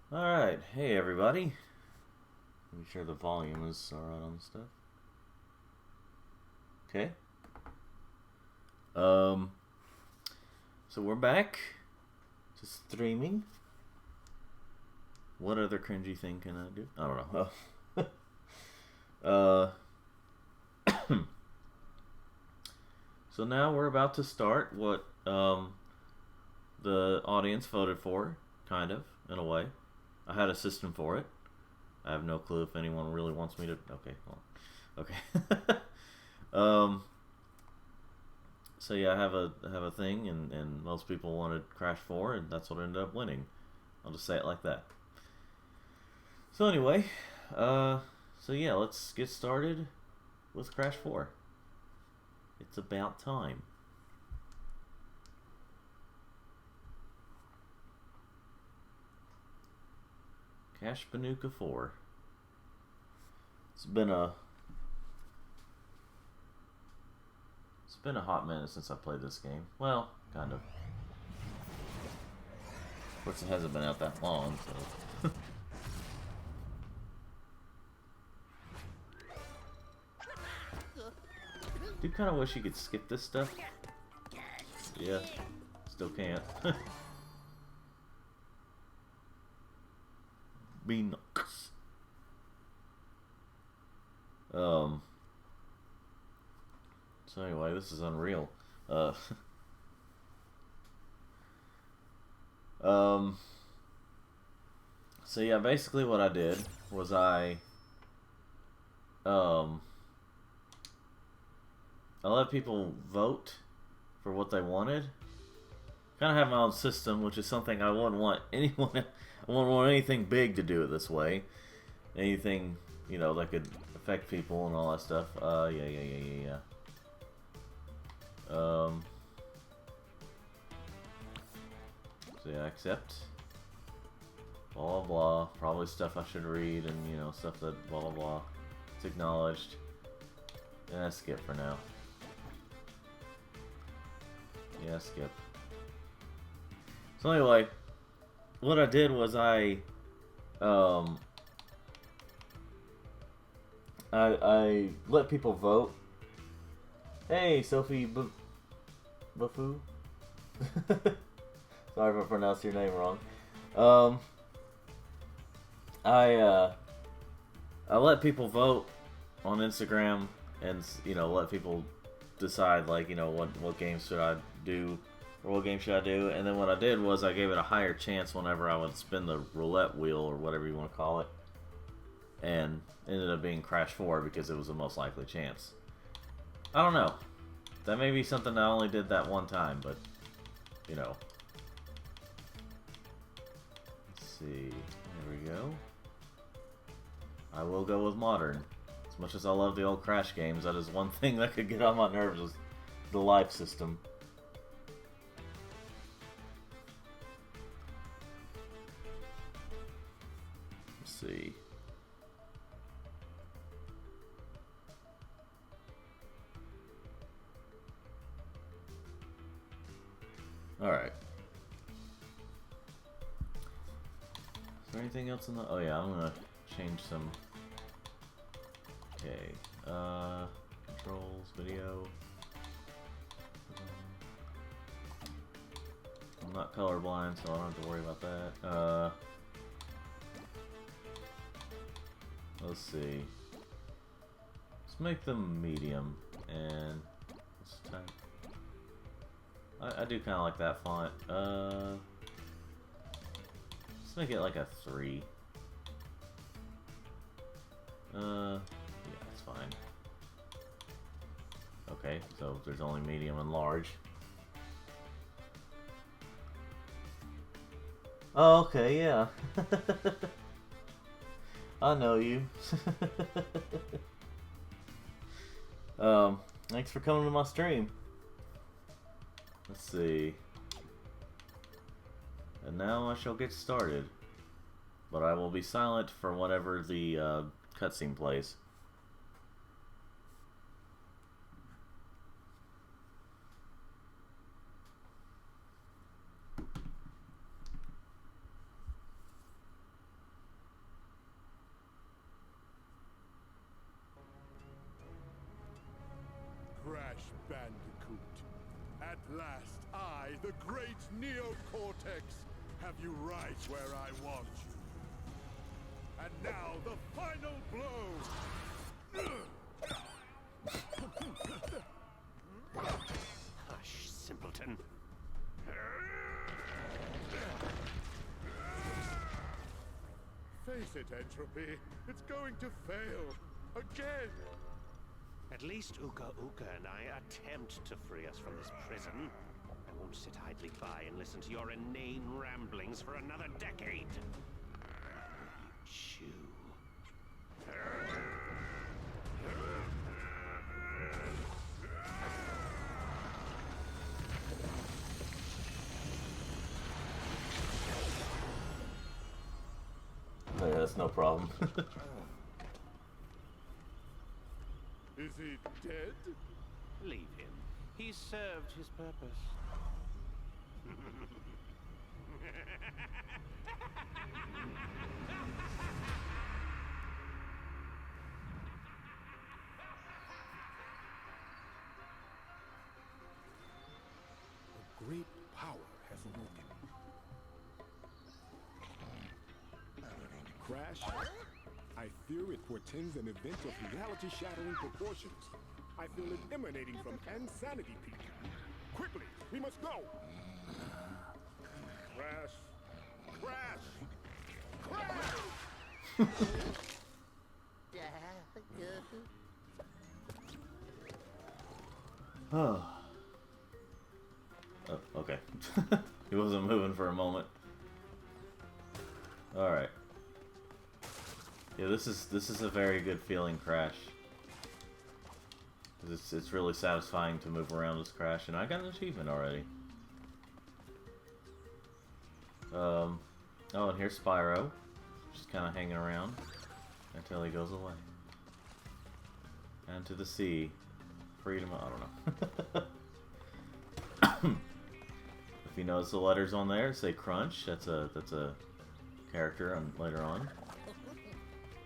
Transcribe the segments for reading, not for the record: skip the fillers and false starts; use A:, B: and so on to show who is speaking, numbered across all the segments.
A: Alright, hey everybody. Make sure the volume is alright on the stuff. Okay. Um, so we're back to streaming. What other cringy thing can I do? I don't know. So now we're about to start what the audience voted for, kind of, in a way. I had a system for it. I have no clue if anyone really wants me to. Okay, well, okay. um. So yeah, I have a thing, and most people wanted Crash 4, and that's what ended up winning. I'll just say it like that. So anyway, uh, so yeah, let's get started with Crash 4. It's about time. Cash Banuka 4. It's been a It's been a hot minute since I played this game. Well, kind of. Of course, it hasn't been out that long, so. Do kind of wish you could skip this stuff. Yeah, still can't. Beanox. So anyway, this is unreal. Uh, um. So yeah, basically what I did was um I let people vote for what they wanted. Kind of have my own system, which is something I wouldn't want anyone. I wouldn't want anything big to do it this way. Anything that could affect people and all that stuff. Yeah. So yeah, accept. Blah blah blah. Probably stuff I should read, and stuff that blah blah blah. It's acknowledged. Yeah, skip for now. Yeah, skip. So anyway, what I did was um I let people vote. Hey, Sophie Bufu. Sorry if I pronounced your name wrong. Um, I let people vote on Instagram, and let people decide what games should I do, or what game should I do. And then what I did was I gave it a higher chance whenever I would spin the roulette wheel, or whatever you want to call it, and ended up being Crash 4 because it was the most likely chance. I don't know. That may be something I only did that one time, but Let's see. There we go. I will go with modern. As much as I love the old Crash games, that is one thing that could get on my nerves, is the life system. Let's see. Alright. Is there anything else in the... Oh yeah, I'm gonna change some... Okay. Controls, video. I'm not colorblind, so I don't have to worry about that. Let's see. Let's make them medium, and let's type. I do kind of like that font. Let's make it like a 3. Yeah, that's fine. Okay, so there's only medium and large. Oh, okay, yeah. I know you. Thanks for coming to my stream. Let's see. And now I shall get started. But I will be silent for whenever the cutscene plays.
B: Bandicoot. At last, I, the great Neocortex, have you right where I want you. And now, the final blow!
C: Hush, simpleton.
B: Face it, Entropy. It's going to fail. Again!
C: At least Uka Uka and I attempt to free us from this prison. I won't sit idly by and listen to your inane ramblings for another decade. You chew.
A: Yeah, that's no problem.
B: Is he dead?
C: Leave him. He served his purpose.
B: A great power has awoken. Crash, I fear it portends an event of reality-shattering proportions. I feel it emanating from Insanity Peak. Quickly, we must go! Crash! Crash! Crash!
A: Oh, okay. He wasn't moving for a moment. Alright. Yeah, this is a very good feeling, Crash. It's really satisfying to move around as Crash, and I got an achievement already. Oh, and here's Spyro, just kind of hanging around until he goes away. And to the sea, freedom. I don't know. If you notice the letters on there, say Crunch. That's a character on later on.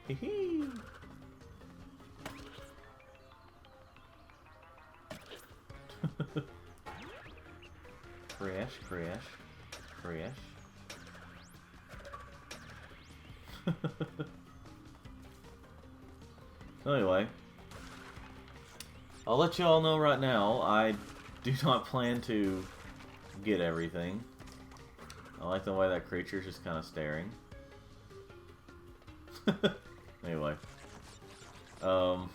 A: Hee hee. Crash, crash, crash. Anyway, I'll let you all know right now, I do not plan to get everything. I like the way that creature's just kind of staring. Anyway, I'll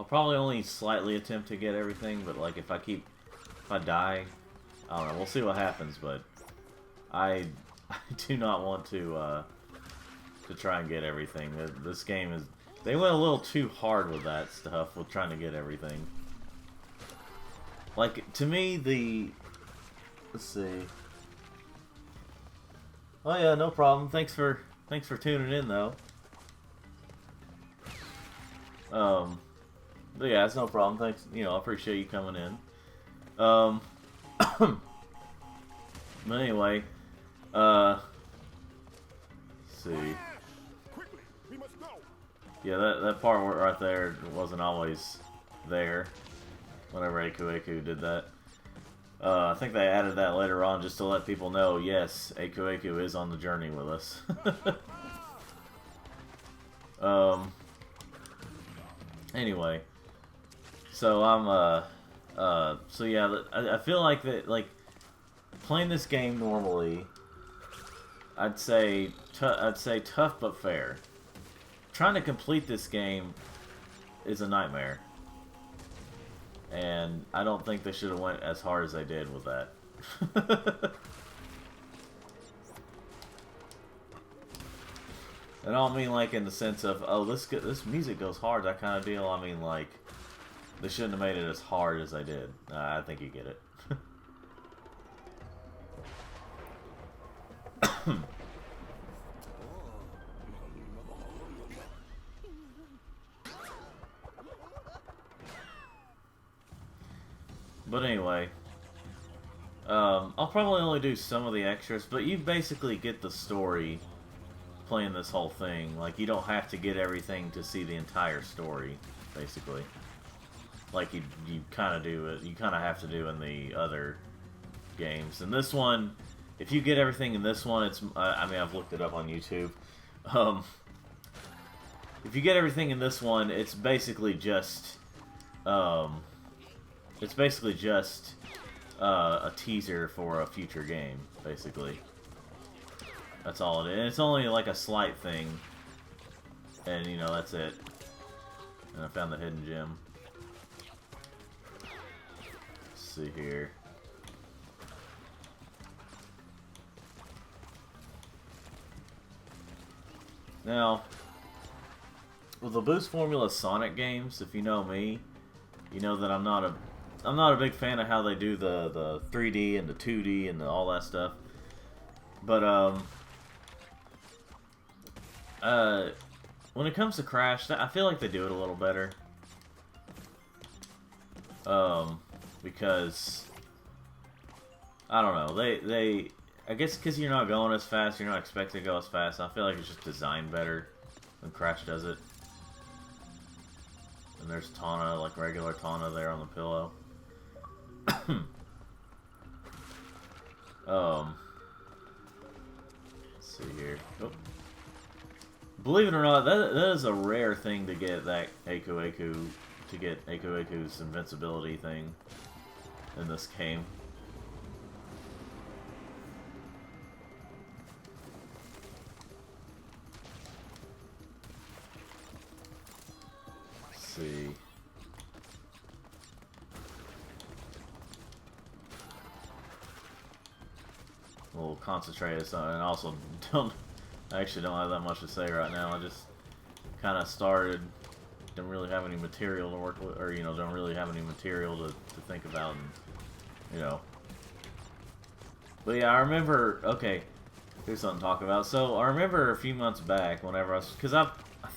A: probably only slightly attempt to get everything, but like if I die, I don't know, we'll see what happens, but I do not want to try and get everything. This game is, they went a little too hard with that stuff, with trying to get everything. Like, to me, let's see. Oh yeah, no problem. Thanks for tuning in though. But yeah, it's no problem. Thanks, I appreciate you coming in. But anyway, let's see.
B: Quickly, we must go!
A: Yeah, that part right there wasn't always there. Whenever Aku did that. I think they added that later on just to let people know, yes, Aku is on the journey with us. Anyway. So so yeah, I feel like that, like, playing this game normally, I'd say tough but fair. Trying to complete this game is a nightmare. And I don't think they should have went as hard as they did with that. And I don't mean like in the sense of, oh, this music goes hard, that kind of deal. I mean like, they shouldn't have made it as hard as they did. I think you get it. But anyway, I'll probably only do some of the extras, but you basically get the story playing this whole thing. Like, you don't have to get everything to see the entire story, basically. like you kind of do it. You kind of have to do in the other games. In this one, if you get everything in this one, it's I mean, I've looked it up on YouTube. If you get everything in this one, it's basically just a teaser for a future game, basically. That's all it is. And it's only like a slight thing. And, you know, that's it. And I found the hidden gem. Let's see here. Now, with the Boost Formula Sonic games, if you know me, you know that I'm not a big fan of how they do the 3D and the 2D and all that stuff. But when it comes to Crash, I feel like they do it a little better. Because I don't know, I guess because you're not going as fast, you're not expected to go as fast. I feel like it's just designed better when Crash does it. And there's Tawna, like regular Tawna there on the pillow. Let's see here. Oh. Believe it or not, that is a rare thing to get that to get Aku's invincibility thing in this game. Let's see. We'll concentrate this on, and also I actually don't have that much to say right now. I just kind of started, didn't really have any material to work with, or, you know, don't really have any material to think about, and, you know. But yeah, I remember, okay, here's something to talk about. So, I remember a few months back, whenever I was, because I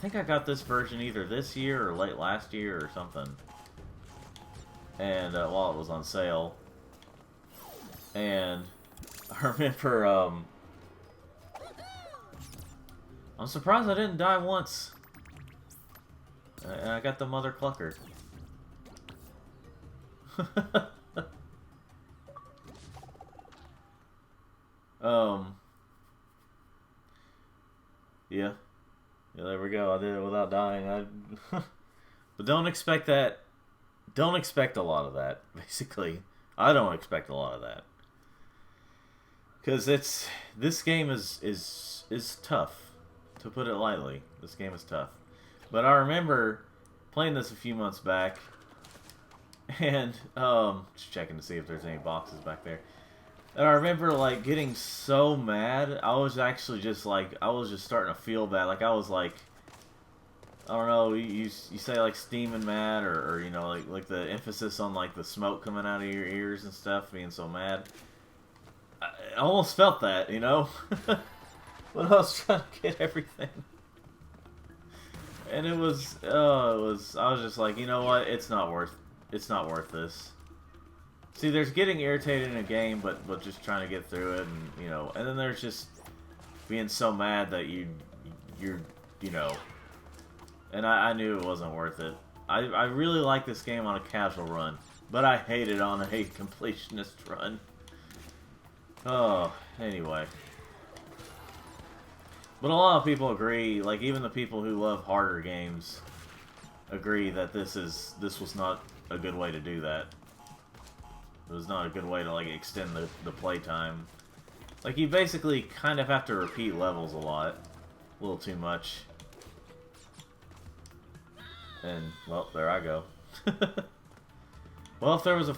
A: think I got this version either this year or late last year or something. And, while it was on sale. And I remember, I'm surprised I didn't die once. And I got the mother clucker. Yeah. Yeah, there we go. I did it without dying. But don't expect that. Don't expect a lot of that, basically. I don't expect a lot of that. Because this game is tough. To put it lightly, this game is tough. But I remember playing this a few months back, and just checking to see if there's any boxes back there. And I remember like getting so mad. I was actually just like, I was just starting to feel bad. Like I was like, I don't know. You say like steaming mad, or you know, like the emphasis on like the smoke coming out of your ears and stuff, being so mad. I almost felt that, you know. When I was trying to get everything. And I was just like, you know what, it's not worth this. See, there's getting irritated in a game, but just trying to get through it, and, you know, and then there's just being so mad that you're, you know, and I knew it wasn't worth it. I really like this game on a casual run, but I hate it on a completionist run. Oh, anyway. But a lot of people agree, like even the people who love harder games agree that this was not a good way to do that. It was not a good way to like extend the playtime. Like you basically kind of have to repeat levels a lot. A little too much. And well, there I go. Well, if there's a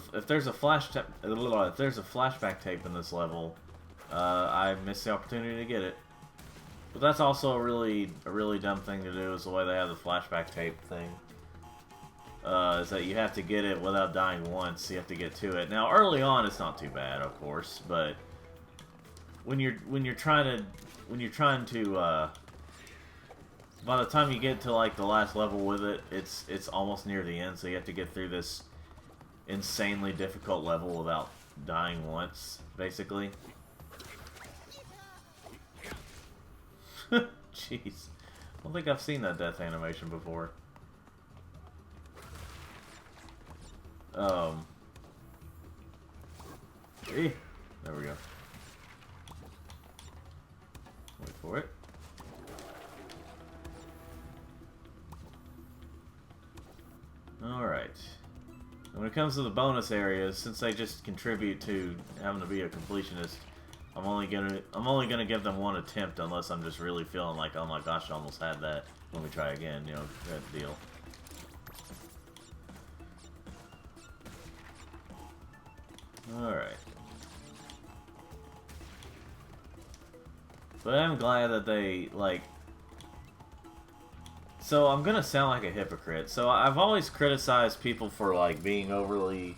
A: flashback tape in this level, I missed the opportunity to get it. But that's also a really dumb thing to do, is the way they have the flashback tape thing. Is that you have to get it without dying once. You have to get to it. Now, early on, it's not too bad, of course, but when you're trying to by the time you get to like the last level with it, it's almost near the end. So you have to get through this insanely difficult level without dying once, basically. Jeez. I don't think I've seen that death animation before. There we go. Wait for it. Alright. When it comes to the bonus areas, since they just contribute to having to be a completionist, I'm only gonna give them one attempt unless I'm just really feeling like, oh my gosh, I almost had that. Let me try again, you know, that deal. Alright. But I'm glad that they, like... So, I'm gonna sound like a hypocrite. So, I've always criticized people for, like, being overly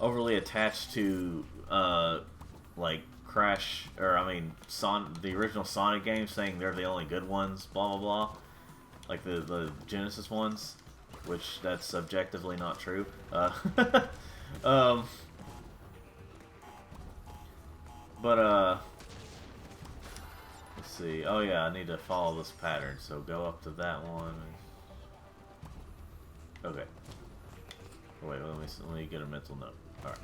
A: attached to, like, Crash, or, I mean, the original Sonic games, saying they're the only good ones, blah, blah, blah. Like, the Genesis ones, which that's subjectively not true. But, let's see. Oh yeah, I need to follow this pattern. So go up to that one. Okay. Oh, wait, let me get a mental note. All right.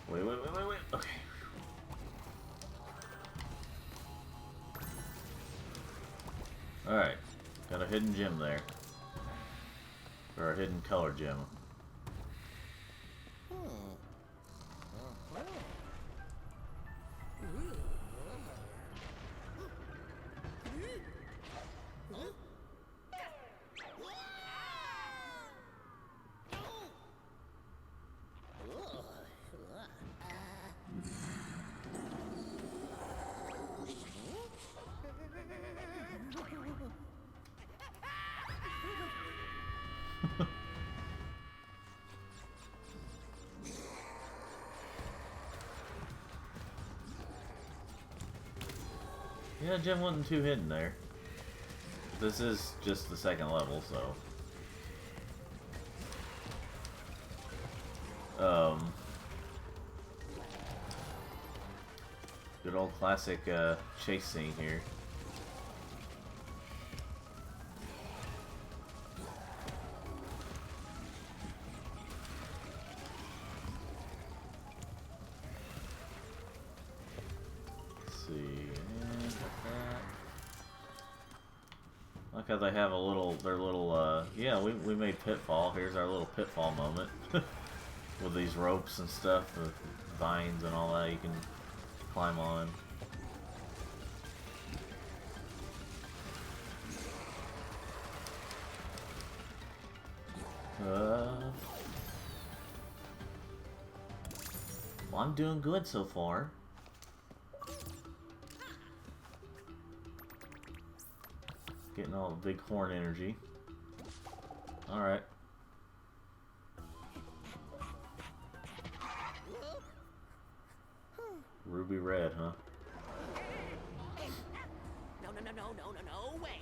A: Wait. Okay. Alright. Got a hidden gem there. Or a hidden color gem. Yeah, gem wasn't too hidden there. This is just the second level, so... Good old classic chase scene here. Let's see. Like how they have a little, their little, yeah, we made Pitfall. Here's our little Pitfall moment. With these ropes and stuff, with vines and all that you can climb on. Well, I'm doing good so far. Getting all the big horn energy. Alright. Ruby red, huh?
D: No way!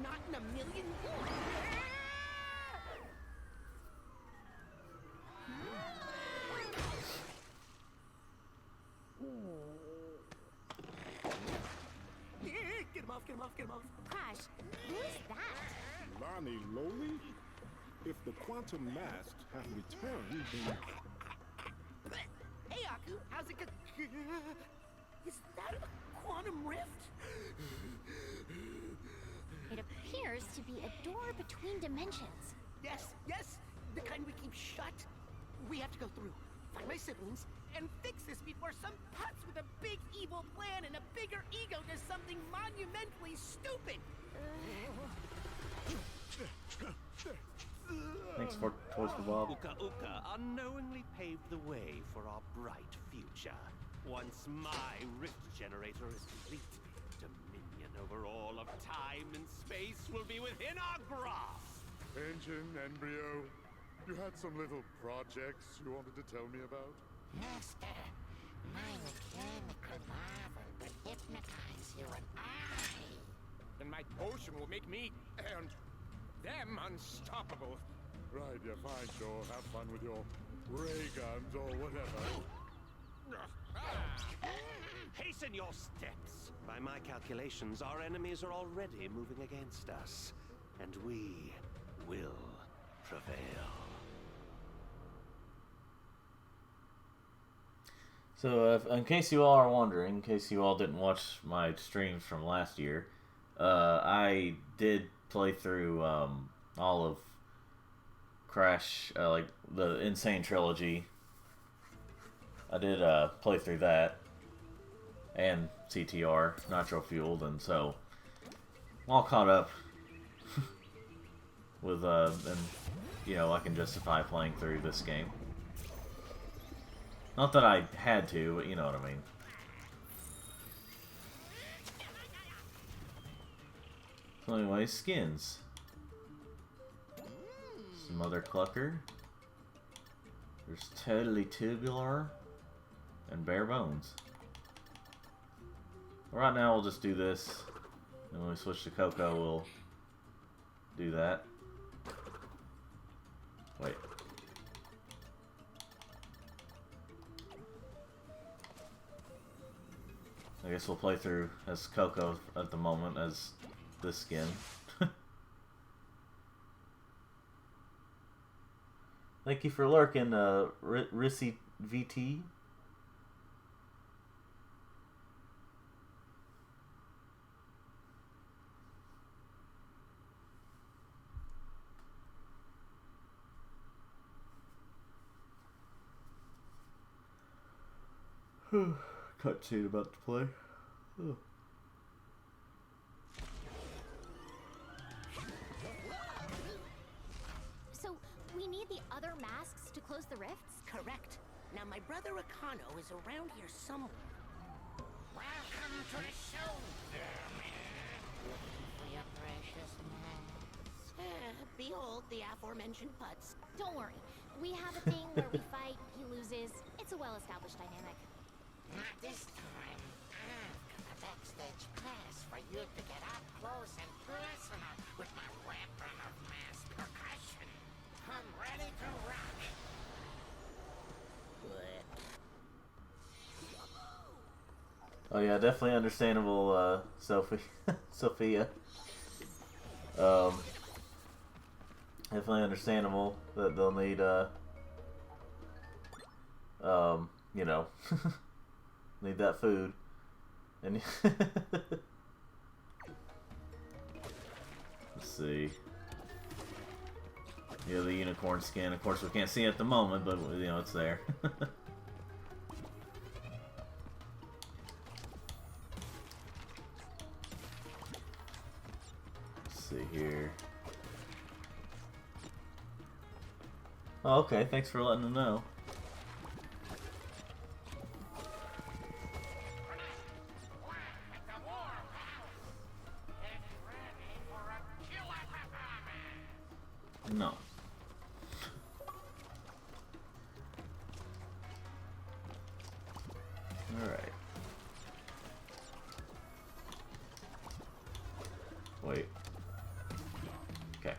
D: Not in a million years! Get him off!
E: Crash, who's that?
B: Lonnie Lowly? If the quantum masks have returned, then...
D: Hey, Aku, how's it go? Is that a quantum rift?
E: It appears to be a door between dimensions.
D: Yes, the kind we keep shut. We have to go through, find my siblings, and fix this before some putz with a big evil plan and a bigger ego does something monumentally stupid.
A: Thanks for Toys for Bob.
C: Uka Uka unknowingly paved the way for our bright future. Once my rift generator is complete, dominion over all of time and space will be within our grasp.
B: Engine, Embryo, you had some little projects you wanted to tell me about?
F: Master, my mechanical marvel will hypnotize you and I.
G: And my potion will make me and them unstoppable.
B: Right, yeah, fine, sure. Have fun with your ray guns or whatever.
C: Hasten your steps! By my calculations, our enemies are already moving against us, and we will prevail.
A: So, in case you all are wondering, in case you all didn't watch my streams from last year, I did play through all of Crash, like the Insane Trilogy. I did play through that, and CTR, Nitro Fueled, and so I'm all caught up with, and, you know, I can justify playing through this game. Not that I had to, but you know what I mean. So anyway, skins. Some other clucker. There's Totally Tubular and Bare Bones. Right now we'll just do this. And when we switch to Coco, we'll do that. Wait. I guess we'll play through as Coco at the moment as this skin. Thank you for lurking, Rissy VT. Cutscene about to play. Oh.
E: So, we need the other masks to close the rifts?
D: Correct. Now, my brother Akano is around here somewhere.
F: Welcome to the show, Vermin. Looking for your precious mask.
D: Behold the aforementioned putz.
E: Don't worry. We have a thing where we fight, he loses. It's a well-established dynamic.
F: Not this time. I've got a backstage pass for you to get up close and personal with my weapon of mass percussion. I'm ready to rock.
A: Oh yeah, definitely understandable, Sophie. Sophia. Definitely understandable that they'll need, you know, need that food. And let's see. Yeah, the unicorn skin. Of course, we can't see it at the moment, but you know it's there. Let's see here. Oh, okay. Thanks for letting them know. No. Alright. Wait. Okay.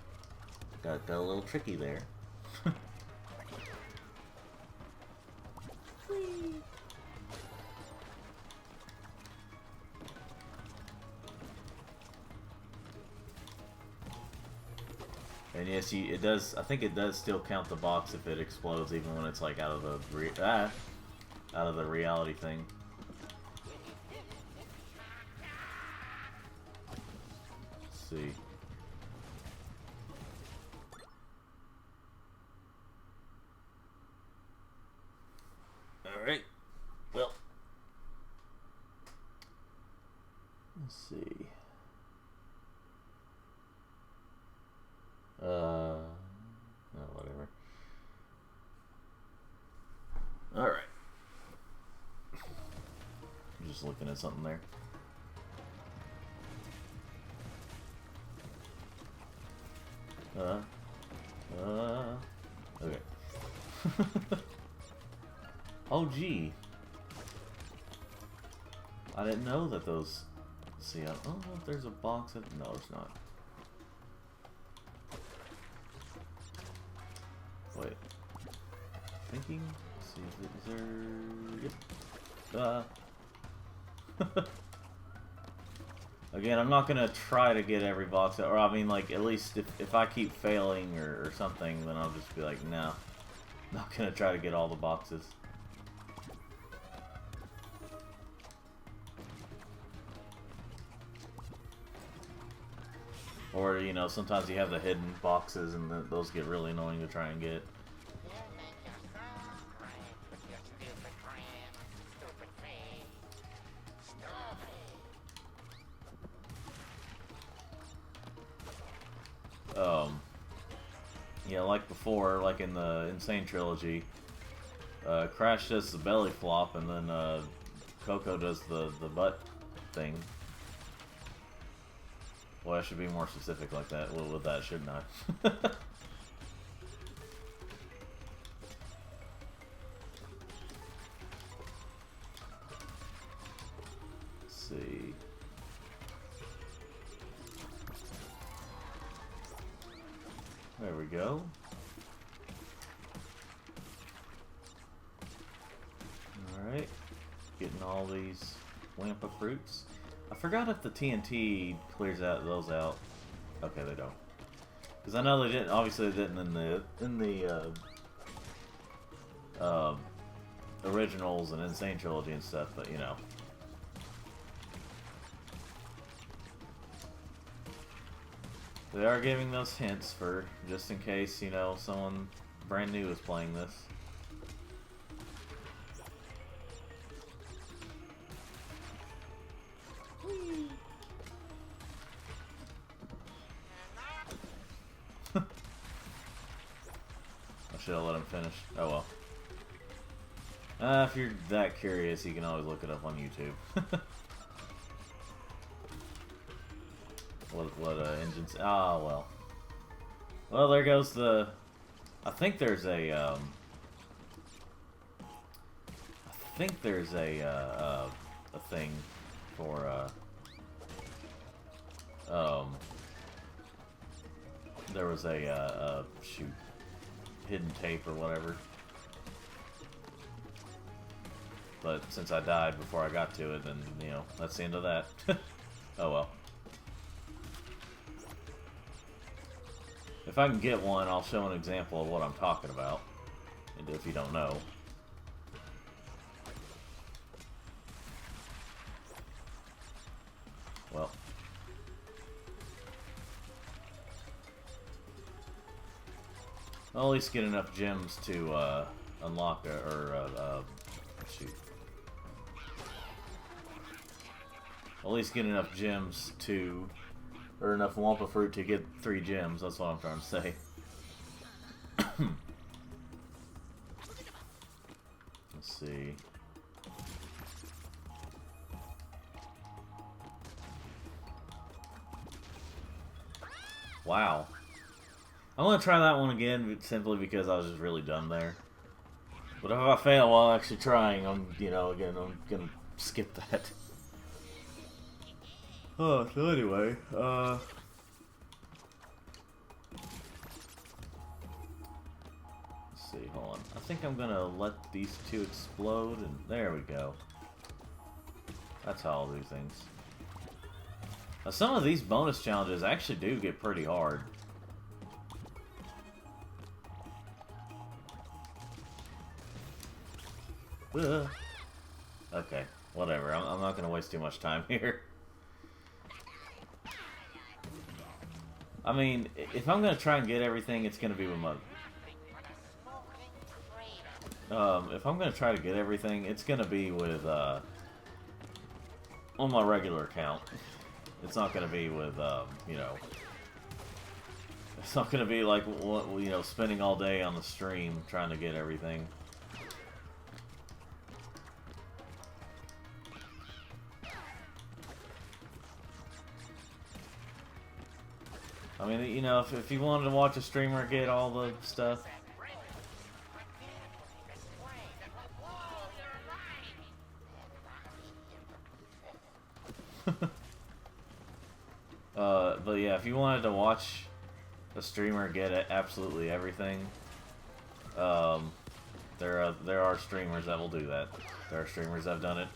A: Got a little tricky there. And yes, it does. I think it does still count the box if it explodes, even when it's like out of the reality thing. Let's see. All right. Well, let's see. No, whatever. Alright. I'm just looking at something there. Okay. Oh, gee. I didn't know that those... See, I don't know if there's a box. No, it's not. Wait. thinking. Let's see, is there... Yep. Again, I'm not gonna try to get every box, or I mean, like, at least if I keep failing or something, then I'll just be like, no. I'm not gonna try to get all the boxes. Or, you know, sometimes you have the hidden boxes and those get really annoying to try and get. Yeah, like before, like in the Insane Trilogy, Crash does the belly flop and then Coco does the butt thing. Well, I should be more specific like that. Well, with that, shouldn't I? Let's see. There we go. Alright. Getting all these Wampa fruits. I forgot if the TNT clears those out. Okay, they don't. Because I know they didn't. Obviously, they didn't in the originals and Insane Trilogy and stuff. But you know, they are giving those hints for just in case, you know, someone brand new is playing this. I should have let him finish. Oh well. If you're that curious, you can always look it up on YouTube. What engines? Ah, well. Well, there goes the... I think there's a, a thing for, there was a, shoot, hidden tape or whatever. But since I died before I got to it, then, you know, that's the end of that. Oh well. If I can get one, I'll show an example of what I'm talking about, if you don't know. Well. I'll at least get enough gems to unlock shoot. I'll at least get enough gems to... or enough Wampa fruit to get 3 gems, that's what I'm trying to say. Let's see. Wow. I'm gonna try that one again simply because I was just really dumb there. But if I fail while actually trying, I'm gonna skip that. Oh, so anyway, let's see, hold on. I think I'm gonna let these 2 explode, and there we go. That's how I'll do things. Now, some of these bonus challenges actually do get pretty hard. Okay, whatever. I'm not gonna waste too much time here. I mean, if I'm gonna try and get everything, it's gonna be with my... if I'm gonna try to get everything, it's gonna be with, on my regular account. It's not gonna be with, you know... It's not gonna be like, you know, spending all day on the stream trying to get everything. I mean, you know, if you wanted to watch a streamer get all the stuff. But yeah, if you wanted to watch a streamer get absolutely everything, There are streamers that will do that. There are streamers that have done it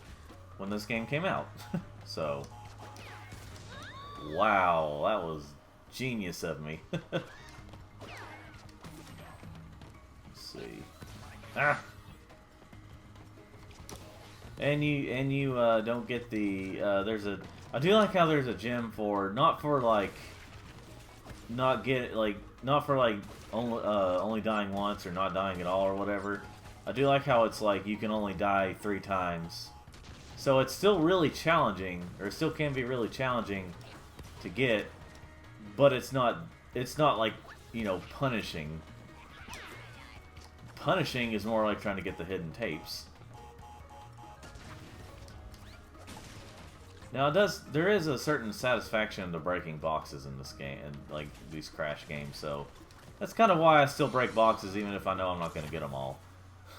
A: when this game came out. So, wow, that was genius of me. Let's see. Ah. And you don't get the there's a I do like how there's a gem for not for like only dying once or not dying at all or whatever. I do like how it's like you can only die 3 times. So it's still really challenging, or it still can be really challenging to get, but it's not like, you know, punishing. Punishing is more like trying to get the hidden tapes. Now there is a certain satisfaction to breaking boxes in this game, and like these Crash games, so that's kind of why I still break boxes even if I know I'm not going to get them all.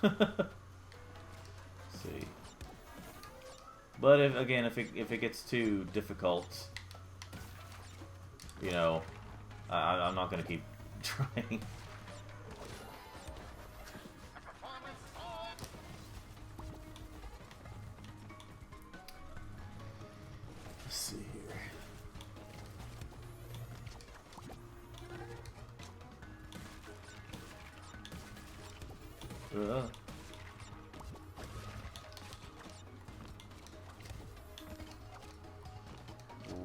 A: Let's see. But if it gets too difficult, you know, I'm not going to keep trying. Let's see here.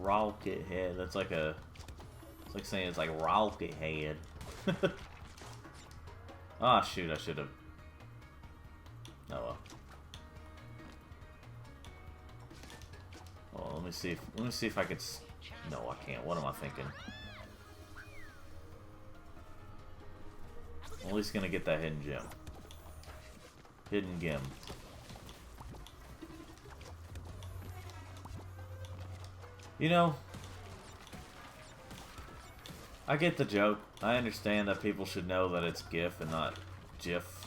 A: Rocket head. That's like a. It's like saying it's like rocket head. Ah, shoot! I should have. Oh well. Oh, let me see if I could. No, I can't. What am I thinking? I'm at least gonna get that hidden gem. Hidden gem. You know, I get the joke. I understand that people should know that it's GIF and not GIF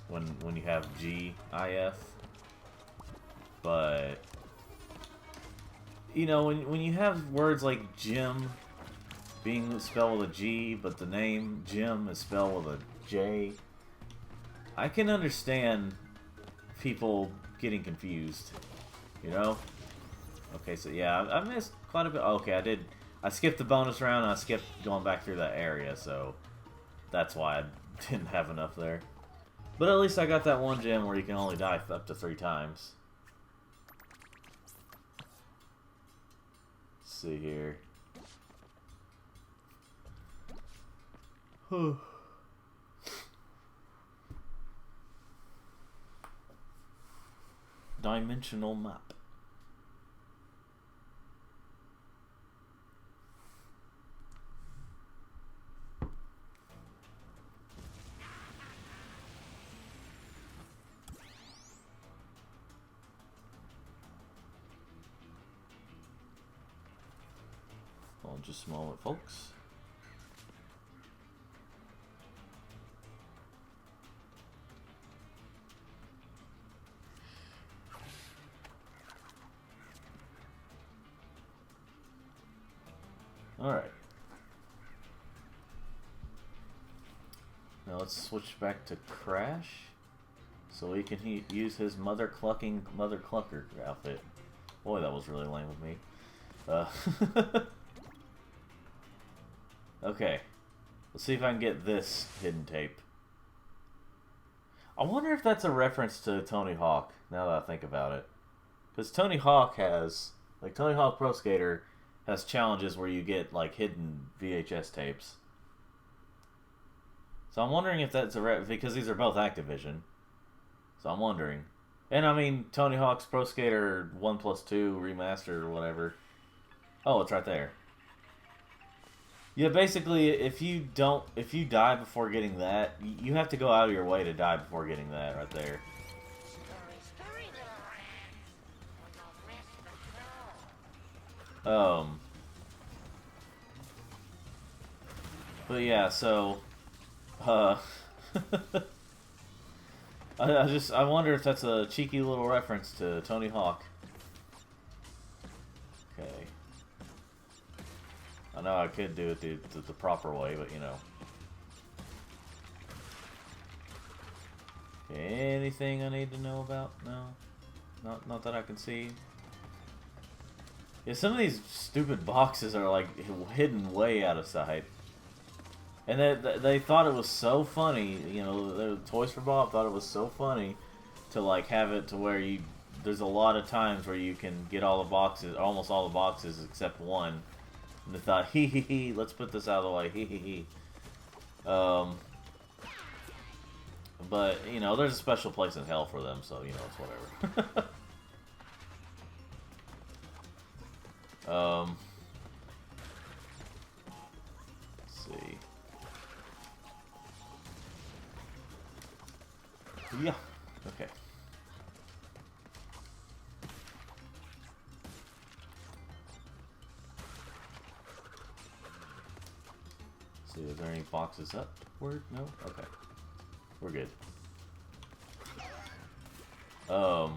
A: when you have GIF. But you know, when you have words like Jim being spelled with a G, but the name Jim is spelled with a J, I can understand people getting confused, you know? Okay, so yeah, I missed quite a bit. Okay, I skipped the bonus round, and I skipped going back through that area, so that's why I didn't have enough there. But at least I got that one gem where you can only die up to 3 times. Let's see here. Dimensional map. Hold just a moment, folks. Alright. Now let's switch back to Crash. So he can use his Mother Clucker outfit. Boy, that was really lame of me. Okay. Let's see if I can get this hidden tape. I wonder if that's a reference to Tony Hawk, now that I think about it. Because Tony Hawk has... Like, Tony Hawk Pro Skater has challenges where you get, like, hidden VHS tapes. So I'm wondering if that's a because these are both Activision. So I'm wondering. And I mean, Tony Hawk's Pro Skater 1+2 remastered or whatever. Oh, it's right there. Yeah, basically, if you die before getting that, you have to go out of your way to die before getting that right there. But yeah, so, I wonder if that's a cheeky little reference to Tony Hawk. Okay. I know I could do it the proper way, but you know. Anything I need to know about? No, not that I can see. Yeah, some of these stupid boxes are like hidden way out of sight. And they thought it was so funny, you know, the Toys for Bob thought it was so funny to like have it to where there's a lot of times where you can get all the boxes, almost all the boxes except one. And they thought, hee hee hee, let's put this out of the way, hee hee hee. But, you know, there's a special place in hell for them, so, you know, it's whatever. Let's see. Yeah, okay. See, is there any boxes upward? No? Okay. We're good. Let's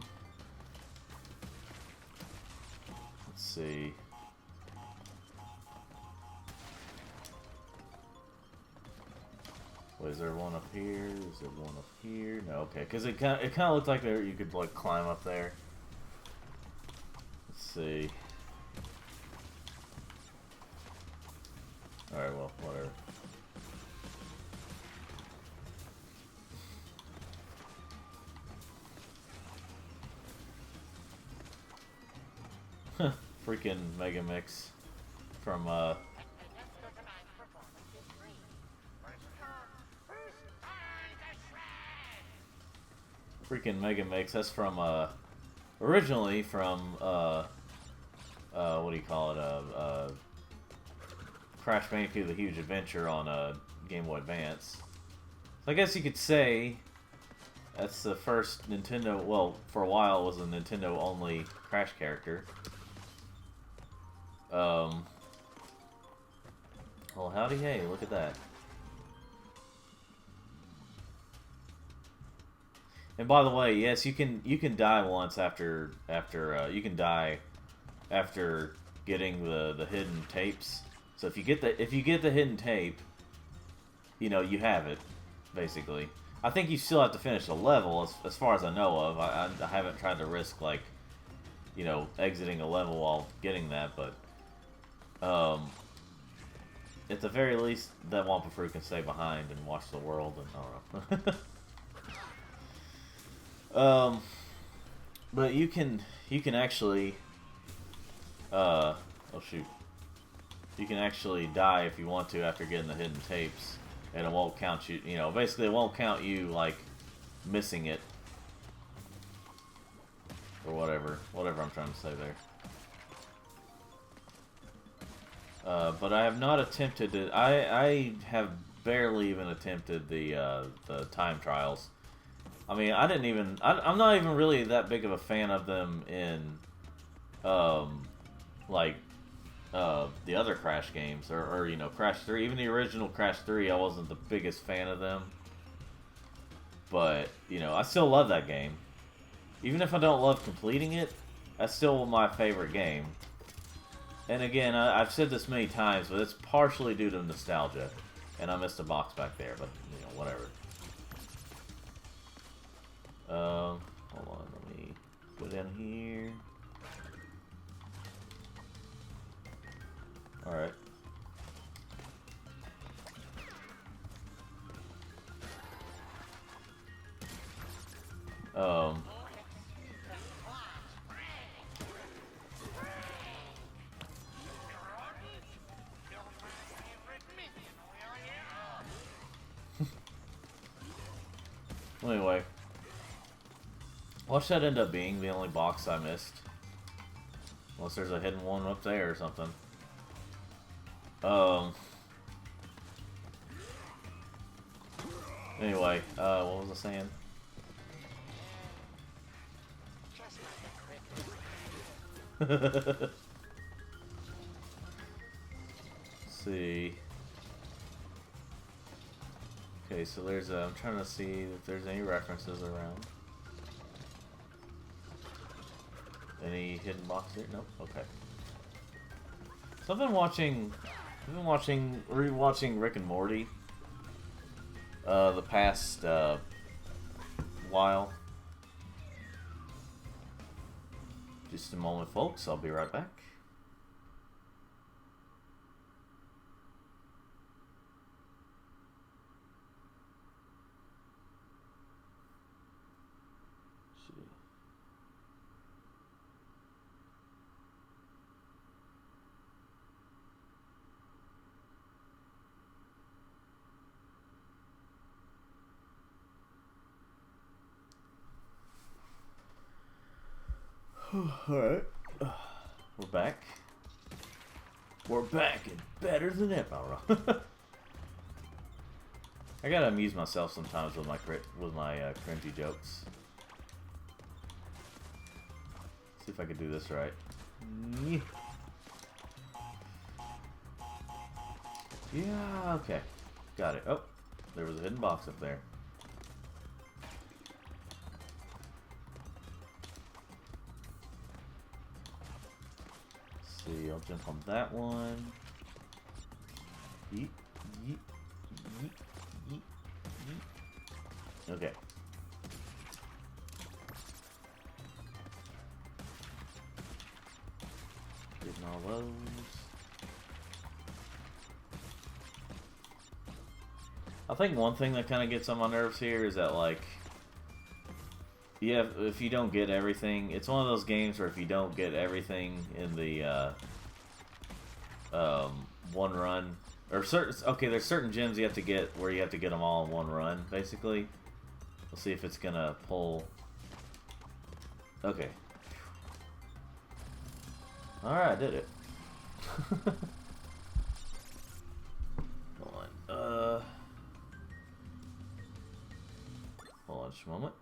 A: see. Wait, is there one up here? Is there one up here? No, okay, because it kind of looked like you could like climb up there. Let's see. All right, well, whatever. Freaking Mega Mix from freaking Mega Mix. That's from originally from what do you call it? Crash Bandicoot: The Huge Adventure on Game Boy Advance. So I guess you could say that's the first Nintendo. Well, for a while it was a Nintendo only Crash character. Well, howdy hey, look at that. And by the way, yes, you can die once after you can die after getting the hidden tapes. So if you get the hidden tape, you know, you have it, basically. I think you still have to finish the level, as far as I know of. I haven't tried to risk, like, you know, exiting a level while getting that, but at the very least, that Wampa Fruit can stay behind and watch the world, and I don't know. But you can actually, oh shoot, you can actually die if you want to after getting the hidden tapes, and it won't count you. You know, basically, it won't count you like missing it or whatever I'm trying to say there. But I have not attempted it. I have barely even attempted the time trials. I mean, I'm not even really that big of a fan of them in, like, the other Crash games, or you know, Crash 3. Even the original Crash 3, I wasn't the biggest fan of them. But, you know, I still love that game. Even if I don't love completing it, that's still my favorite game. And again, I've said this many times, but it's partially due to nostalgia. And I missed a box back there, but, you know, whatever. Hold on, let me go down here. Alright. Anyway. What should that end up being? The only box I missed? Unless there's a hidden one up there or something. Anyway, what was I saying? Let's see. Okay, so there's I'm trying to see if there's any references around. Any hidden box here? Nope. Okay. So I've been rewatching Rick and Morty. The past while. Just a moment, folks. I'll be right back. Alright. We're back. We're back and better than ever. I gotta amuse myself sometimes with my cringy jokes. See if I can do this right. Yeah, okay. Got it. Oh, there was a hidden box up there. See, I'll jump on that one. Yeet, yeet, yeet, yeet, yeet. Okay. Getting all those. I think one thing that kind of gets on my nerves here is that, like, yeah, if you don't get everything, it's one of those games where if you don't get everything in the one run, or there's certain gems you have to get where you have to get them all in one run, basically. We'll see if it's gonna pull. Okay. Alright, I did it. Hold on. Hold on just a moment.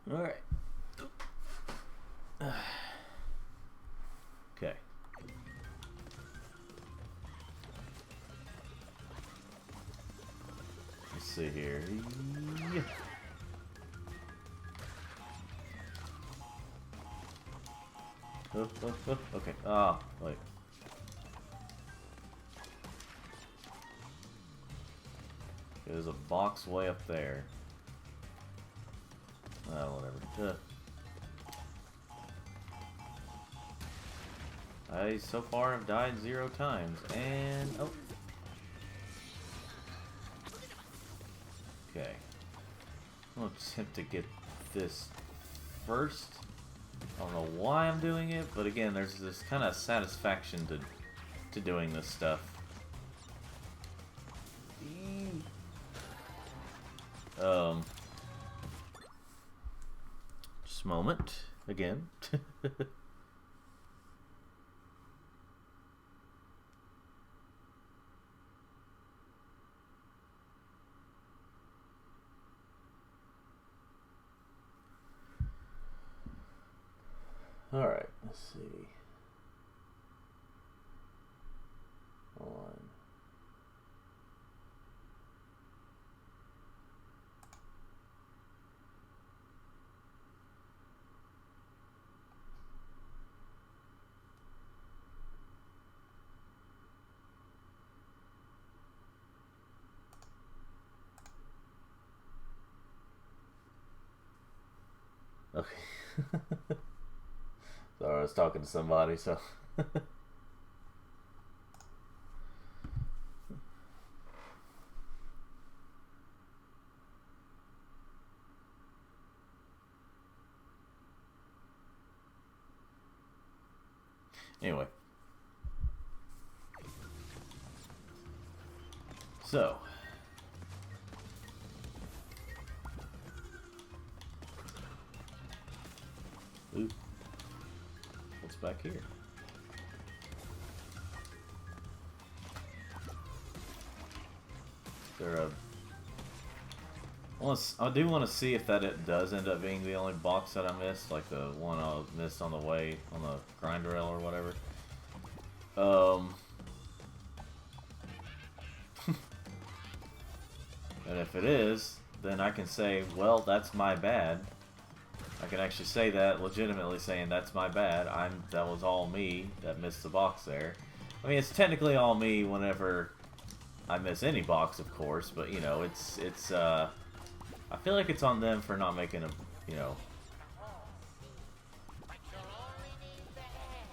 A: Alright. Okay. Let's see here. Yeah. Okay. Ah, wait. There's a box way up there. Whatever. I so far have died 0 times, and oh. Okay. I'm gonna attempt to get this first. I don't know why I'm doing it, but again, there's this kind of satisfaction to doing this stuff. Just a moment again. All right, let's see. Hold on. Okay. Sorry, I was talking to somebody, so. Anyway. So. Ooh. What's back here? Is there a... I do want to see if that it does end up being the only box that I missed, like the one I missed on the way on the grind rail or whatever. And if it is, then I can say, well, that's my bad. I can actually say that, legitimately saying that's my bad. That was all me that missed the box there. I mean, it's technically all me whenever I miss any box, of course, but you know, it's I feel like it's on them for not making a, you know.
F: But you'll only need the head,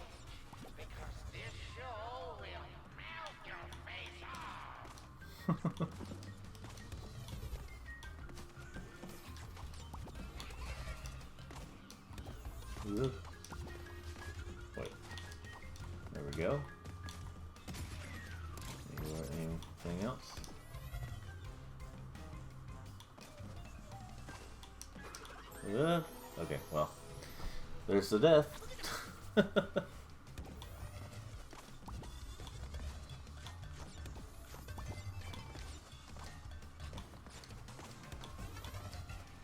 F: because this show will melt your face off.
A: Wait. There we go. Anything else? Okay, well. There's the death.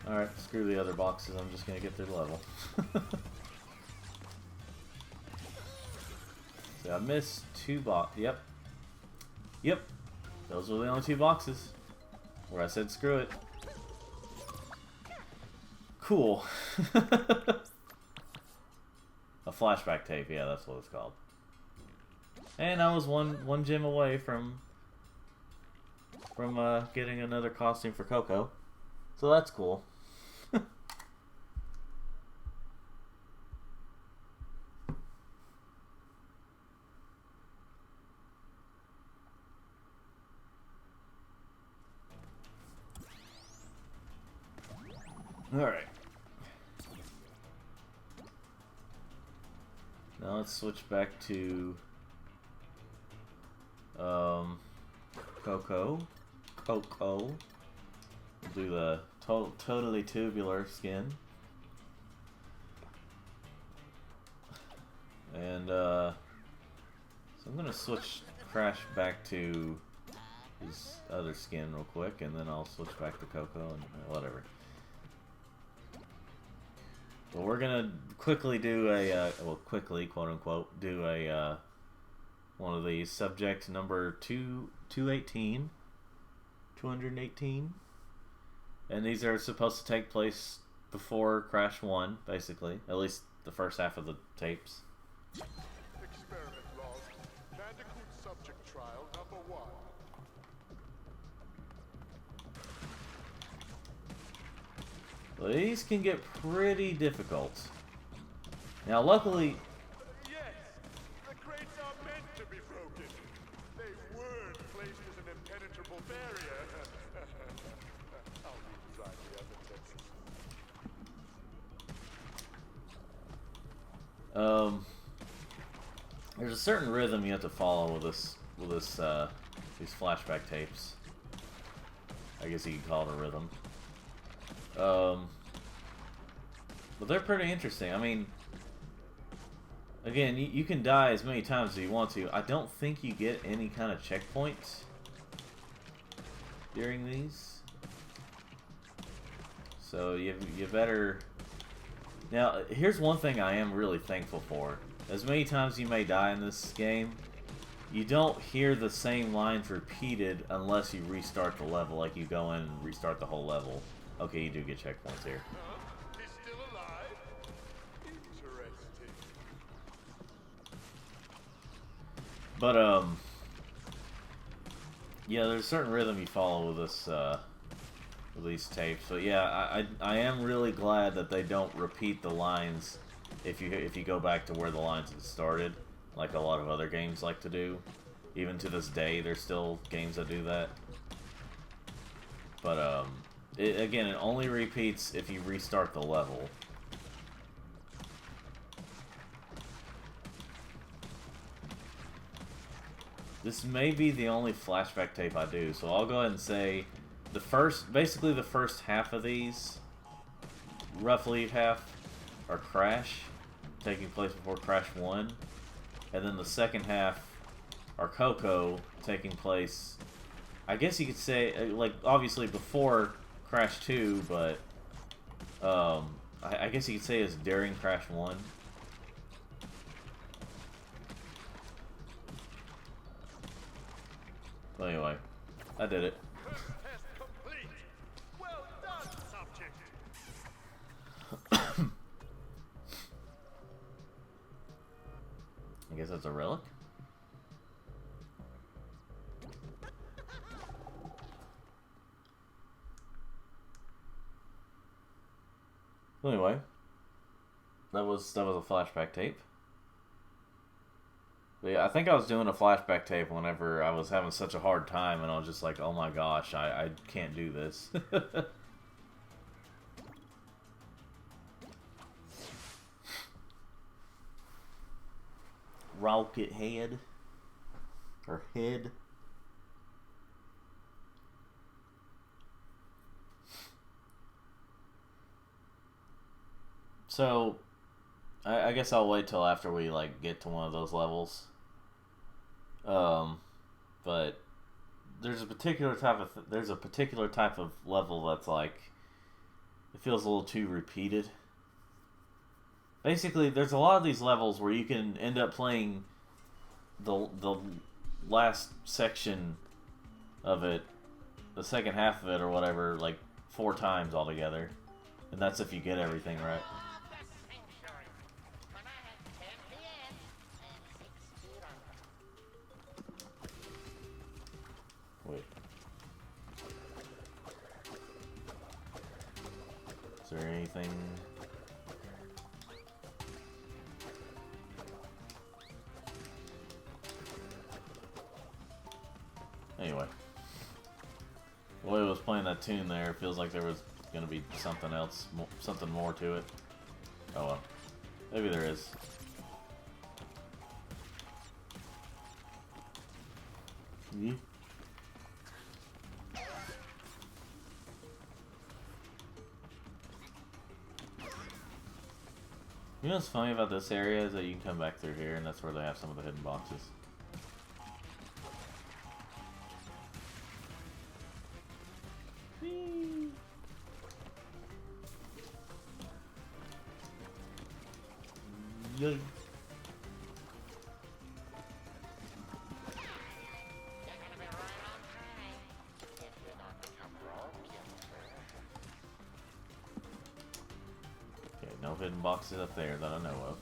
A: Alright, screw the other boxes, I'm just gonna get through the level. So I missed 2 yep. Yep. Those were the only 2 boxes where I said screw it. Cool. A flashback tape, yeah, that's what it's called. And I was one gem away from getting another costume for Coco. So that's cool. Alright. Now let's switch back to Coco. We'll do the totally tubular skin. And so I'm gonna switch Crash back to his other skin real quick, and then I'll switch back to Coco and whatever. But we're gonna quickly do a well, quickly, quote unquote, do a one of these. Subject number 218, and these are supposed to take place before Crash 1, basically, at least the first half of the tapes.
B: Experiment log. Bandicoot subject trial number 1.
A: Well, these can get pretty difficult. Now, luckily...
B: Yes! The crates are meant to be broken! They weren't placed as an impenetrable barrier. I'll redesign the other Texas.
A: There's a certain rhythm you have to follow with these flashback tapes. I guess you could call it a rhythm. But they're pretty interesting. I mean, again, you can die as many times as you want to. I don't think you get any kind of checkpoints during these. So you better... Now, here's one thing I am really thankful for. As many times you may die in this game, you don't hear the same lines repeated unless you restart the level. Like, you go in and restart the whole level. Okay, you do get checkpoints here.
B: He's still alive? Interesting.
A: But, yeah, there's a certain rhythm you follow with this, with these tapes. But yeah, I am really glad that they don't repeat the lines if you go back to where the lines had started, like a lot of other games like to do. Even to this day, there's still games that do that. But, again, it only repeats if you restart the level. This may be the only flashback tape I do, so I'll go ahead and say basically the first half of these, roughly half, are Crash, taking place before Crash 1, and then the second half are Coco, taking place, I guess you could say, like, obviously before Crash 2, but I guess you could say it's during Crash 1. But anyway, I did it.
B: First test complete. Well done, subject.
A: I guess that's a relic. Anyway, that was a flashback tape. But yeah, I think I was doing a flashback tape whenever I was having such a hard time, and I was just like, oh my gosh, I can't do this. Rocket head. Or head. So, I guess I'll wait till after we like get to one of those levels. But there's a particular type of level that's like it feels a little too repeated. Basically, there's a lot of these levels where you can end up playing the last section of it, the second half of it or whatever, like 4 times altogether, and that's if you get everything right. Wait. Is there anything? Anyway. The way I was playing that tune there, it feels like there was going to be something else, something more to it. Oh well. Maybe there is. Yeah. You know what's funny about this area is that you can come back through here, and that's where they have some of the hidden boxes. Whee! Yay! No hidden boxes up there that I know of.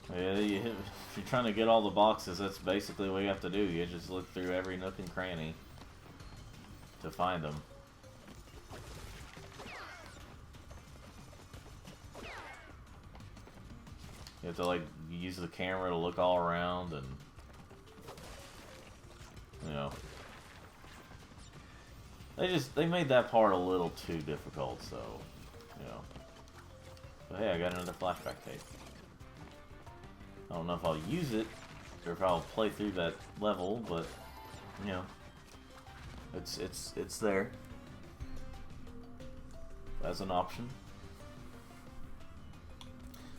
A: Yeah, if you're trying to get all the boxes, that's basically what you have to do. You just look through every nook and cranny to find them. You have to like use the camera to look all around and, you know. They made that part a little too difficult, so, you know. But hey, I got another flashback tape. I don't know if I'll use it, or if I'll play through that level, but, you know. It's there. As an option.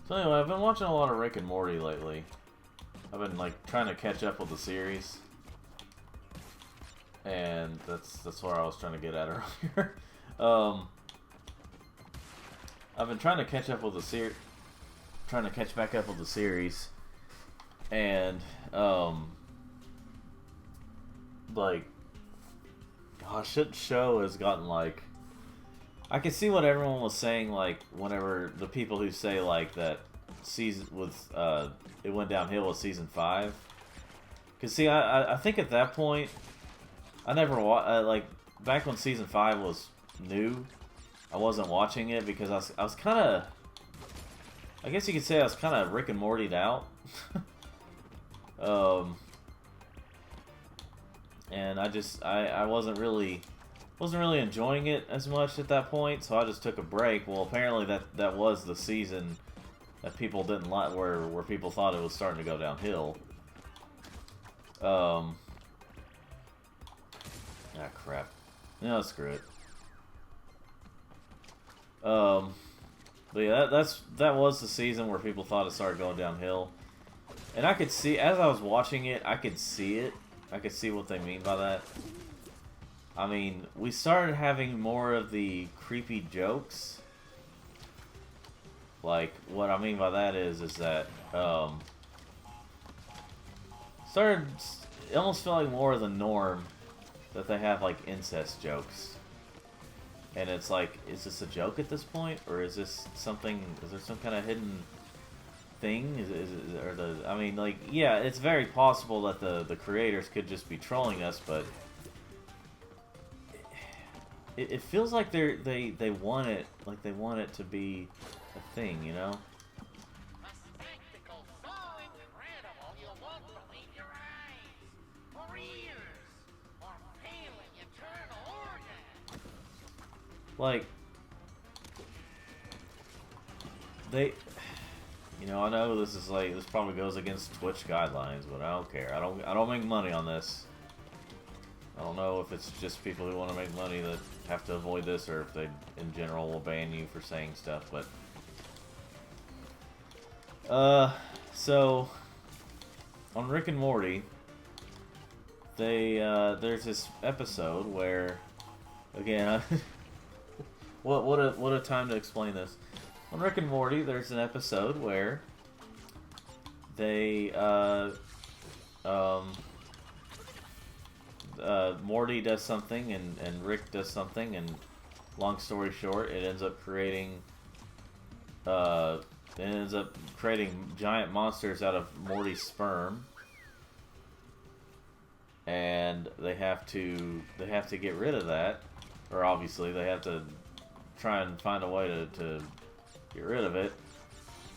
A: So anyway, I've been watching a lot of Rick and Morty lately. I've been, like, trying to catch up with the series. And that's where I was trying to get at earlier. I've been trying to catch up with the trying to catch back up with the series, and like, gosh, that show has gotten like. I can see what everyone was saying, like whenever the people who say like that season with it went downhill with season 5. Cause see, I think at that point. I never like back when season 5 was new. I wasn't watching it because I was kind of. I guess you could say I was kind of Rick and Morty'd out. And I wasn't really enjoying it as much at that point, so I just took a break. Well, apparently that was the season that people didn't like, where people thought it was starting to go downhill. Ah, crap. No, screw it. But yeah, that was the season where people thought it started going downhill. And I could see, as I was watching it, I could see it. I could see what they mean by that. I mean, we started having more of the creepy jokes. Like, what I mean by that is that, started almost feeling more of the norm that they have, like, incest jokes. And it's like, is this a joke at this point? Or is this something, is there some kind of hidden thing? Or the, I mean, like, yeah, it's very possible that the creators could just be trolling us, but it feels like they want it, like they want it to be a thing, you know?
F: A spectacle so incredible you won't believe your eyes, or ears, or failing internal organs.
A: Like, they, you know, I know this is like, this probably goes against Twitch guidelines, but I don't care. I don't make money on this. I don't know if it's just people who want to make money that have to avoid this, or if they, in general, will ban you for saying stuff, but... so... on Rick and Morty, they, there's this episode where... Again, what a time to explain this. On Rick and Morty, there's an episode where... they, Morty does something and Rick does something, and long story short, it ends up creating giant monsters out of Morty's sperm, and they have to get rid of that, or obviously they have to try and find a way to get rid of it.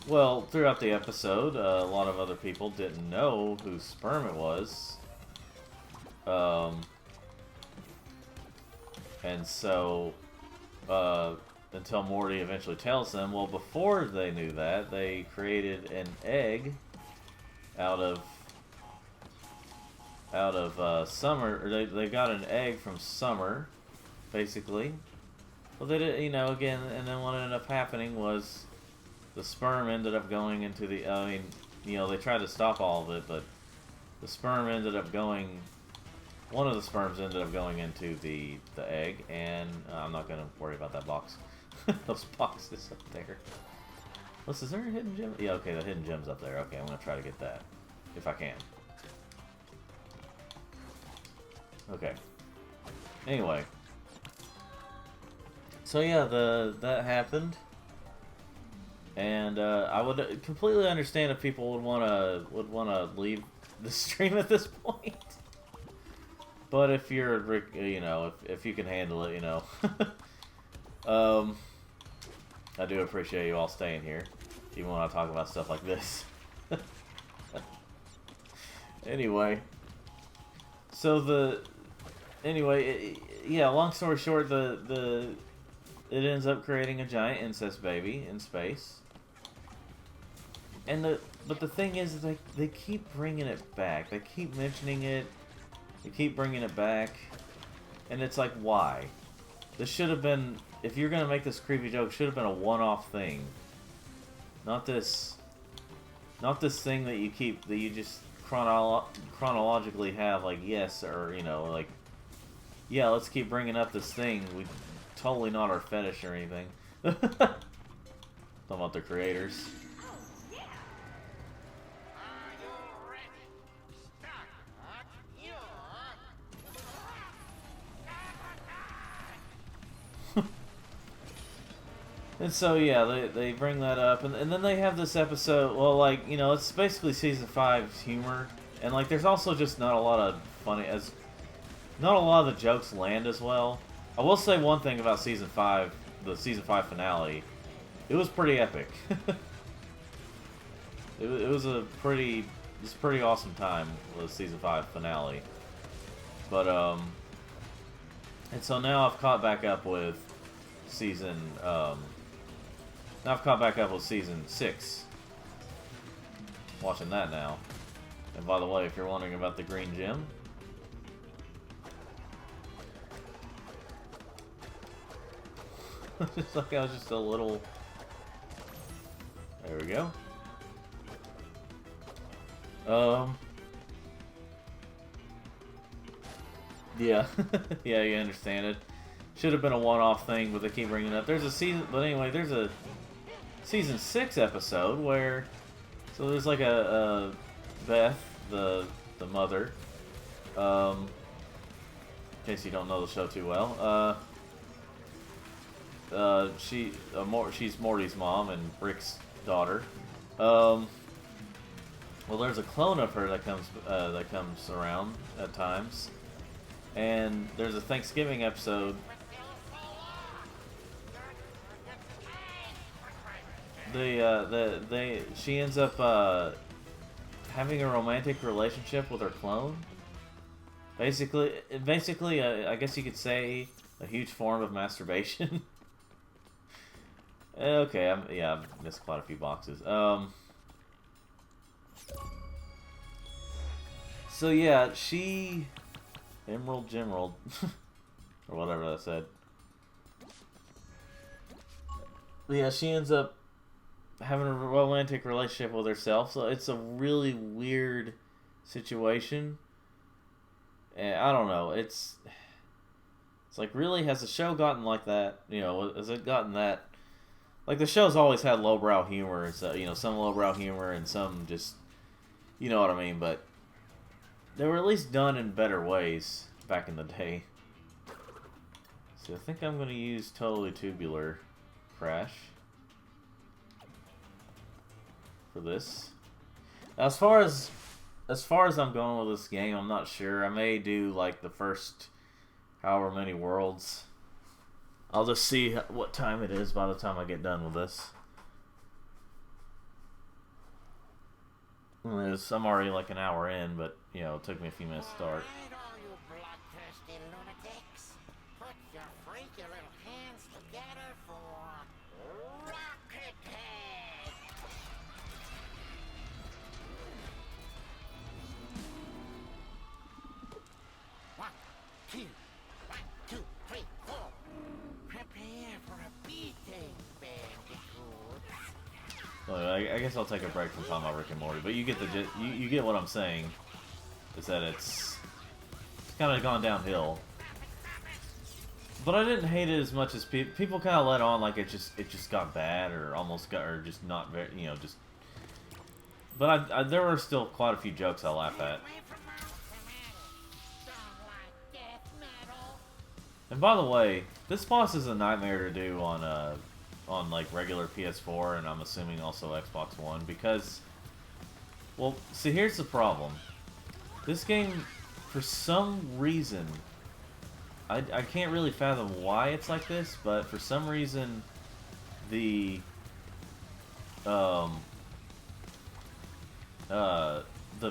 A: Well, throughout the episode, a lot of other people didn't know whose sperm it was. And so, until Morty eventually tells them, well, before they knew that, they created an egg out of Summer, or they got an egg from Summer, basically. Well, they did, you know, again, and then what ended up happening was the sperm ended up going into the, I mean, you know, they tried to stop all of it, but the sperm ended up going, one of the sperms ended up going into the egg, and I'm not going to worry about that box. Those boxes up there. Listen, is there a hidden gem? Yeah, okay, the hidden gem's up there. Okay, I'm going to try to get that, if I can. Okay. Anyway. So yeah, that happened. And I would completely understand if people would wanna leave the stream at this point. But if you're, you know, if you can handle it, you know, I do appreciate you all staying here, even when I talk about stuff like this. Anyway, so yeah. Long story short, it ends up creating a giant incest baby in space. And but the thing is, they keep bringing it back. They keep mentioning it. They keep bringing it back, and it's like, why? This should have been, if you're gonna make this creepy joke, should have been a one-off thing. Not this thing that you just chronologically have, like, yes, or, you know, like, yeah, let's keep bringing up this thing. We totally not our fetish or anything. Talking about the creators. And so, yeah, they bring that up, and then they have this episode, well, like, you know, it's basically Season 5's humor, and, like, there's also just not a lot of not a lot of the jokes land as well. I will say one thing about Season 5, the Season 5 finale, it was pretty epic. it was a pretty awesome time with the Season 5 finale. But, and so now I've caught back up with Season 6. Watching that now. And by the way, if you're wondering about the green gem, just like I was just a little. There we go. Yeah, yeah, you understand it. Should have been a one-off thing, but they keep bringing it up. There's a season, but anyway, there's a season 6 episode where, so there's like a Beth, the mother. In case you don't know the show too well, she's Morty's mom and Rick's daughter. Well, there's a clone of her that comes around at times, and there's a Thanksgiving episode. She ends up having a romantic relationship with her clone. Basically, I guess you could say a huge form of masturbation. Okay, I've missed quite a few boxes. So yeah, Emerald Gemerald, or whatever that said. But yeah, she ends up having a romantic relationship with herself, so it's a really weird situation. And I don't know, it's like, really, has the show gotten like that? You know, has it gotten that? Like, the show's always had lowbrow humor, so, you know, some lowbrow humor and some just, you know what I mean, but they were at least done in better ways back in the day. So I think I'm going to use Totally Tubular Crash for this. Now, as far as I'm going with this game, I'm not sure. I may do like the first however many worlds. I'll just see what time it is by the time I get done with this. I'm already like an hour in, but you know, it took me a few minutes to start.
F: Alright, all you bloodthirsty lunatics. Put your freaky little hands together for Rocket Head! One, two, three, four. Prepare for a beating, Bandicoot.
A: Well, I guess I'll take a break from talking about Rick and Morty, but you get you get what I'm saying. Is that it's kind of gone downhill. But I didn't hate it as much as people kind of let on like it just got bad or almost got, or just not very, you know, just. But there were still quite a few jokes I laughed at. And by the way, this boss is a nightmare to do on like regular PS4, and I'm assuming also Xbox One, because, well, see, here's the problem. This game, for some reason, I can't really fathom why it's like this, but for some reason, the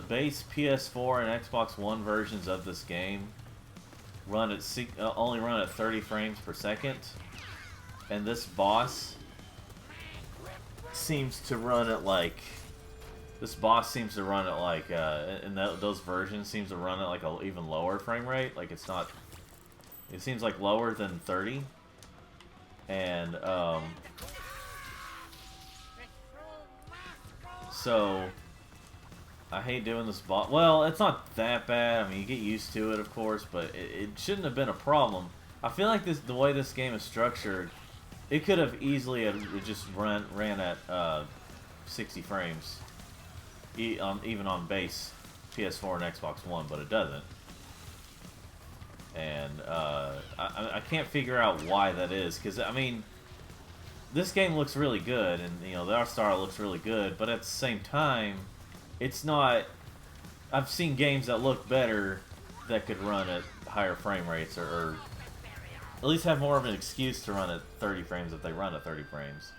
A: base PS4 and Xbox One versions of this game only run at 30 frames per second, and this boss seems to run at like. And those versions seems to run at like a even lower frame rate. Like it's not. It seems like lower than 30, and so I hate doing this boss. Well, it's not that bad. I mean, you get used to it, of course, but it shouldn't have been a problem. I feel like the way this game is structured, it could have easily just ran at 60 frames. Even on base PS4 and Xbox One, but it doesn't. And I can't figure out why that is, because I mean, this game looks really good, and you know the art style looks really good, but at the same time, it's not. I've seen games that look better that could run at higher frame rates, or at least have more of an excuse to run at 30 frames if they run at 30 frames.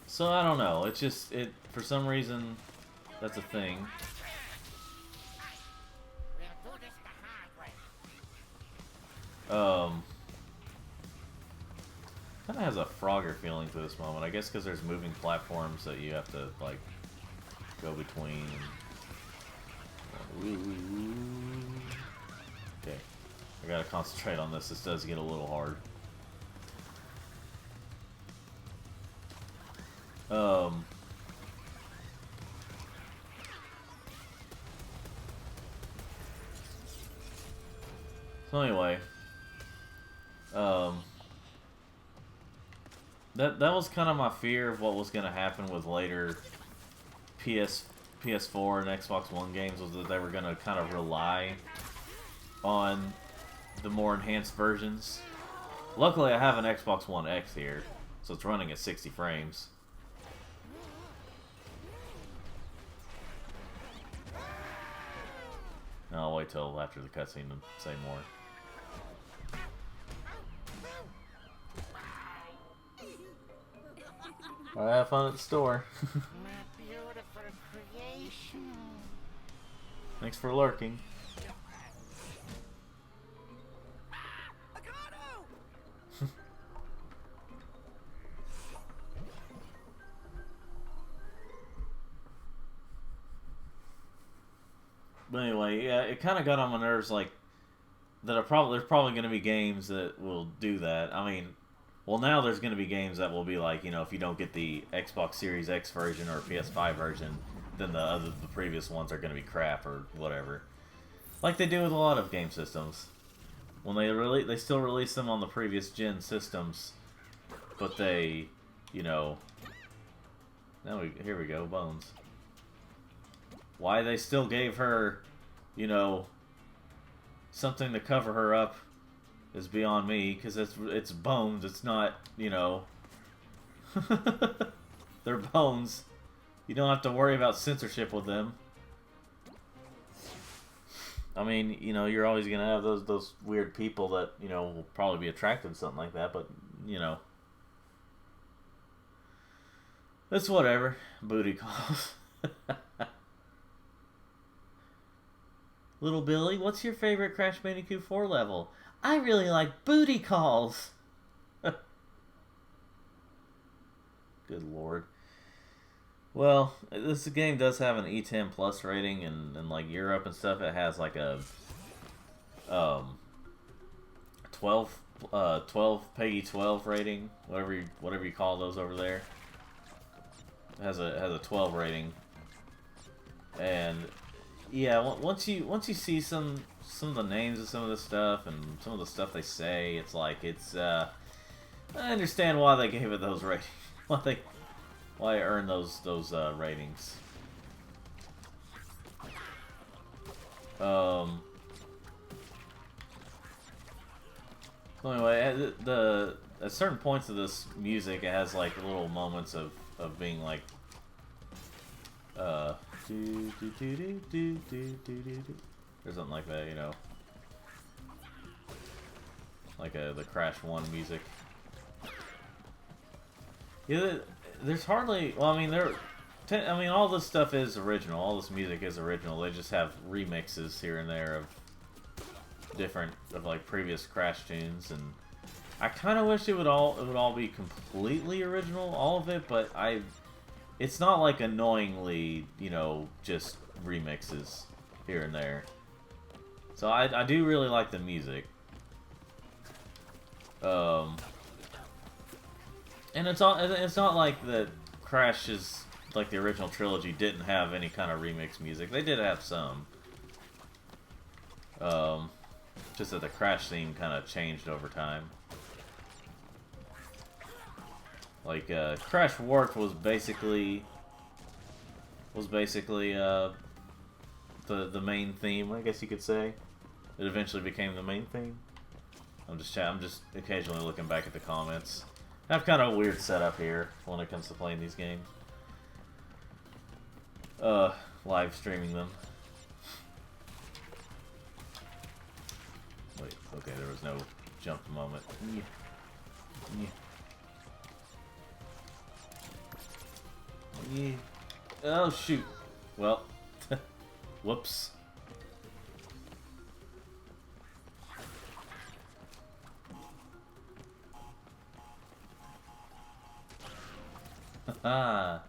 A: So I don't know. It's just for some reason that's a thing. Kind of has a Frogger feeling to this moment. I guess because there's moving platforms that you have to like go between. Okay, I gotta concentrate on this. This does get a little hard. So anyway, that was kind of my fear of what was going to happen with later PS4 and Xbox One games, was that they were going to kind of rely on the more enhanced versions. Luckily, I have an Xbox One X here, so it's running at 60 frames. I'll wait till after the cutscene to say more. Alright, have fun at the store.
F: My beautiful creation.
A: Thanks for lurking. But anyway, yeah, it kind of got on my nerves, like, that there's probably going to be games that will do that. I mean, well, now there's going to be games that will be like, you know, if you don't get the Xbox Series X version or PS5 version, then the previous ones are going to be crap or whatever. Like they do with a lot of game systems. When they still release them on the previous gen systems, but they, you know, here we go, Bones. Why they still gave her, you know, something to cover her up is beyond me, because it's Bones. It's not, you know, they're Bones. You don't have to worry about censorship with them. I mean, you know, you're always gonna have those weird people that, you know, will probably be attracted to something like that, but, you know, it's whatever. Booty calls. Little Billy, what's your favorite Crash Bandicoot 4 level? I really like booty calls. Good lord. Well, this game does have an E10 plus rating, and like Europe and stuff, it has like a 12 Peggy 12 rating, whatever you call those over there. It has a 12 rating, and yeah, once you see some of the names of some of the stuff and some of the stuff they say, it's like I understand why they gave it those ratings. Why it earned those ratings. So anyway, at certain points of this music, it has like little moments of being like or something like that, you know, like the Crash 1 music. Yeah, there's hardly. Well, I mean, all this stuff is original. All this music is original. They just have remixes here and there of like previous Crash tunes, and I kind of wish it would all be completely original, all of it. But it's not like annoyingly, you know, just remixes here and there. So I do really like the music. And it's not like that Crash is like the original trilogy didn't have any kind of remix music. They did have some. Just that the Crash theme kind of changed over time. Like Crash Warped was basically the main theme, I guess you could say. It eventually became the main theme. I'm just occasionally looking back at the comments. I have kind of a weird setup here when it comes to playing these games. Live streaming them. Wait, okay, there was no jump moment. Yeah. Oh, shoot. Well, whoops. I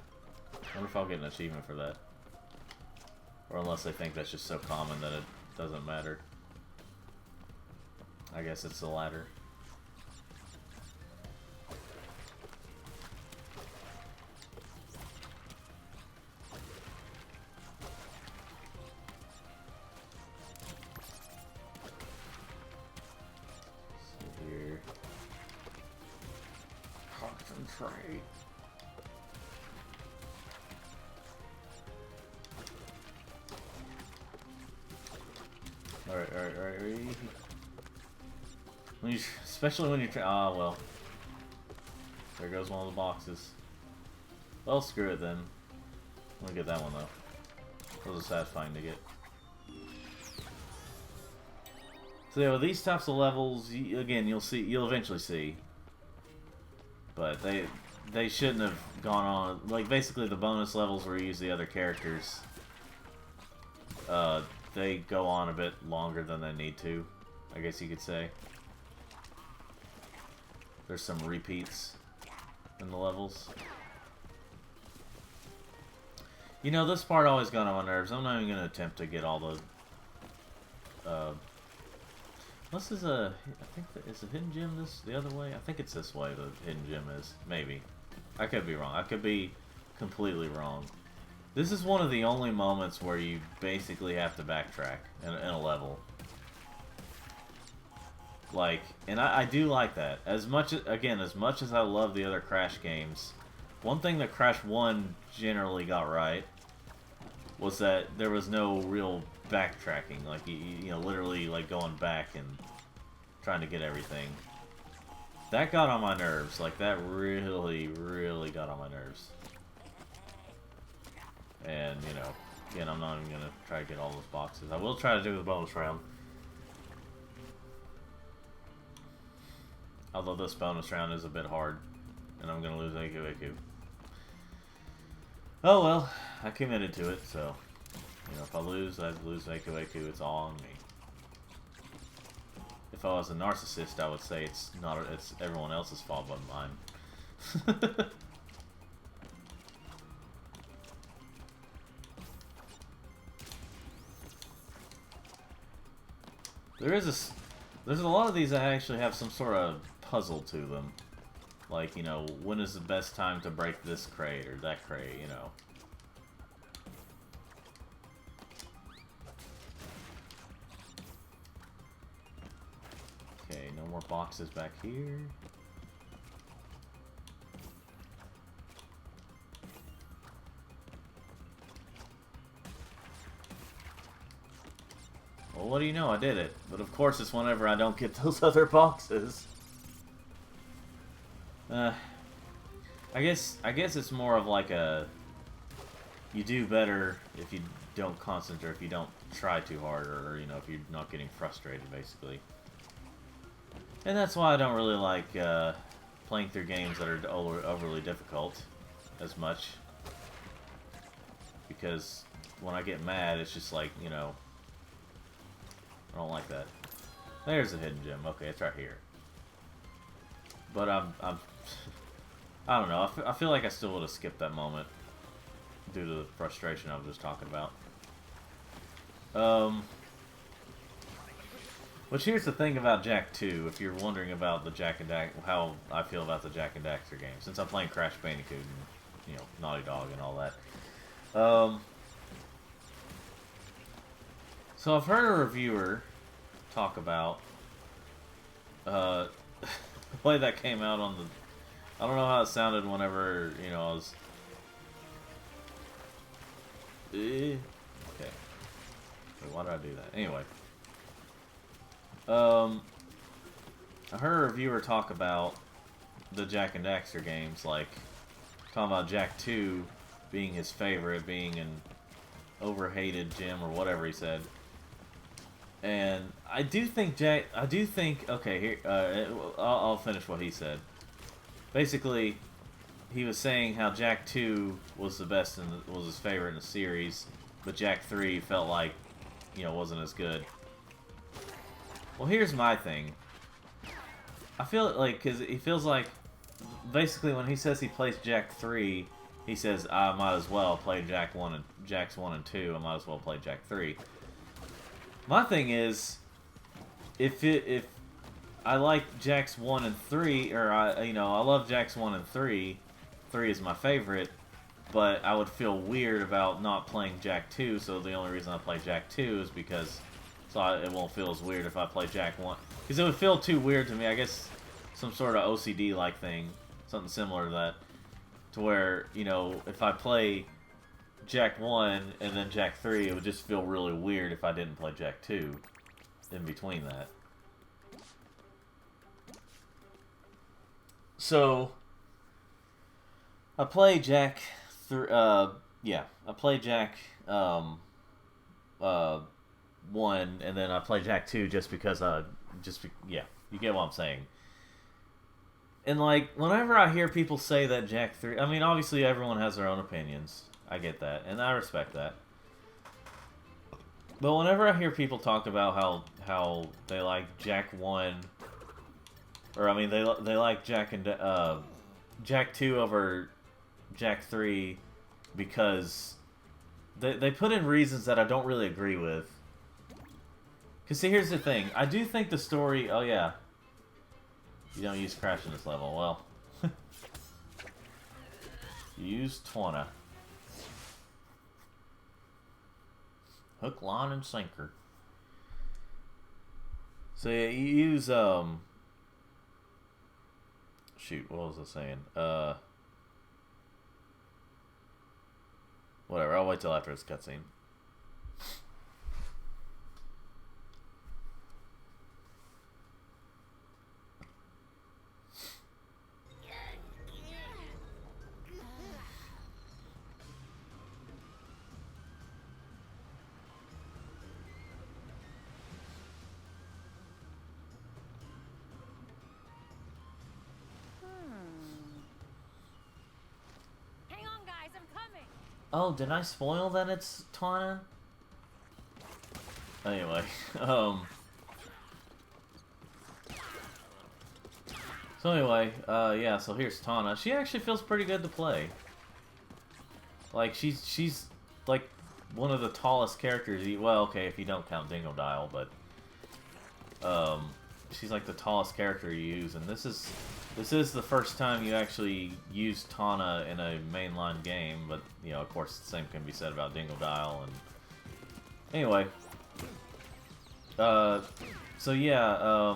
A: wonder if I'll get an achievement for that. Or unless they think that's just so common that it doesn't matter. I guess it's the latter. concentrate. Alright. When you, especially when you're well. There goes one of the boxes. Well, screw it then. I'm gonna get that one though. Those are satisfying to get. So yeah, with these types of levels, again, you'll eventually see. But they shouldn't have gone on, like, basically the bonus levels where you use the other characters, they go on a bit longer than they need to, I guess you could say. There's some repeats in the levels. You know, this part always got on my nerves. I'm not even going to attempt to get all the, this is a, I think, is the hidden gem the other way? I think it's this way the hidden gem is. Maybe. I could be wrong. I could be completely wrong. This is one of the only moments where you basically have to backtrack in a level. Like, and I do like that. As much as I love the other Crash games, one thing that Crash 1 generally got right was that there was no real backtracking. Like, you know, literally, like, going back and trying to get everything. That got on my nerves. Like, that really, really got on my nerves. And, you know, again, I'm not even going to try to get all those boxes. I will try to do the bonus round. Although this bonus round is a bit hard. And I'm going to lose Aku. Oh well, I committed to it, so... You know, if I lose Aku. It's all on me. If I was a narcissist, I would say it's everyone else's fault but mine. There's a lot of these that actually have some sort of puzzle to them. Like, you know, when is the best time to break this crate or that crate, you know. Okay, no more boxes back here. Well, what do you know? I did it. But of course it's whenever I don't get those other boxes. I guess it's more of like a... You do better if you don't concentrate, if you don't try too hard, or, you know, if you're not getting frustrated, basically. And that's why I don't really like playing through games that are overly difficult as much. Because when I get mad, it's just like, you know... I don't like that. There's a hidden gem. Okay, it's right here. But I don't know. I feel like I still would have skipped that moment due to the frustration I was just talking about. Which here's the thing about Jak 2. If you're wondering about the Jak and Daxter, how I feel about the Jak and Daxter game, since I'm playing Crash Bandicoot and, you know, Naughty Dog and all that. So I've heard a reviewer talk about the way that came out on the... I don't know how it sounded whenever, you know, I was... Okay. Wait, why did I do that? Anyway. I heard a reviewer talk about the Jak and Daxter games, like, talking about Jak 2 being his favorite, being an overhated gem, or whatever he said. And I do think okay, here, I'll finish what he said. Basically, he was saying how Jak 2 was the best and was his favorite in the series, but Jak 3 felt like, you know, wasn't as good. Well, here's my thing. I feel like, because he feels like, basically when he says he plays Jak 3, he says, I might as well play Jak's 1 and 2, I might as well play Jak 3. My thing is, if I like Jak's 1 and 3, or I love Jak's 1 and 3, 3 is my favorite, but I would feel weird about not playing Jak 2, so the only reason I play Jak 2 is because, it won't feel as weird if I play Jak 1. Because it would feel too weird to me, I guess some sort of OCD-like thing. something similar to that, to where, you know, if I play Jak 1 and then Jak 3, it would just feel really weird if I didn't play Jak 2 in between that. So I play Jak 3, yeah, I play Jak 1, and then I play Jak 2 just because yeah, you get what I'm saying. And like, whenever I hear people say that Jak 3, I mean, obviously everyone has their own opinions. I get that, and I respect that. But whenever I hear people talk about how they like Jak 1, or I mean they like Jak 2 over Jak 3 because they put in reasons that I don't really agree with. Cause see, here's the thing. I do think the story. Oh yeah, you don't use crash in this level. Well, you use Twana. Hook, line, and sinker. So yeah, you use shoot, what was I saying? Whatever. I'll wait till after this cutscene. Oh, did I spoil that it's Twana? Anyway, so anyway, yeah, so here's Tana. She actually feels pretty good to play. Like, she's like one of the tallest characters. Well, okay, if you don't count Dingo Dial, but she's like the tallest character you use, and this is the first time you actually use Tana in a mainline game. But you know, of course, the same can be said about Dingo Dial. And anyway, so yeah,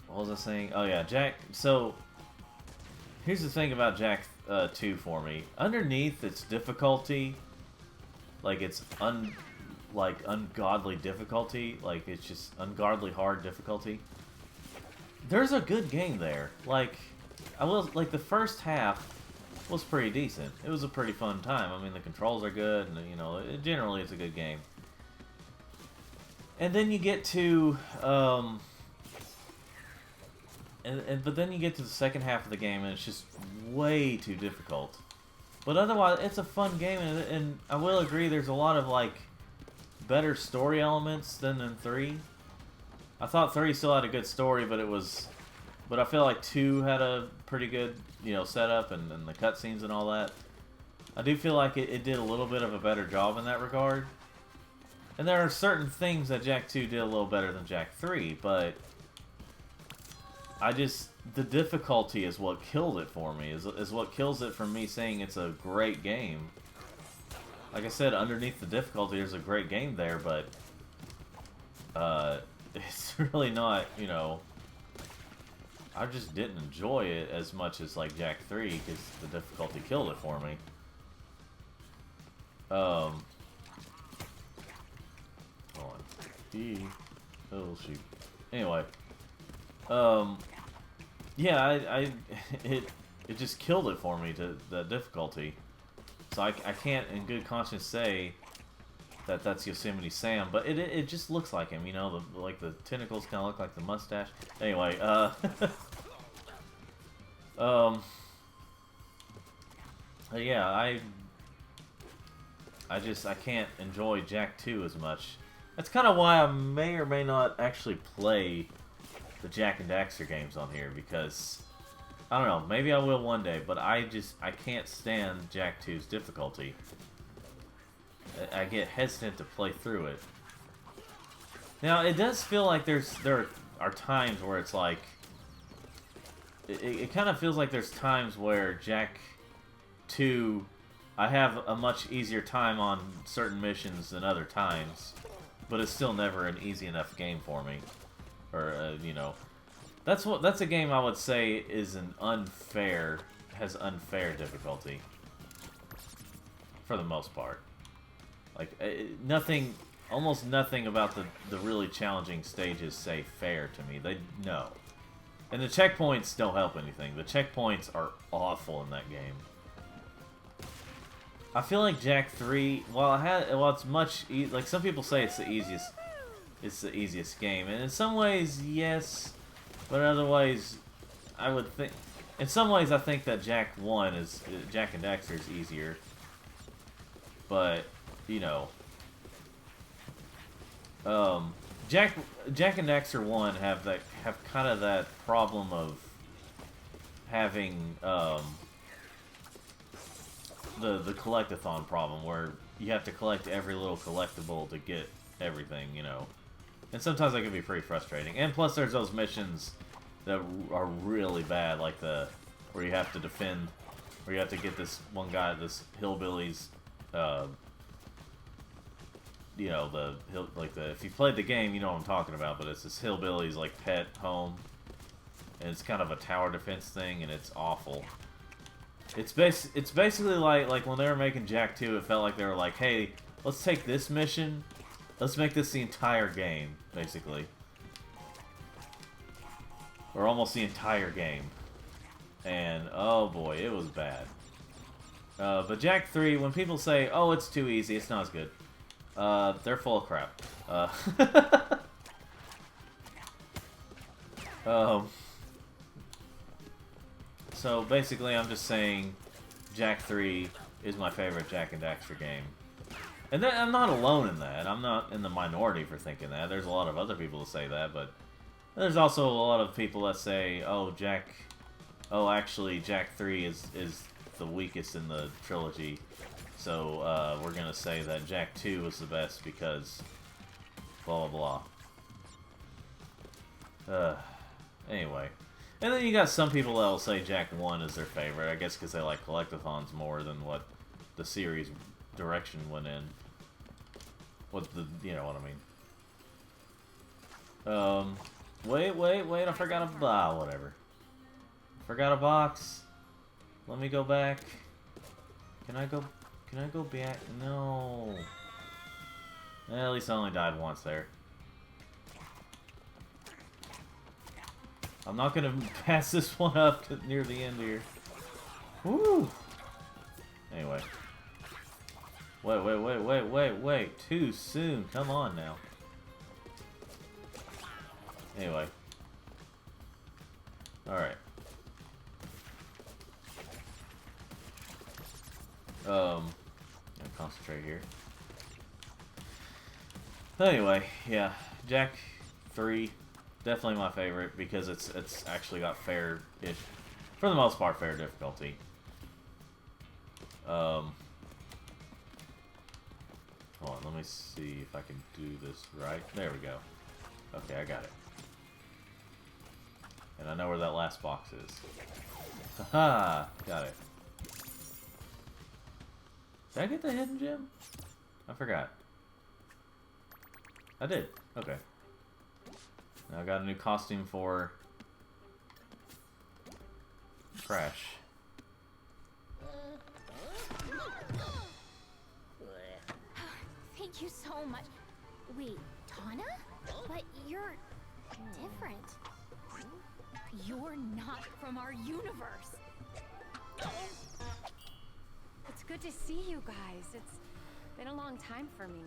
A: what was I saying? Oh yeah, Jak. So here's the thing about Jak 2 for me. Underneath its difficulty, like it's ungodly difficulty, like it's just ungodly hard difficulty. There's a good game there. Like the first half was pretty decent. It was a pretty fun time. I mean, the controls are good, and you know, generally it's a good game. And then you get to but then you get to the second half of the game, and it's just way too difficult. But otherwise, it's a fun game, and I will agree, there's a lot of like better story elements than in 3. I thought 3 still had a good story, but I feel like 2 had a pretty good, you know, setup and the cutscenes and all that. I do feel like it did a little bit of a better job in that regard. And there are certain things that Jak 2 did a little better than Jak 3, but the difficulty is what killed it for me, is what kills it from me saying it's a great game. Like I said, underneath the difficulty, there's a great game there, but it's really not, you know, I just didn't enjoy it as much as like Jak 3 because the difficulty killed it for me. Hold on. Oh shoot. Anyway, yeah, it just killed it for me, the difficulty. So I can't in good conscience say that that's Yosemite Sam, but it just looks like him, you know, like the tentacles kind of look like the mustache. Anyway, yeah, I can't enjoy Jak 2 as much. That's kind of why I may or may not actually play the Jak and Daxter games on here, because I don't know, maybe I will one day, but I can't stand Jak 2's difficulty. I get hesitant to play through it. Now, it does feel like there are times where it's like it kind of feels like there's times where Jak 2, I have a much easier time on certain missions than other times, but it's still never an easy enough game for me. Or, you know, That's a game I would say is has unfair difficulty. For the most part. Like, almost nothing about the really challenging stages say fair to me. No. And the checkpoints don't help anything. The checkpoints are awful in that game. I feel like Jak 3, while it's much like some people say it's the easiest game, and in some ways, yes, but in other ways, I would think, in some ways, I think that Jak and Daxter is easier, but you know, Jak and Daxter 1 have kind of that problem of having the collectathon problem, where you have to collect every little collectible to get everything, you know. And sometimes that can be pretty frustrating. And plus there's those missions that are really bad, like where you have to defend, where you have to get this one guy, this hillbilly's, you know, if you played the game, you know what I'm talking about, but it's this hillbilly's, like, pet home. And it's kind of a tower defense thing, and it's awful. It's basically like when they were making Jak 2, it felt like they were like, hey, let's take this mission, let's make this the entire game, basically. Or almost the entire game. And, oh boy, it was bad. But Jak 3, when people say, oh, it's too easy, it's not as good, they're full of crap. So basically, I'm just saying Jak 3 is my favorite Jak and Daxter game. And I'm not alone in that. I'm not in the minority for thinking that. There's a lot of other people that say that, but there's also a lot of people that say, oh, actually, Jak 3 is the weakest in the trilogy. So we're going to say that Jak 2 was the best because blah, blah, blah. Anyway. And then you got some people that will say Jak 1 is their favorite, I guess because they like collectathons more than what the series direction went in. You know what I mean. Wait, I forgot whatever. Forgot a box. Let me go back. Can I go back? No. At least I only died once there. I'm not gonna pass this one up near the end here. Woo! Anyway. Wait. Too soon. Come on now. Anyway. Alright. Gonna concentrate here. Anyway, yeah. Jak 3. Definitely my favorite because it's actually got fair-ish, for the most part, fair difficulty. Hold on, let me see if I can do this right. There we go. Okay, I got it. And I know where that last box is. Haha! Got it. Did I get the hidden gem? I forgot. I did. Okay. Now I got a new costume for Crash.
E: Thank you so much. Wait, Tana? But you're different. You're not from our universe.
H: It's good to see you guys. It's been a long time for me.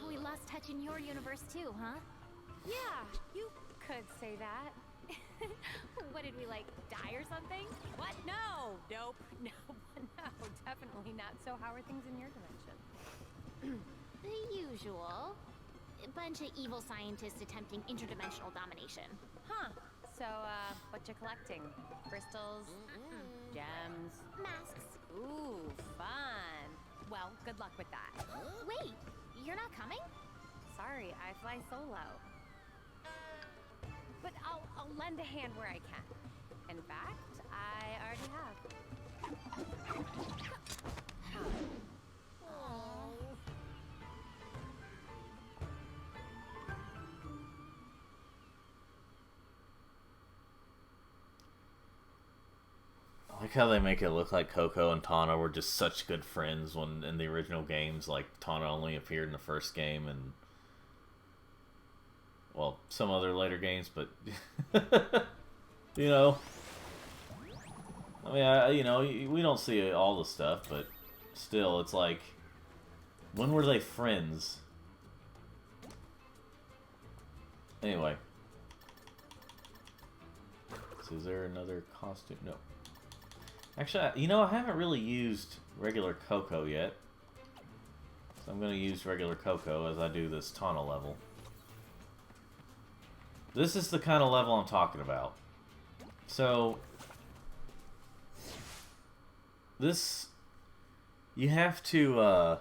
E: We lost touch in your universe too, huh?
H: Yeah, you could say that.
E: What did we, like, die or something?
H: What? No! Nope. No, definitely not. So how are things in your dimension?
E: The usual. A bunch of evil scientists attempting interdimensional domination.
H: Huh. So, what you collecting? Crystals? Gems?
E: Masks.
H: Ooh, fun. Well, good luck with that.
E: Wait, you're not coming?
H: Sorry, I fly solo. But I'll lend a hand where I can. In fact, I already have.
A: Like how they make it look like Coco and Tana were just such good friends when in the original games, like Tana only appeared in the first game and, well, some other later games, but you know, I mean, you know, we don't see all the stuff, but still, it's like, when were they friends? Anyway, so is there another costume? No. Actually, you know, I haven't really used regular Coco yet. So I'm going to use regular Coco as I do this Tana level. This is the kind of level I'm talking about. So, this, you have to,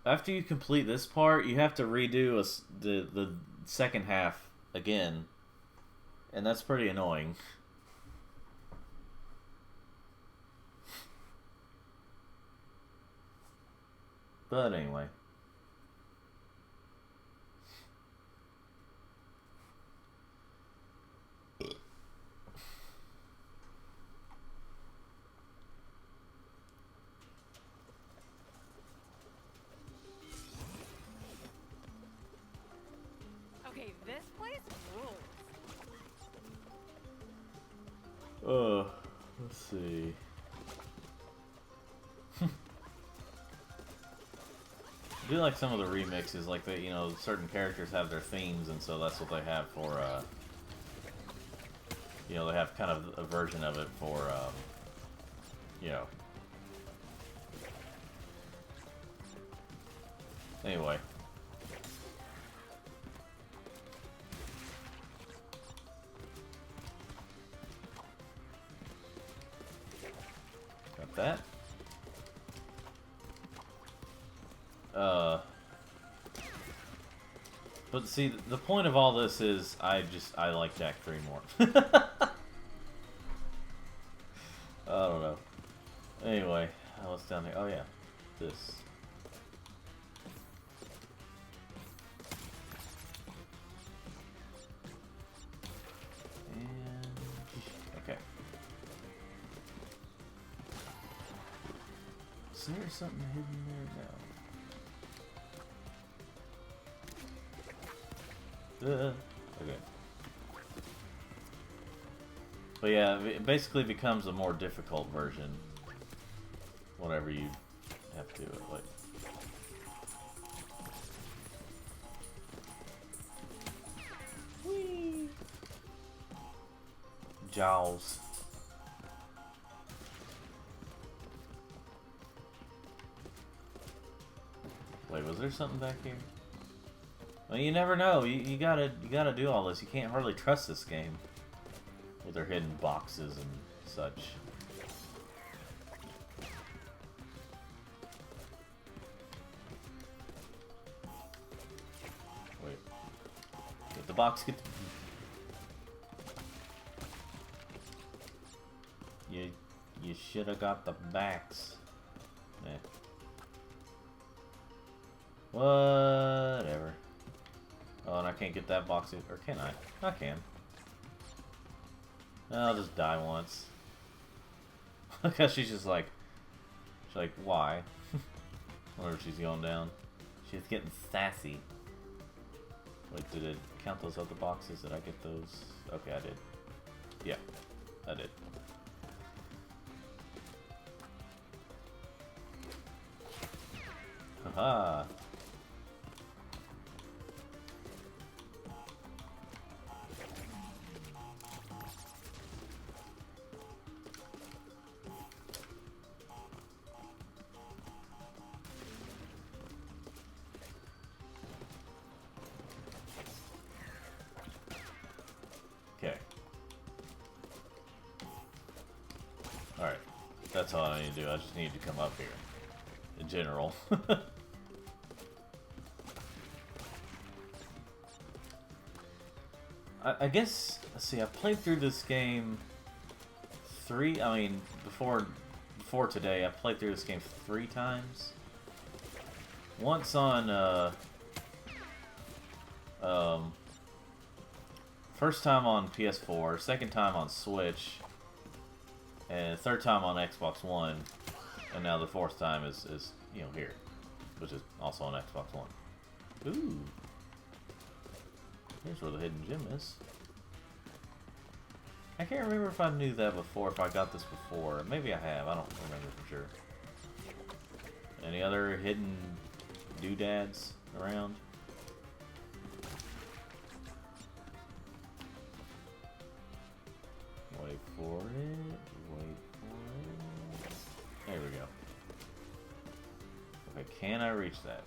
A: after you complete this part, you have to redo the second half again. And that's pretty annoying. But anyway.
H: Okay, this place rules.
A: Let's see. I do like some of the remixes, like you know, certain characters have their themes, and so that's what they have for, you know, they have kind of a version of it for, you know. Anyway. Got that. But see, the point of all this is I like Jack 3 more. I don't know. Anyway, what's down here? Oh yeah, this. And okay. Is there something hidden there now? Okay. But yeah, it basically becomes a more difficult version whenever you have to do it. Like, whee! Jaws. Wait, was there something back here? Well, you never know. You gotta do all this. You can't hardly trust this game with their hidden boxes and such. Wait, get the box. Get the... You should have got the backs. Eh. Whatever. Oh, and I can't get that box, or can I? I can. I'll just die once. Because she's like, why? Whenever she's going down. She's getting sassy. Wait, did it count those other boxes? Did I get those? Okay, I did. Yeah, I did. Haha. Okay. Alright. That's all I need to do. I just need to come up here. In general. I guess, let's see, I've played through this game before today, I played through this game 3 times. Once on, first time on PS4, second time on Switch, and third time on Xbox One, and now the fourth time is you know, here, which is also on Xbox One. Ooh, here's where the hidden gem is. I can't remember if I knew that before, if I got this before. Maybe I have, I don't remember for sure. Any other hidden doodads around? Wait for it, wait for it. There we go. Okay, can I reach that?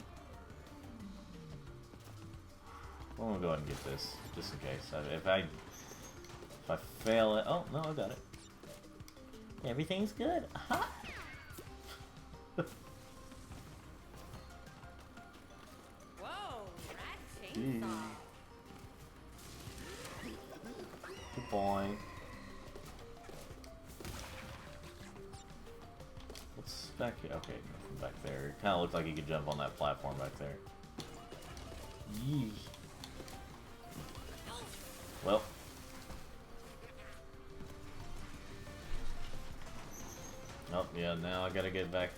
A: I'm gonna go ahead and get this, just in case. If I fail it... Oh, no, I got it. Everything's good. Aha!
H: Whoa, rat chainsaw.
A: Good boy. What's back here? Okay, nothing back there. It kind of looked like you could jump on that platform back there. Yee. Well. Oh, yeah, now I gotta get back.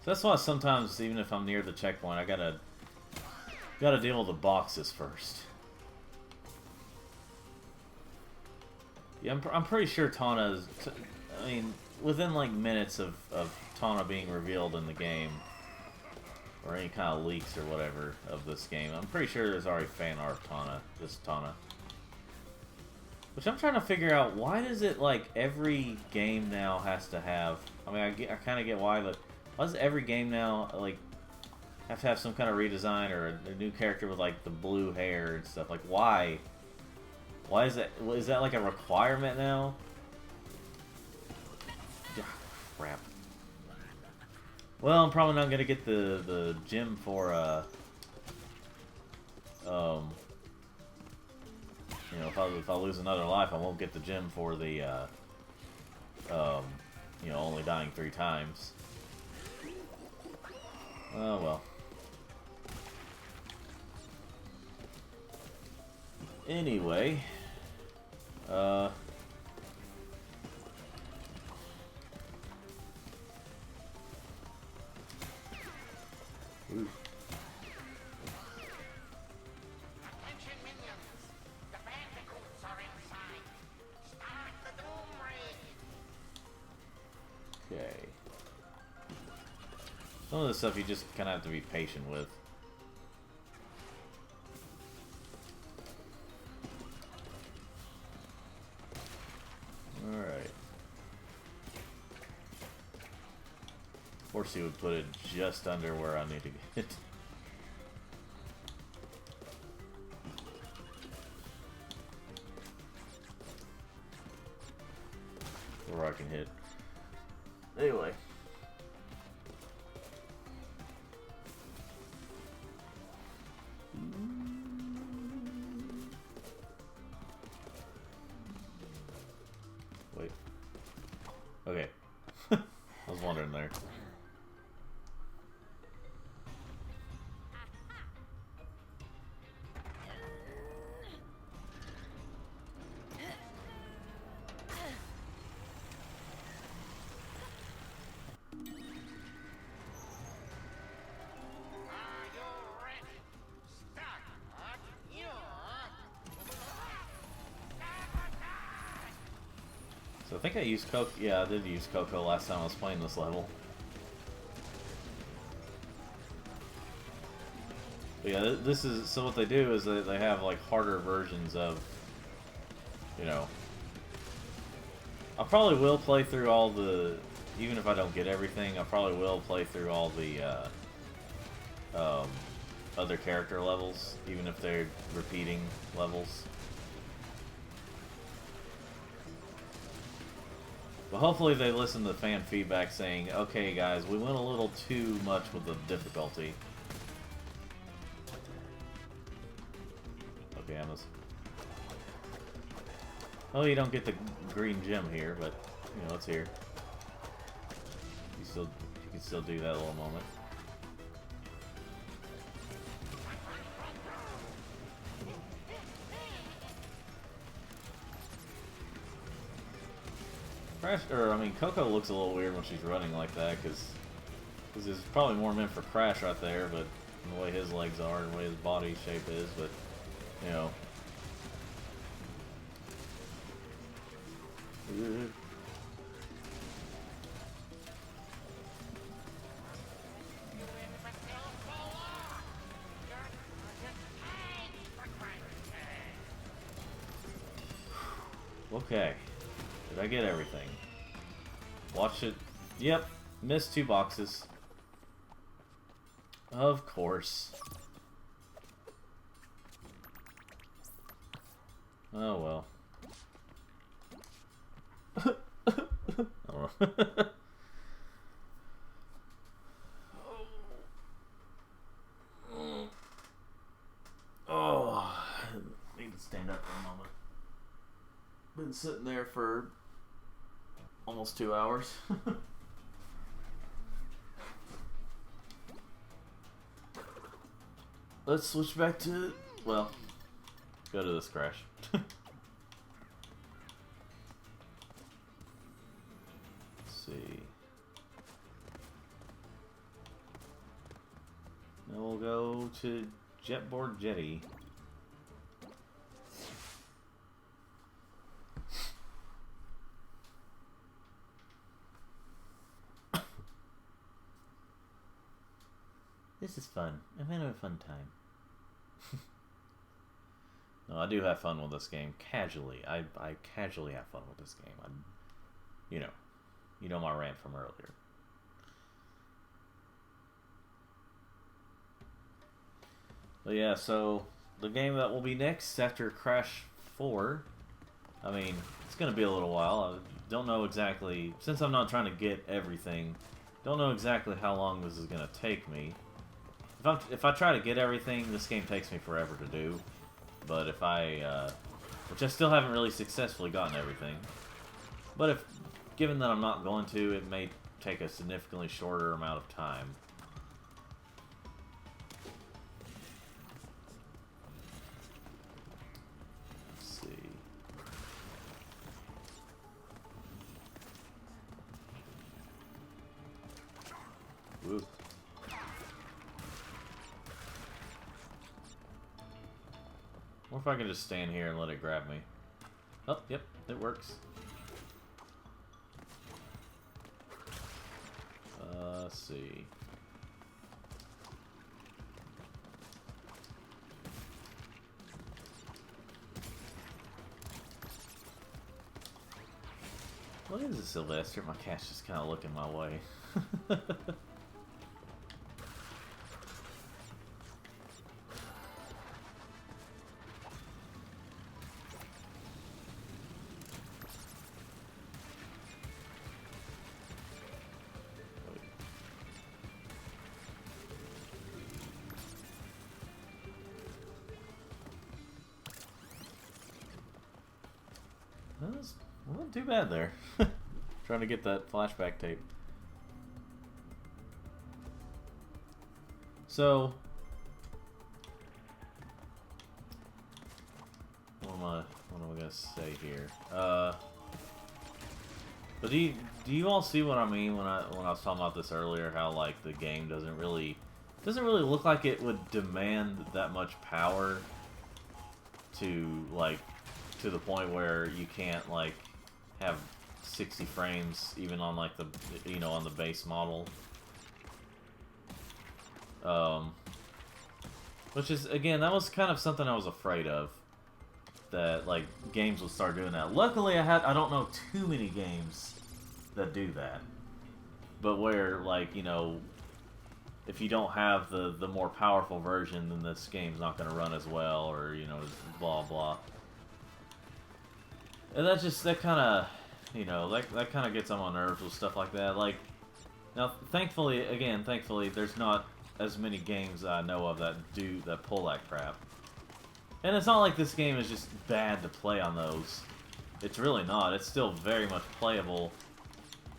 A: So that's why sometimes, even if I'm near the checkpoint, I gotta deal with the boxes first. Yeah, I'm pretty sure Tawna is... I mean, within like minutes of Tawna being revealed in the game, or any kind of leaks or whatever of this game, I'm pretty sure there's already fan art of Tawna, just Tawna. Which I'm trying to figure out, why does it, like, every game now has to have... I mean, I kind of get why, but why does every game now, like, have to have some kind of redesign or a new character with, like, the blue hair and stuff? Like, why? Why is that... Is that, like, a requirement now? Crap. Well, I'm probably not going to get the gem for, you know, if I lose another life, I won't get the gem for the, you know, only dying 3 times. Oh, well. Anyway, ooh.
F: Attention minions! The Bandicoots are inside. Start the Doom Raid!
A: Okay. Some of this stuff you just kind of have to be patient with. Alright. Of course he would put it just under where I need to get it. Where I can hit. Anyway. Wait. Okay. I was wondering there.
F: Are you ready? Start your...
A: So I think I used Coco. Yeah, I did use Coco last time I was playing this level. But yeah, this is... So what they do is they have like harder versions of, you know... I probably will play through all the... Even if I don't get everything, I probably will play through all the other character levels, even if they're repeating levels. But hopefully they listen to fan feedback saying, okay guys, we went a little too much with the difficulty. Okay, I must... Oh, you don't get the green gem here, but, you know, it's here. You can still do that a little moment. Crash, or I mean, Coco looks a little weird when she's running like that, because it's probably more meant for Crash right there, but the way his legs are and the way his body shape is, but, you know. Okay. Did I get everything? Watch it. Yep. Missed 2 boxes. Of course. Oh well. Oh. Oh, I need to stand up for a moment. Been sitting there for almost 2 hours. Let's switch back to, well, go to this Crash. Let's see. Now we'll go to Jetboard Jetty. This is fun. I'm having a fun time. No, I do have fun with this game casually. I casually have fun with this game. You know my rant from earlier. But yeah, so the game that will be next after Crash 4, I mean, it's gonna be a little while. I don't know exactly, since I'm not trying to get everything, don't know exactly how long this is gonna take me. If I try to get everything, this game takes me forever to do. But if I, which I still haven't really successfully gotten everything. But given that I'm not going to, it may take a significantly shorter amount of time. Let's see. Woo. Or if I can just stand here and let it grab me. Oh, yep, it works. Let's see. What is it, Sylvester? My cat's just kind of looking my way. Wasn't too bad there. Trying to get that flashback tape. So, what am I gonna say here? But do you all see what I mean when I was talking about this earlier? How like the game doesn't really look like it would demand that much power to the point where you can't like have 60 frames even on like the on the base model. Which is, again, that was kind of something I was afraid of, that like games would start doing that. Luckily I don't know too many games that do that, but where like if you don't have the more powerful version, then this game's not going to run as well, or blah blah. And that kind of, that kind of gets on my nerves with stuff like that. Like, now, thankfully, there's not as many games I know of that pull that crap. And it's not like this game is just bad to play on those. It's really not. It's still very much playable.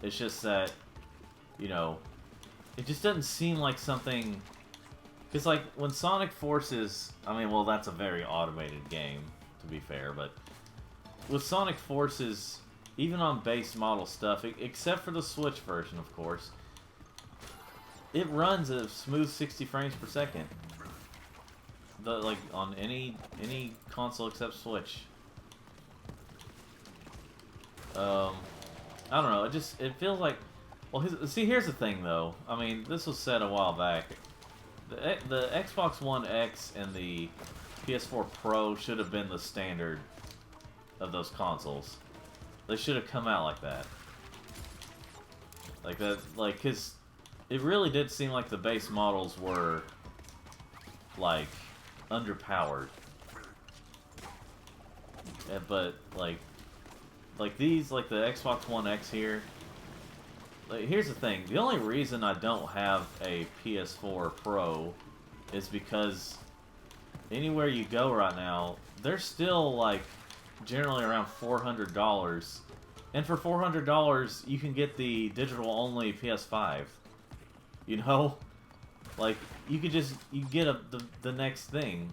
A: It's just that, it just doesn't seem like something... Because, like, when Sonic Forces... I mean, well, that's a very automated game, to be fair, but... With Sonic Forces, even on base model stuff, except for the Switch version, of course, it runs at a smooth 60 frames per second. Like on any console except Switch. I don't know. It feels like. Well, see, here's the thing, though. I mean, this was said a while back. The Xbox One X and the PS4 Pro should have been the standard of those consoles. They should have come out like that. Like that, like, cause it really did seem like the base models were like underpowered. Yeah, but like these, like the Xbox One X here. Like, here's the thing. The only reason I don't have a PS4 Pro is because anywhere you go right now, they're still like generally around $400, and for $400 you can get the digital only PS5. You know, like you get the next thing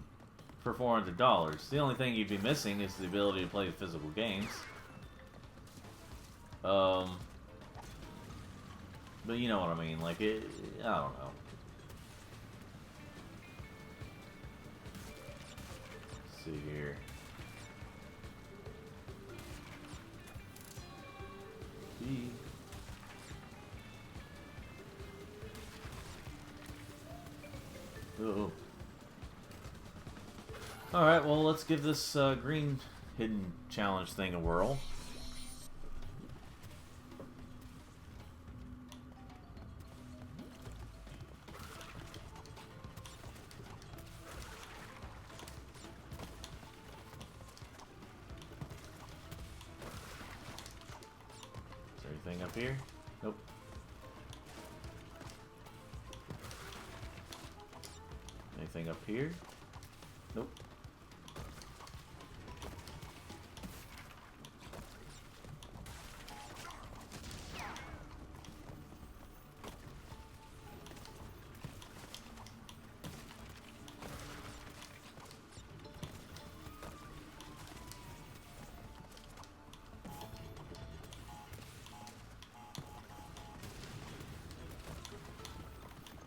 A: for $400. The only thing you'd be missing is the ability to play the physical games. But you know what I mean, like, I don't know. Let's see here. Oh. Alright, well, let's give this green hidden challenge thing a whirl. Anything up here? Nope. Anything up here? Nope.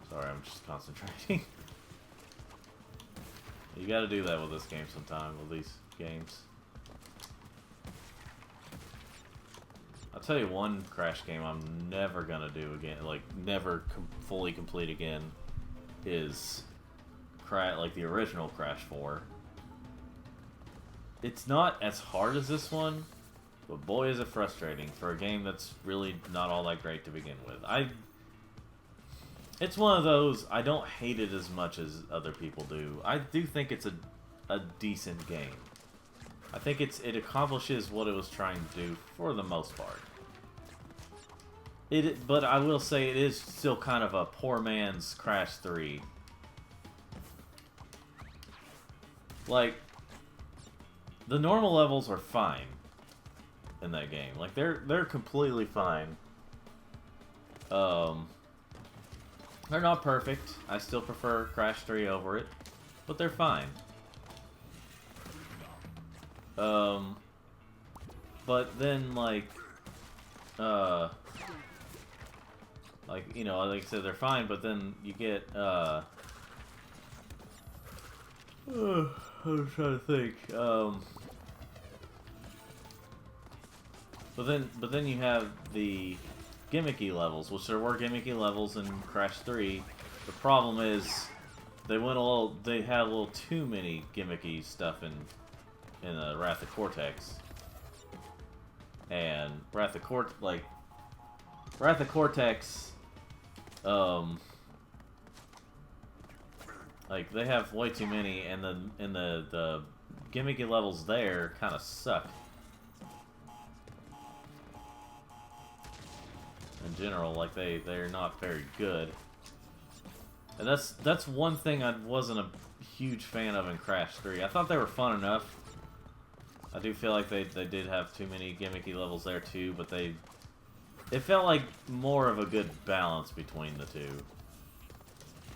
A: Sorry, I'm just concentrating. You gotta do that with this game sometime, with these games. I'll tell you one Crash game I'm never gonna do again, like never fully complete again, is like the original Crash 4. It's not as hard as this one, but boy is it frustrating for a game that's really not all that great to begin with. It's one of those, I don't hate it as much as other people do. I do think it's a decent game. I think it accomplishes what it was trying to do for the most part. But I will say it is still kind of a poor man's Crash 3. Like, the normal levels are fine in that game. Like, they're completely fine. They're not perfect. I still prefer Crash 3 over it, but they're fine. But then like, you know, like I said, they're fine, but then you get, I'm trying to think, but then you have the gimmicky levels, which there were gimmicky levels in Crash 3. The problem is they had a little too many gimmicky stuff in Wrath of Cortex. And Wrath of Cortex, like they have way too many, and the gimmicky levels there kind of suck. In general, like they're not very good, and that's one thing I wasn't a huge fan of in Crash 3. I thought they were fun enough. I do feel like they did have too many gimmicky levels there too, but it felt like more of a good balance between the two.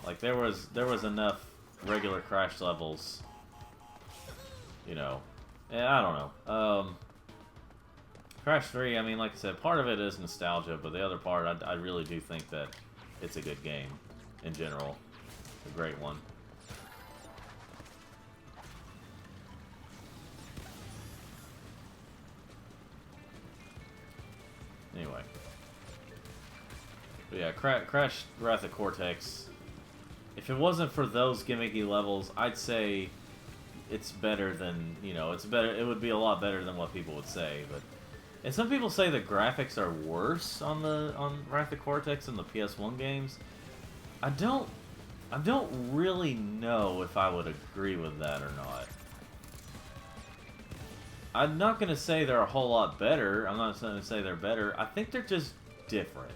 A: Like there was enough regular Crash levels, you know. Yeah, I don't know. Crash 3, I mean, like I said, part of it is nostalgia, but the other part, I really do think that it's a good game in general. It's a great one. Anyway. But yeah, Crash Wrath of Cortex. If it wasn't for those gimmicky levels, I'd say it's better than, you know, it's better. It would be a lot better than what people would say. But and some people say the graphics are worse on Wrath of Cortex than the PS1 games. I don't really know if I would agree with that or not. I'm not gonna say they're a whole lot better. I'm not gonna say they're better. I think they're just different.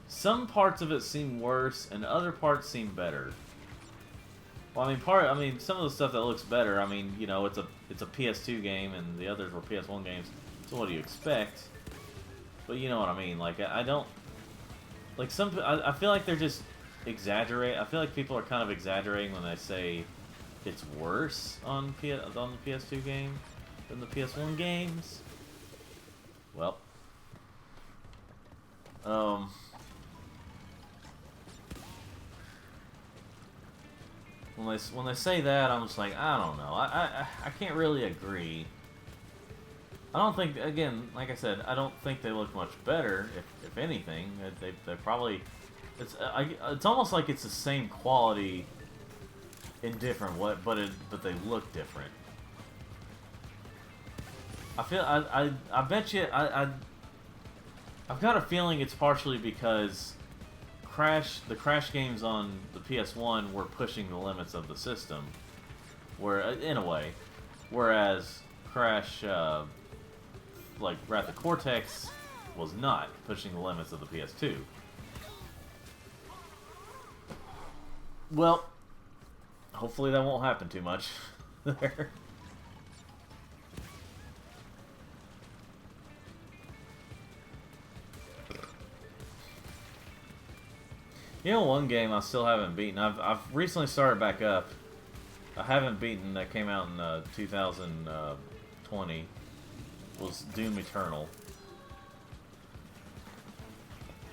A: Some parts of it seem worse, and other parts seem better. Well, I mean, some of the stuff that looks better. I mean, you know, it's a PS2 game, and the others were PS1 games. So what do you expect? But you know what I mean. Like I don't like some. I feel like they're just exaggerate. I feel like people are kind of exaggerating when they say it's worse on the PS2 game than the PS1 games. Well, when they say that, I'm just like, I don't know. I can't really agree. I don't think, again, like I said, I don't think they look much better. If anything, they probably it's almost like it's the same quality in different way, but they look different. I feel I bet you I've got a feeling it's partially because the Crash games on the PS1 were pushing the limits of the system, where in a way, whereas Crash like Wrath of Cortex was not pushing the limits of the PS2. Well, hopefully that won't happen too much there. You know, one game I still haven't beaten. I've recently started back up. I haven't beaten. That came out in 2020. Was Doom Eternal.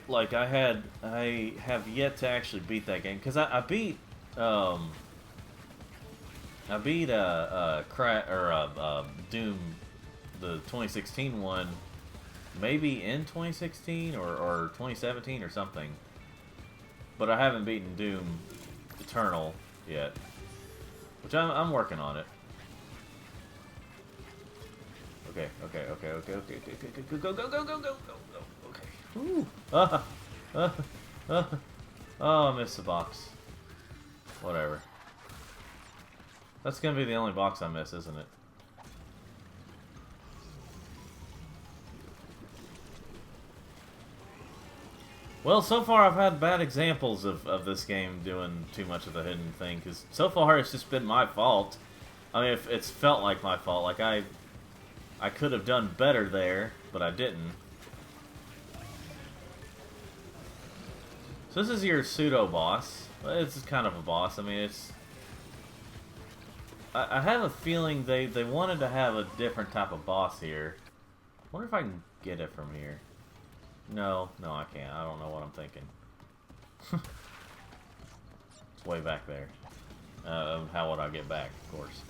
A: Like I have yet to actually beat that game because I beat Doom, the 2016 one, maybe in 2016 or 2017 or something. But I haven't beaten Doom Eternal yet, which I'm working on it. Okay. Go. Okay. Ooh. Oh, I missed the box. Whatever. That's gonna be the only box I miss, isn't it? Well, so far I've had bad examples of this game doing too much of the hidden thing, because so far it's just been my fault. I mean, it's felt like my fault. Like, I could have done better there, but I didn't. So this is your pseudo-boss. Well, it's kind of a boss. I mean, it's... I have a feeling they wanted to have a different type of boss here. I wonder if I can get it from here. No, I can't. I don't know what I'm thinking. It's way back there. How would I get back, of course.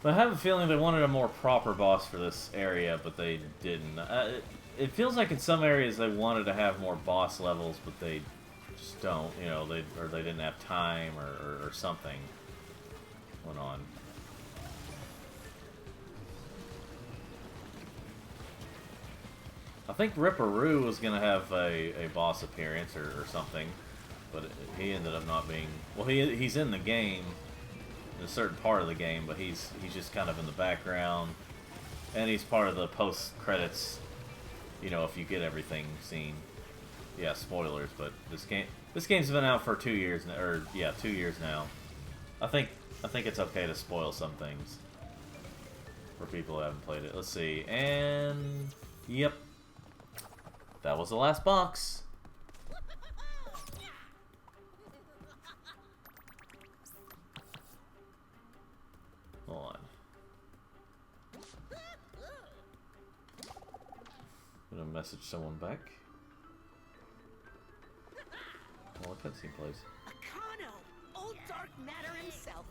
A: But I have a feeling they wanted a more proper boss for this area, but they didn't. It feels like in some areas they wanted to have more boss levels, but they just don't. You know, they didn't have time or something went on. I think Ripperoo was going to have a boss appearance or something, but he ended up not being... Well, he's in the game, in a certain part of the game, but he's just kind of in the background, and he's part of the post-credits, you know, if you get everything seen. Yeah, spoilers, but this game's been out for 2 years now, or yeah, 2 years now. I think it's okay to spoil some things for people who haven't played it. Let's see, and... Yep. That was the last box. Hold on. message someone back. Well, a cutscene plays.
D: Akano! Old dark matter himself.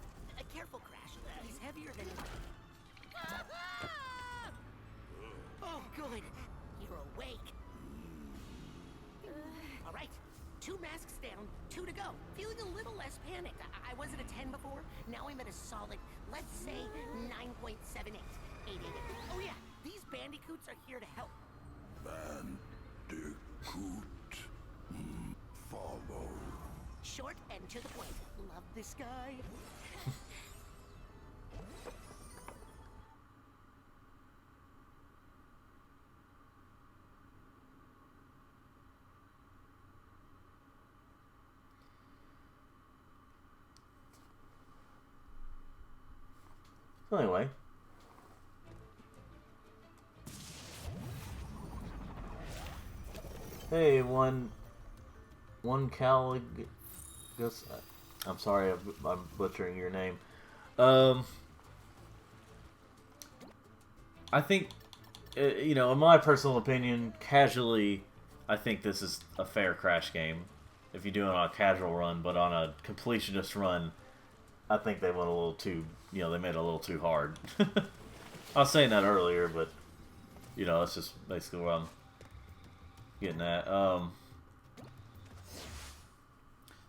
D: Careful, Crash. He's heavier than... Oh, good. You're awake. All right. 2 masks down, 2 to go. Feeling a little less panicked. I was at a 10 before. Now I'm at a solid, let's say, 9.78. 888. Oh yeah, these bandicoots are here to help.
B: Bandicoot. Follow.
D: Short and to the point. Love this guy.
A: So anyway. Hey, one Calig. I'm sorry, I'm butchering your name. I think, you know, in my personal opinion, casually, I think this is a fair Crash game. If you do it on a casual run, but on a completionist run, I think they went a little too, you know, they made it a little too hard. I was saying that earlier, but, you know, that's just basically where I'm getting at.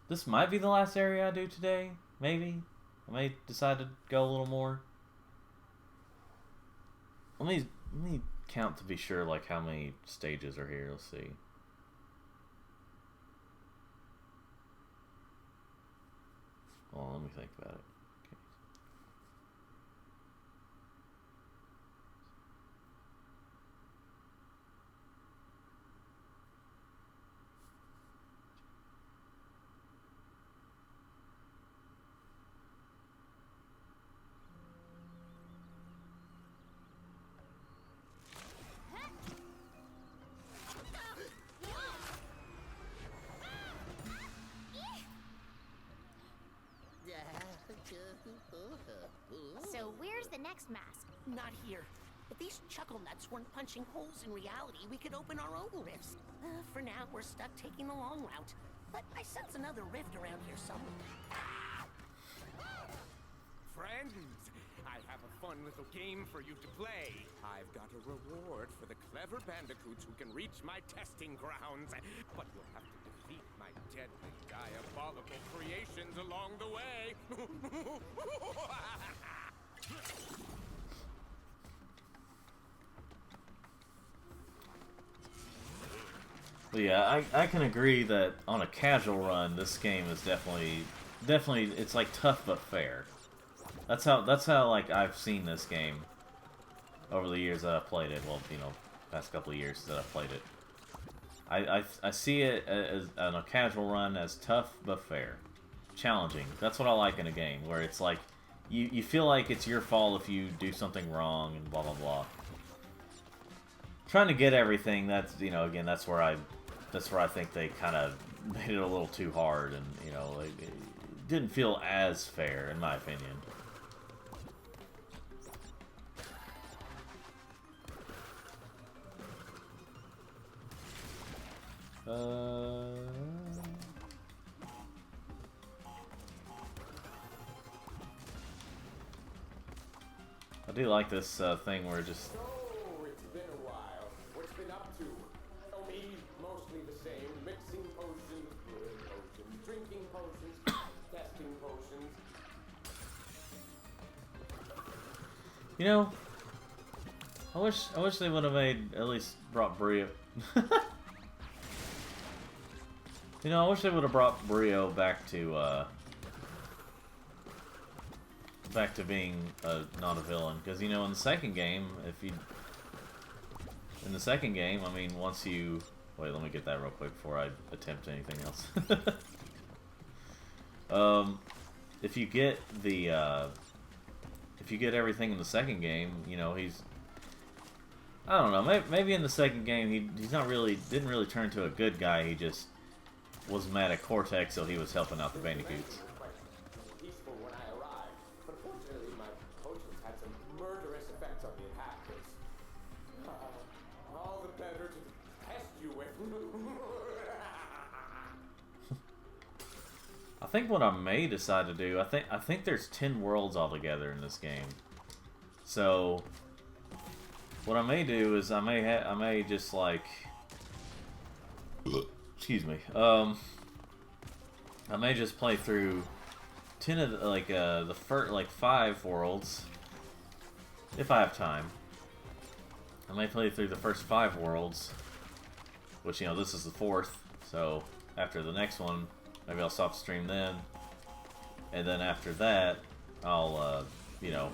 A: This might be the last area I do today, maybe. I may decide to go a little more. Let me count to be sure, like, how many stages are here. Let's see. Hold on, let me think about it. Okay.
E: So where's the next mask?
D: Not here. If these chuckle nuts weren't punching holes in reality, we could open our own rifts. For now, we're stuck taking the long route. But I sense another rift around here somewhere.
G: Friends, I have a fun little game for you to play. I've got a reward for the clever bandicoots who can reach my testing grounds. But you'll have to defeat my deadly, diabolical creations along the way.
A: But yeah, I can agree that on a casual run, this game is definitely it's like tough but fair. That's how like I've seen this game over the years that I've played it. Well, you know, past couple of years that I've played it. I see it as on a casual run as tough but fair, challenging. That's what I like in a game where it's like you feel like it's your fault if you do something wrong and blah blah blah. Trying to get everything, that's, you know, again, that's where I think they kind of made it a little too hard, and, you know, it didn't feel as fair in my opinion. I do like this thing where just...
G: So, it's been a while. What's been up to? Oh, me, mostly the same. Mixing potions, brewing potions, drinking potions, testing potions.
A: You know, I wish they would have at least brought Brio. You know, I wish they would have brought Brio back to being not a villain, because, you know, in the second game, I mean, once you wait, let me get that real quick before I attempt anything else. If you get everything in the second game, you know, I don't know, maybe in the second game didn't really turn to a good guy. He just was mad at Cortex, so he was helping out the Bandicoots.
G: Peaceful when I arrived, but fortunately my potions had some murderous effects on the attackers. All the better to you with.
A: I think what I may decide to do, I think there's 10 worlds altogether in this game. So what I may do is I may just like excuse me. I may just play through 10 of the, like the first like 5 worlds if I have time. I may play through the first 5 worlds, which, you know, this is the 4th, so after the next one, maybe I'll stop the stream then, and then after that, I'll, you know,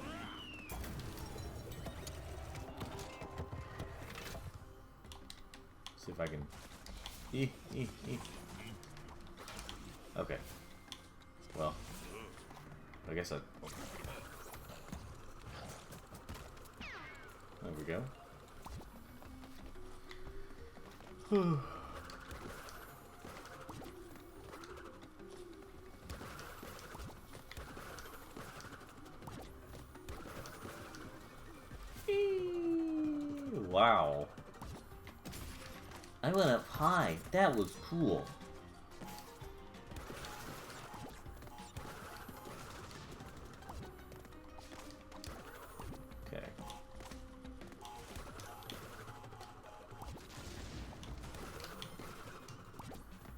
A: see if I can, okay, well, I guess there we go. Wow. I went up high. That was cool. Okay.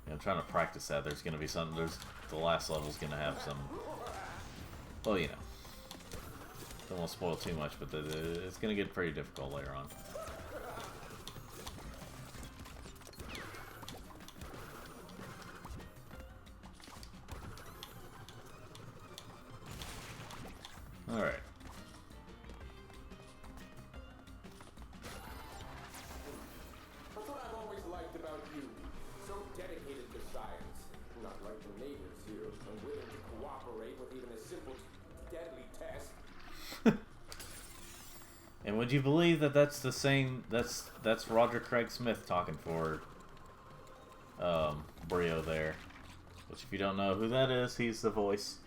A: Yeah, I'm trying to practice that. There's gonna be some. The last level's gonna have some. Well, you know. Don't want to spoil too much, but it's gonna get pretty difficult later on. Alright.
G: That's what I've always liked about you. So dedicated to science. Not like the neighbors here, unwilling to cooperate with even a simple, deadly test.
A: And would you believe that that's the same, that's Roger Craig Smith talking for Brio there. Which, if you don't know who that is, he's the voice.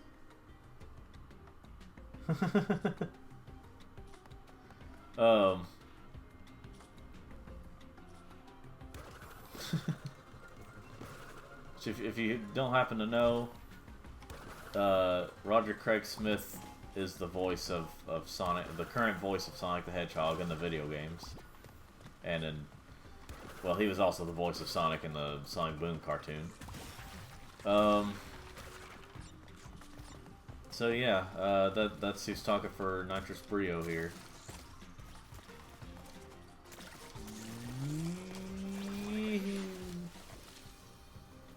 A: If you don't happen to know, Roger Craig Smith is the voice of Sonic, the current voice of Sonic the Hedgehog in the video games. And in, well, he was also the voice of Sonic in the Sonic Boom cartoon. So yeah, that's who's talking for Nitrous Brio here.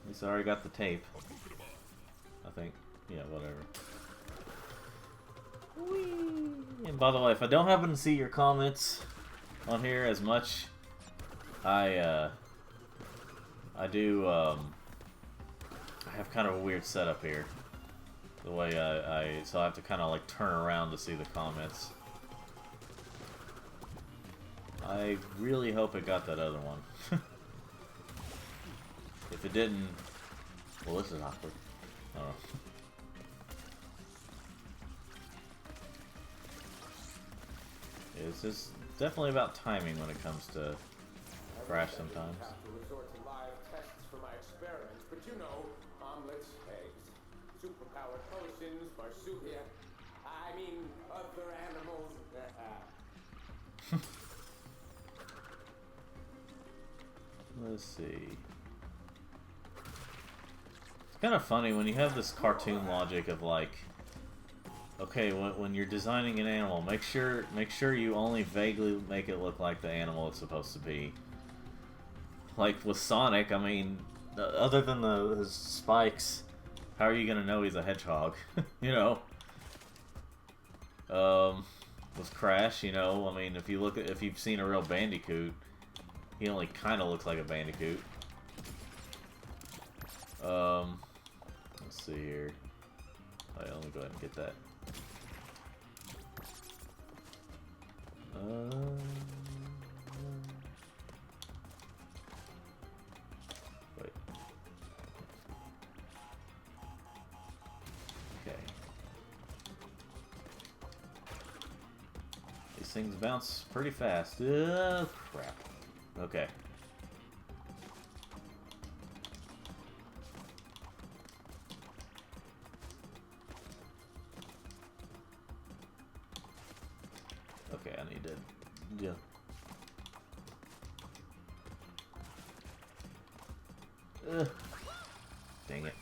A: He's already got the tape, I think. Yeah, whatever. Whee! And by the way, if I don't happen to see your comments on here as much, I do, I have kind of a weird setup here. The way so I have to kind of like turn around to see the comments. I really hope it got that other one. If it didn't, well, this is awkward. I don't know. It's just definitely about timing when it comes to crash sometimes.
G: I have to resort to live tests for my experiments, but you know, omelets, eggs, superpowered potions, marsupial, I mean, other animals.
A: Let's see. It's kind of funny when you have this cartoon logic of like, okay, when you're designing an animal, make sure you only vaguely make it look like the animal it's supposed to be. Like with Sonic, I mean, other than his spikes, how are you gonna know he's a hedgehog? You know. With Crash, you know, I mean, if you've seen a real Bandicoot, he only kind of looks like a Bandicoot. Let's see here. Alright, let me go ahead and get that. Wait. Okay. These things bounce pretty fast. Crap. Okay. Yeah. Dang it.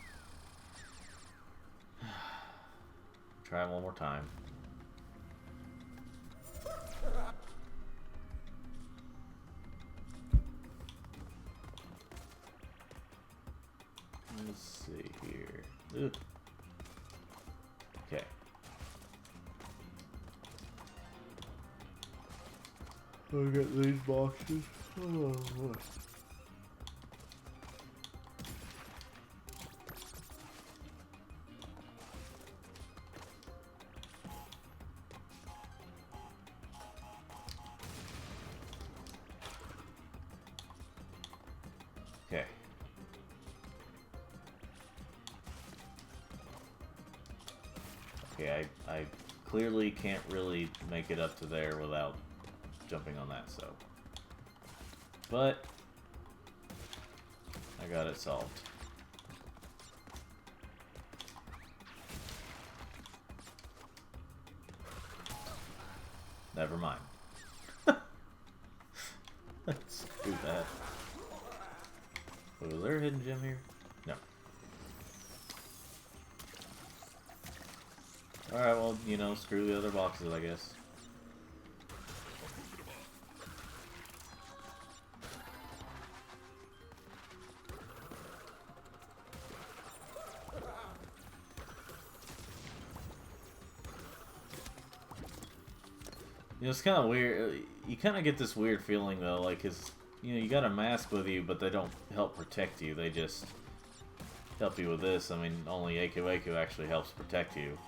A: Try one more time. Let's see here. Ugh. Okay. I got these boxes. Oh, boy. Okay. Okay, I clearly can't really make it up to there without jumping on that, so. But I got it solved. Never mind. Let's do that. Was there a hidden gem here? No. Alright, well, you know, screw the other boxes, I guess. You know, it's kind of weird. You kind of get this weird feeling, though, like, cause, you know, you got a mask with you, but they don't help protect you. They just help you with this. I mean, only Aku actually helps protect you.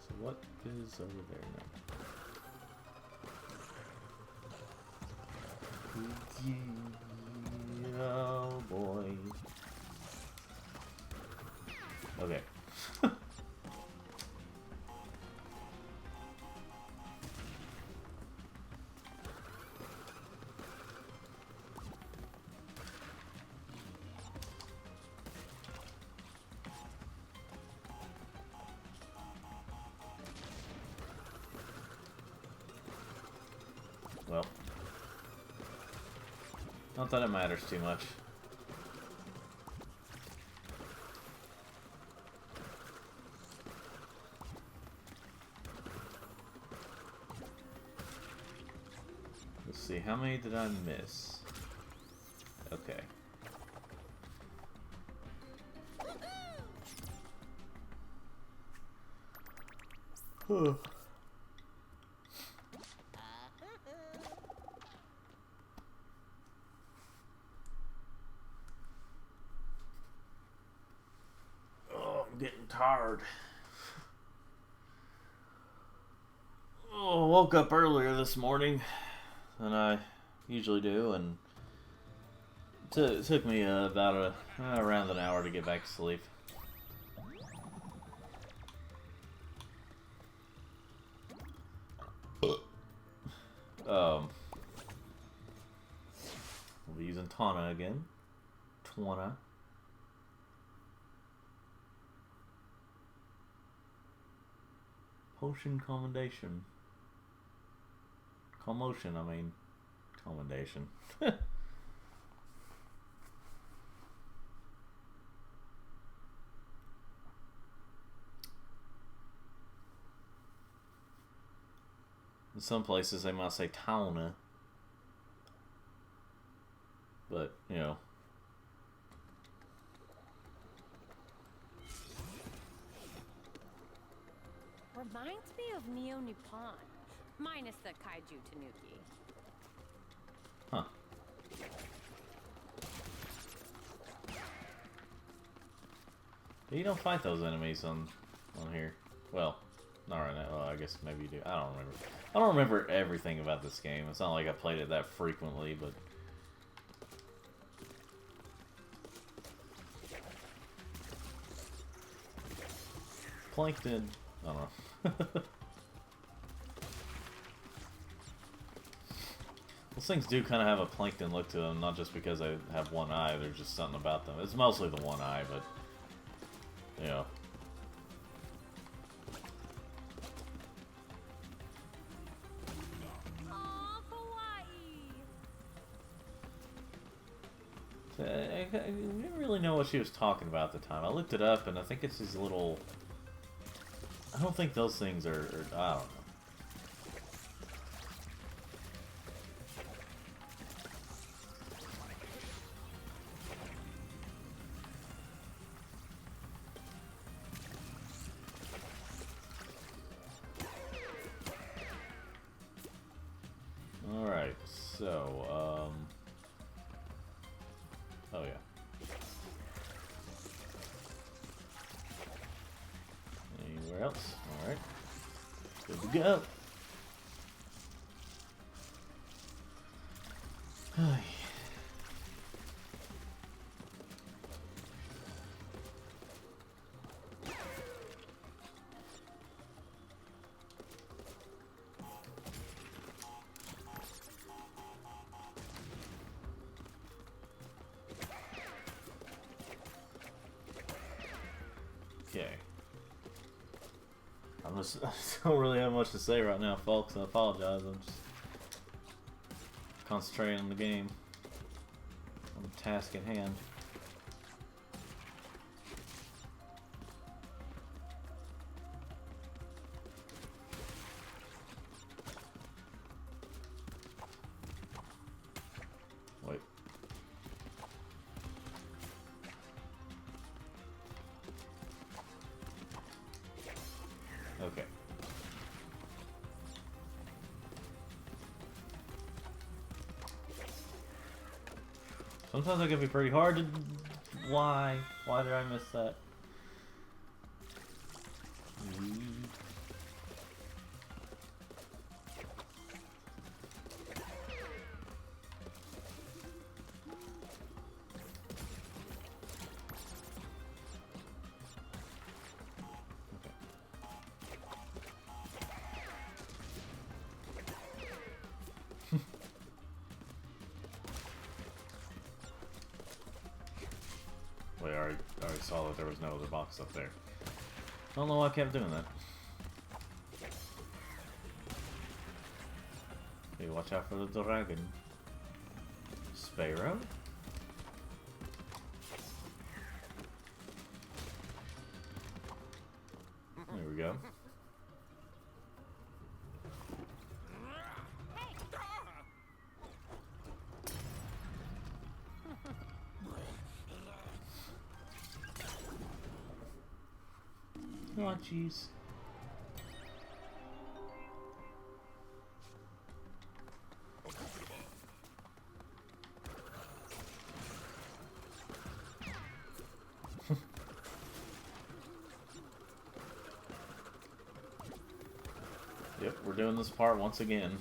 A: So what is over there now? Oh, boy. Okay. Well, not that it matters too much. Let's see, how many did I miss? Okay. Huh. Getting tired. Oh, woke up earlier this morning than I usually do, and it took me about around an hour to get back to sleep. We'll be using Tana again. Twana. Potion commendation. Commotion, I mean. Commendation. In some places they might say Tauna. But, you know.
H: Reminds me of Neo Nippon, minus the Kaiju Tanuki.
A: Huh. You don't fight those enemies on here. Well, not right now. Well, I guess maybe you do. I don't remember. I don't remember everything about this game. It's not like I played it that frequently, but... Plankton. I don't know. Those things do kind of have a plankton look to them, not just because they have one eye, there's just something about them. It's mostly the one eye, but, you know. I didn't really know what she was talking about at the time. I looked it up, and I think it's these little... I don't think those things are I don't know. Alright, so, oh yeah. Anywhere else? Alright. Good to go. Ay. Okay. I don't really have much to say right now, folks. I apologize. I'm just concentrating on the game, on the task at hand. Wait. Okay. Sometimes that can be pretty hard to... Why? Why did I miss that? Wait, I already saw that there was no other box up there. I don't know why I kept doing that. Hey, watch out for the dragon. Sparrow? There we go. Oh, jeez. Yep, we're doing this part once again.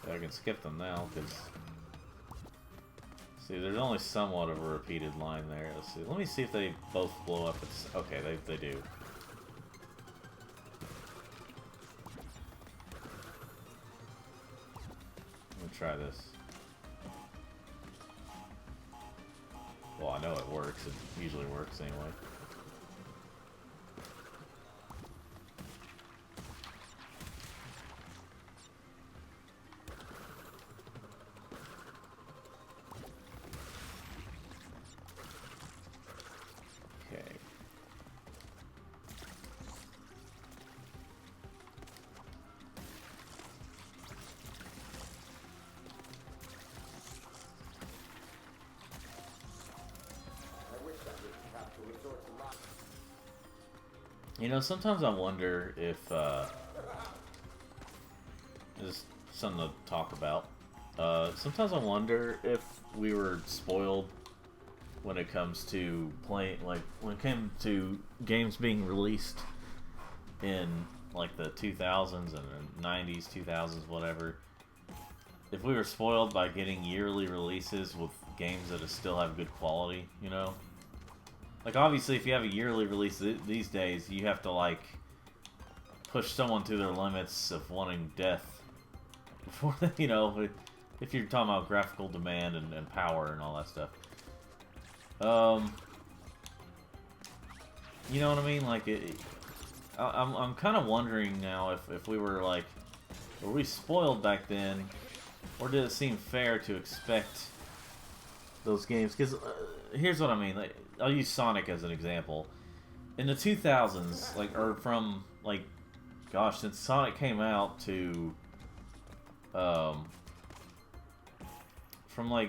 A: I can skip them now, because... See, there's only somewhat of a repeated line there. Let's see. Let me see if they both blow up. Okay, they do. Let me try this. Well, I know it works. It usually works anyway. You know, sometimes I wonder if, this is something to talk about. Sometimes I wonder if we were spoiled when it comes to playing, like, when it came to games being released in like the 2000s and 90s, 2000s, whatever, if we were spoiled by getting yearly releases with games that still have good quality, you know? Like, obviously, if you have a yearly release these days, you have to, like, push someone to their limits of wanting death before, you know, if you're talking about graphical demand and power and all that stuff. You know what I mean? Like, I'm kind of wondering now if we were, like, were we spoiled back then, or did it seem fair to expect those games? Because here's what I mean. Like, I'll use Sonic as an example. In the 2000s, like, or from, like, gosh, since Sonic came out to, from, like,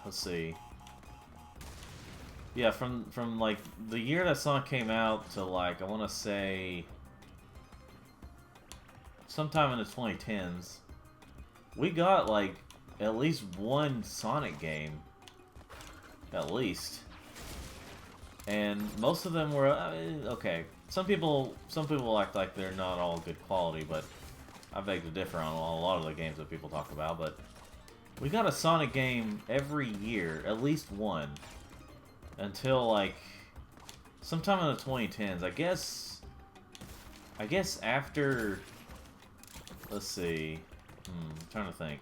A: let's see. Yeah, from like, the year that Sonic came out to, like, I want to say, sometime in the 2010s, we got, like, at least one Sonic game. At least. And most of them were, okay. Some people act like they're not all good quality, but I beg to differ on a lot of the games that people talk about. But we got a Sonic game every year, at least one, until like sometime in the 2010s. I guess after, let's see, I'm trying to think.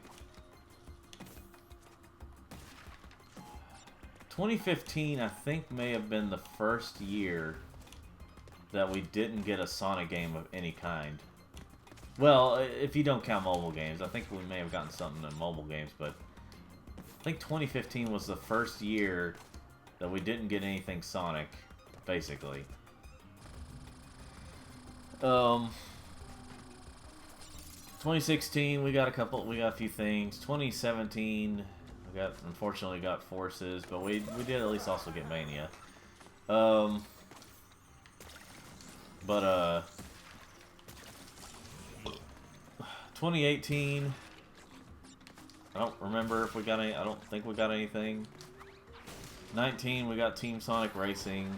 A: 2015, I think, may have been the first year that we didn't get a Sonic game of any kind. Well, if you don't count mobile games. I think we may have gotten something in mobile games, but I think 2015 was the first year that we didn't get anything Sonic, basically. 2016, we got a few things. 2017... unfortunately got Forces, but we did at least also get Mania. 2018, I don't remember if we got any. I don't think we got anything. 19, we got Team Sonic Racing.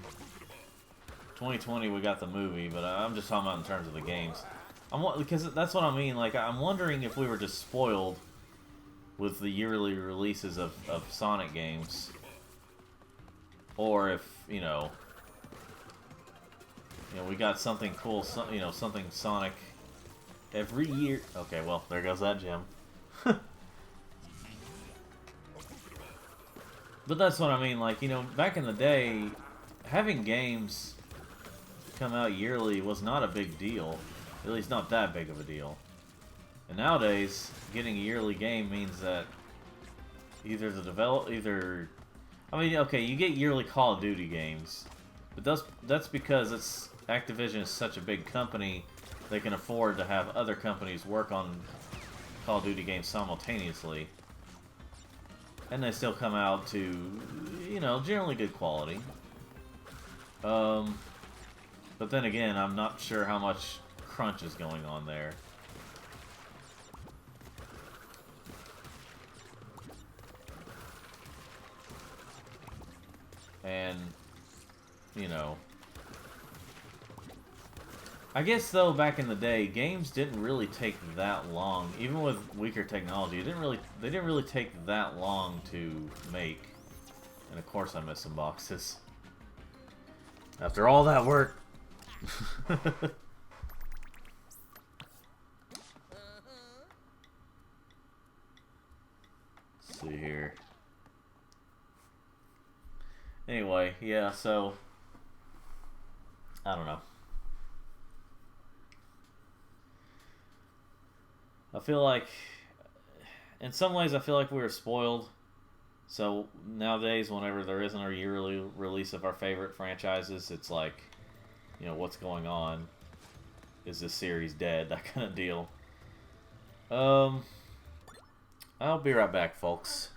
A: 2020, we got the movie, but I'm just talking about in terms of the games. Because that's what I mean. Like, I'm wondering if we were just spoiled with the yearly releases of Sonic games, or if, you know, we got something cool, something Sonic every year. Okay, well, there goes that gem. But that's what I mean, like, back in the day, having games come out yearly was not a big deal. At least not that big of a deal. And nowadays, getting a yearly game means that either I mean, okay, you get yearly Call of Duty games, but that's because Activision is such a big company, they can afford to have other companies work on Call of Duty games simultaneously. And they still come out to, generally good quality. But then again, I'm not sure how much crunch is going on there. And, I guess, though, back in the day, games didn't really take that long. Even with weaker technology, they didn't really take that long to make. And of course I missed some boxes. After all that work. Let's see here. Anyway, yeah, so I don't know. I feel like, in some ways, I feel like we were spoiled. So nowadays, whenever there isn't a yearly release of our favorite franchises, it's like, what's going on? Is this series dead? That kind of deal. I'll be right back, folks.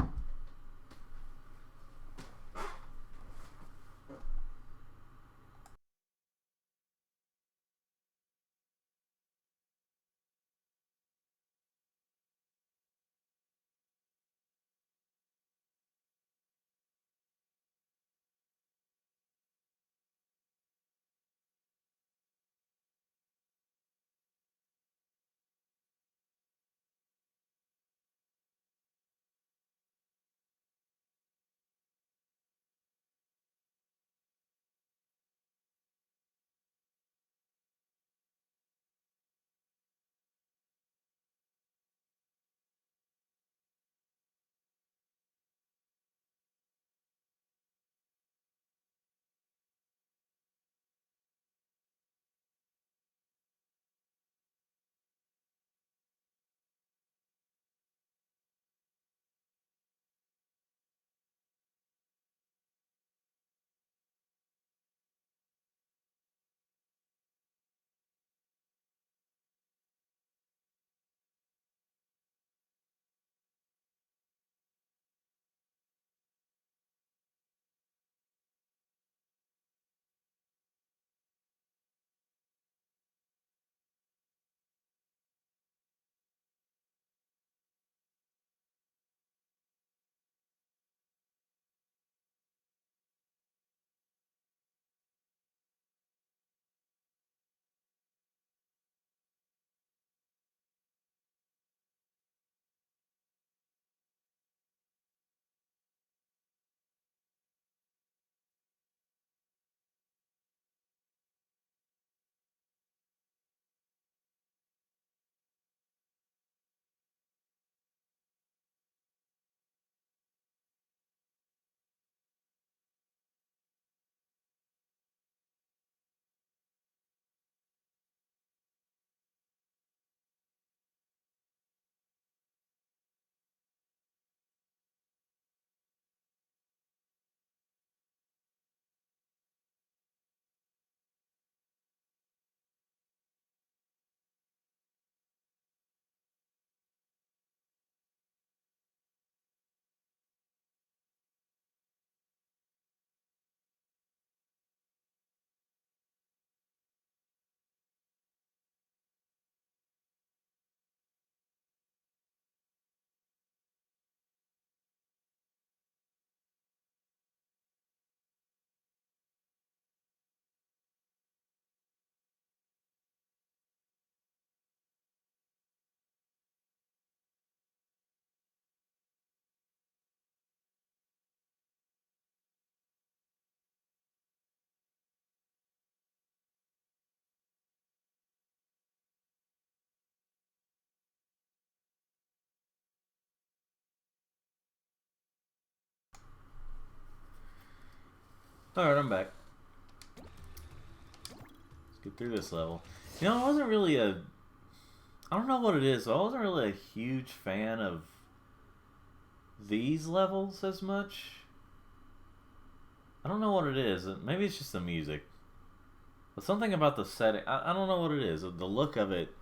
A: Alright, I'm back. Let's get through this level. You know, I wasn't really a... I don't know what it is, but I wasn't really a huge fan of these levels as much. I don't know what it is. Maybe it's just the music. But something about the setting... I don't know what it is. The look of it...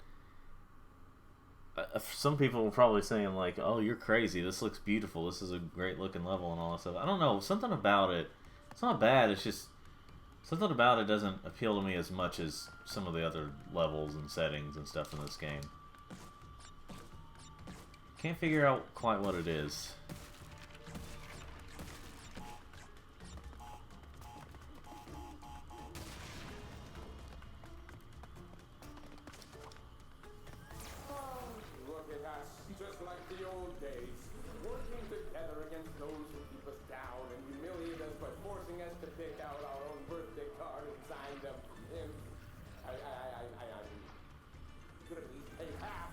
A: Some people were probably saying, like, oh, you're crazy. This looks beautiful. This is a great looking level and all that stuff. I don't know. Something about it... It's not bad. It's just... Something about it doesn't appeal to me as much as some of the other levels and settings and stuff in this game. Can't figure out quite what it is.
G: Look at us, just like the old days, working together against those who keep us down and humiliate us by forcing us to pick out our own birthday card and sign them. I could at least pay half.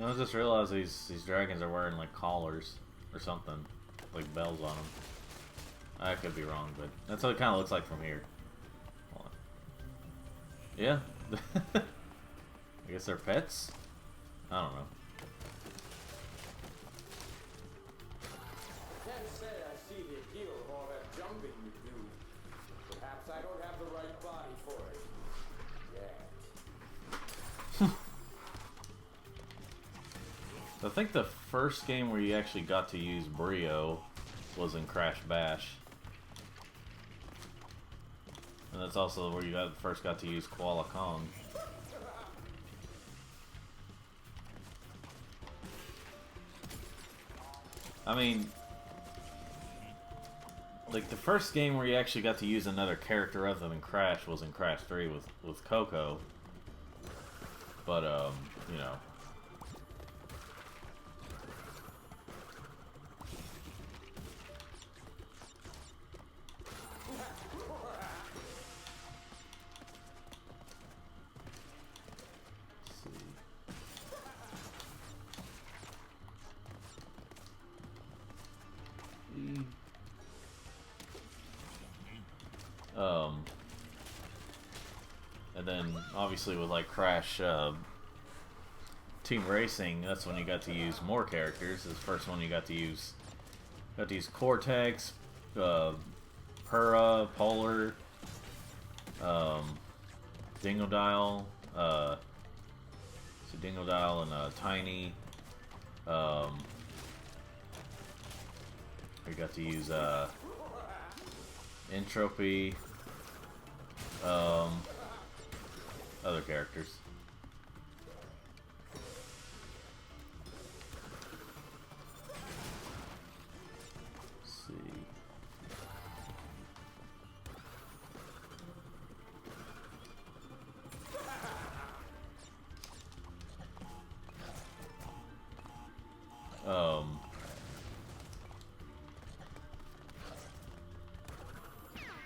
A: I just realized these dragons are wearing like collars or something, like bells on them. I could be wrong, but that's what it kind of looks like from here. Hold on. Yeah. I guess they're pets? I don't know.
G: Can't say I see the appeal of all that jumping you do. Perhaps I don't have the right body for it. Yet.
A: I think the first game where you actually got to use Brio was in Crash Bash. And that's also where you first got to use Koala Kong. I mean, like the first game where you actually got to use another character other than Crash was in Crash 3 with Coco. But you know. And then obviously with like Crash Team Racing, that's when you got to use more characters. This first one you got to use Cortex, Purra, Polar, Dingodile, Dingodile and Tiny. We got to use Entropy, other characters. Let's see.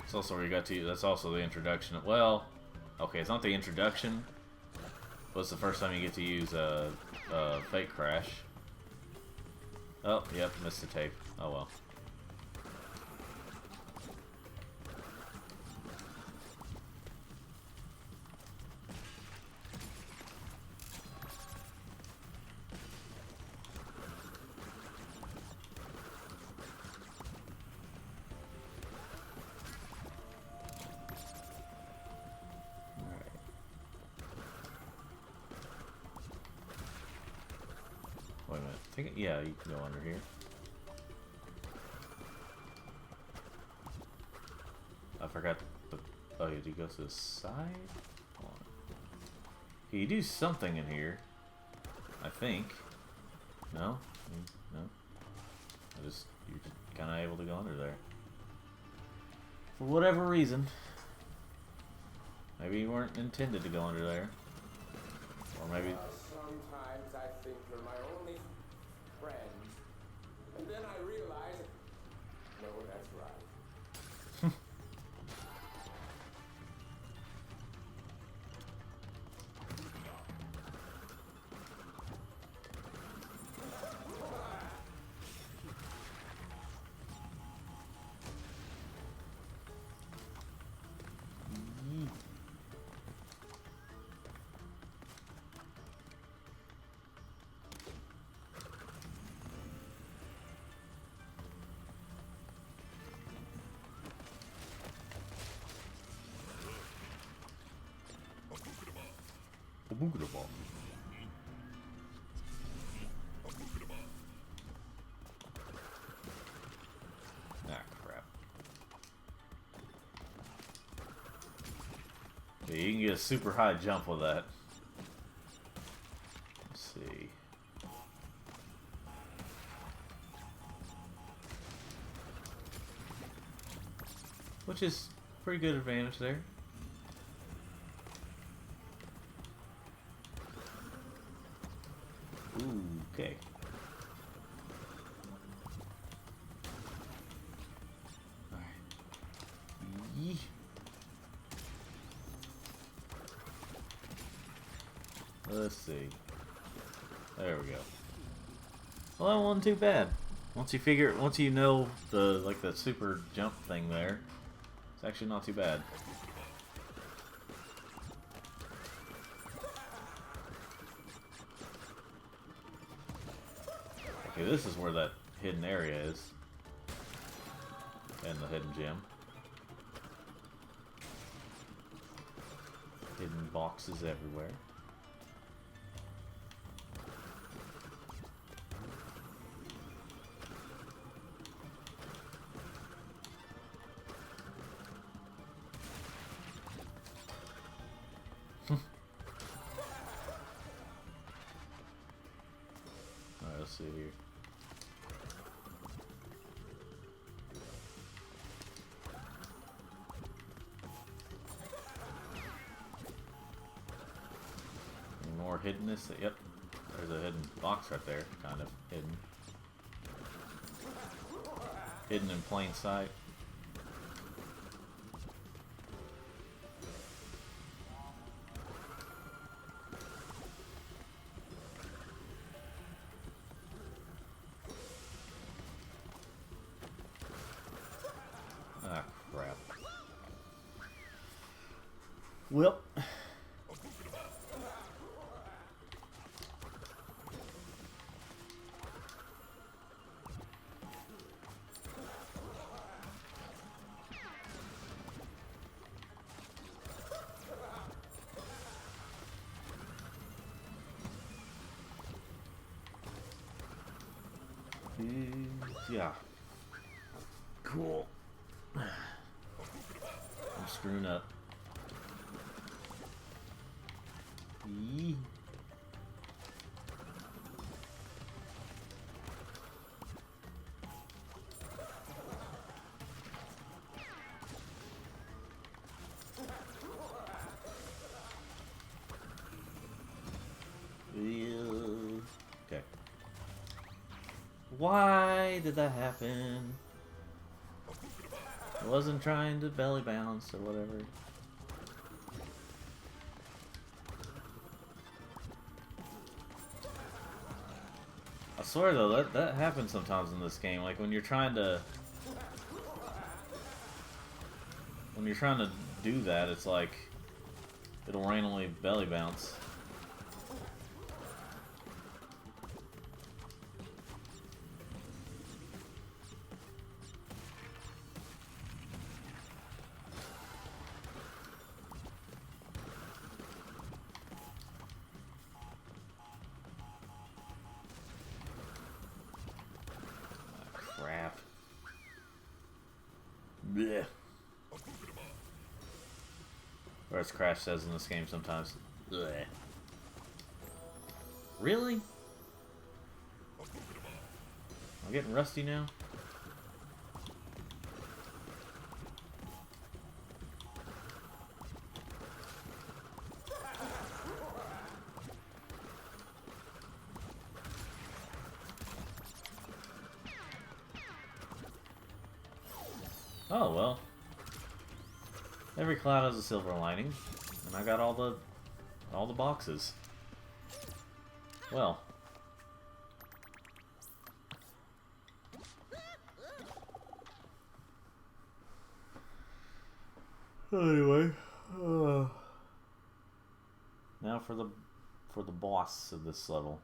A: It's also where you got to. That's also the introduction. Well, okay, it's not the introduction, but it's the first time you get to use Fake Crash. Oh, yep, missed the tape. Oh well. Wait a minute. I think, yeah, you can go under here. I forgot the... Oh, did you go to the side? Hold on. Okay, you do something in here. I think. No? No? You're just kind of able to go under there. For whatever reason. Maybe you weren't intended to go under there. Or maybe...
G: Sometimes I think you're my only friend. And then I realize... No, that's right.
A: Ah, crap. Yeah, you can get a super high jump with that. Let's see. Which is pretty good advantage there. Ooh, okay. Alright. Yee. Let's see. There we go. Well, that wasn't too bad. Once you know the super jump thing there, it's actually not too bad. Okay, this is where that hidden area is. And the hidden gem. Hidden boxes everywhere. Alright, let's see here. Any more hiddenness? Yep. There's a hidden box right there, kind of hidden. Hidden in plain sight. Ah, crap. Well. Yeah. Cool. I'm screwing up. Yee. Okay. Why did that happen? I wasn't trying to belly bounce or whatever. I swear though, that happens sometimes in this game. Like when you're trying to do that, it's like it'll randomly belly bounce. Crap. Blech. Or as Crash says in this game sometimes. Blech. Really? I'm getting rusty now. Oh well. Every cloud has a silver lining, and I got all the boxes. Well. Anyway, now for the boss of this level.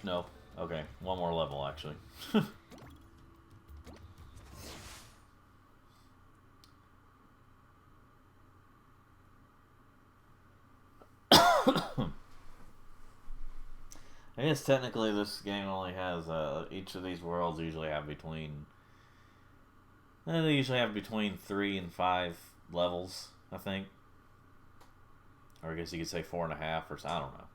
A: No. Okay. Okay, one more level, actually. I guess technically this game only has, each of these worlds usually have between... They usually have between 3 and 5 levels, I think. Or I guess you could say 4.5 or so, I don't know.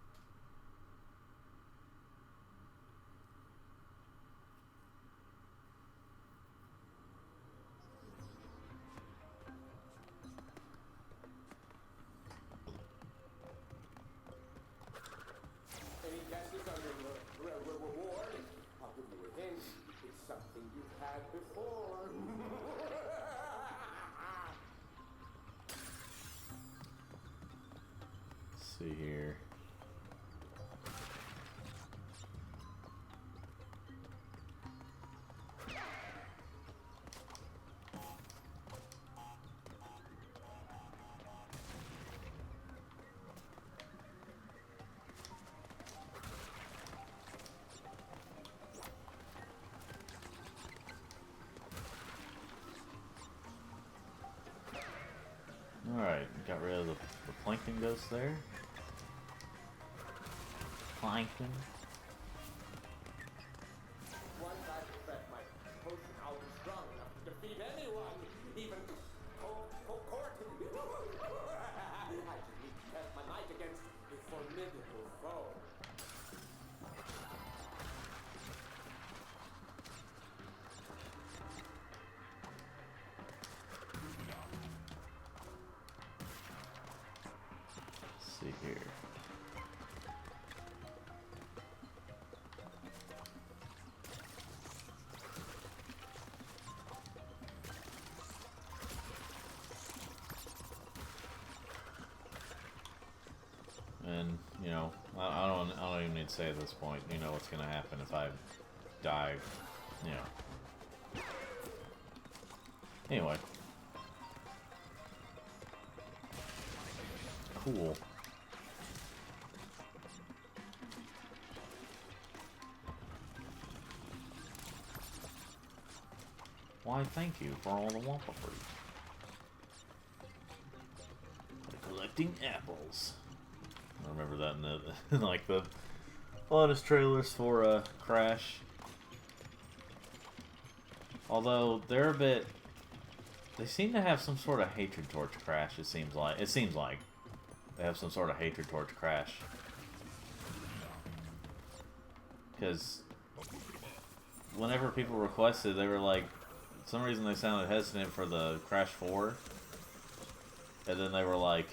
G: Any guesses on your reward? I'll give you a hint. It's something you've had before.
A: Let's see here. Alright, got rid of the plankton ghost there. Plankton.
G: Once I perfect my potion, I'll be strong enough to defeat anyone, even court. I just need to test my might against a formidable foe.
A: Let's see here. And you know, I don't even need to say at this point. You know what's gonna happen if I die. You know. Anyway. Cool. Why, thank you for all the Wampa fruit. Collecting apples. I remember that in the like the honest trailers for Crash. Although they're a bit, they seem to have some sort of hatred towards Crash. It seems like they have some sort of hatred towards Crash. Because whenever people requested, they were like, for some reason they sounded hesitant for the Crash 4. And then they were like,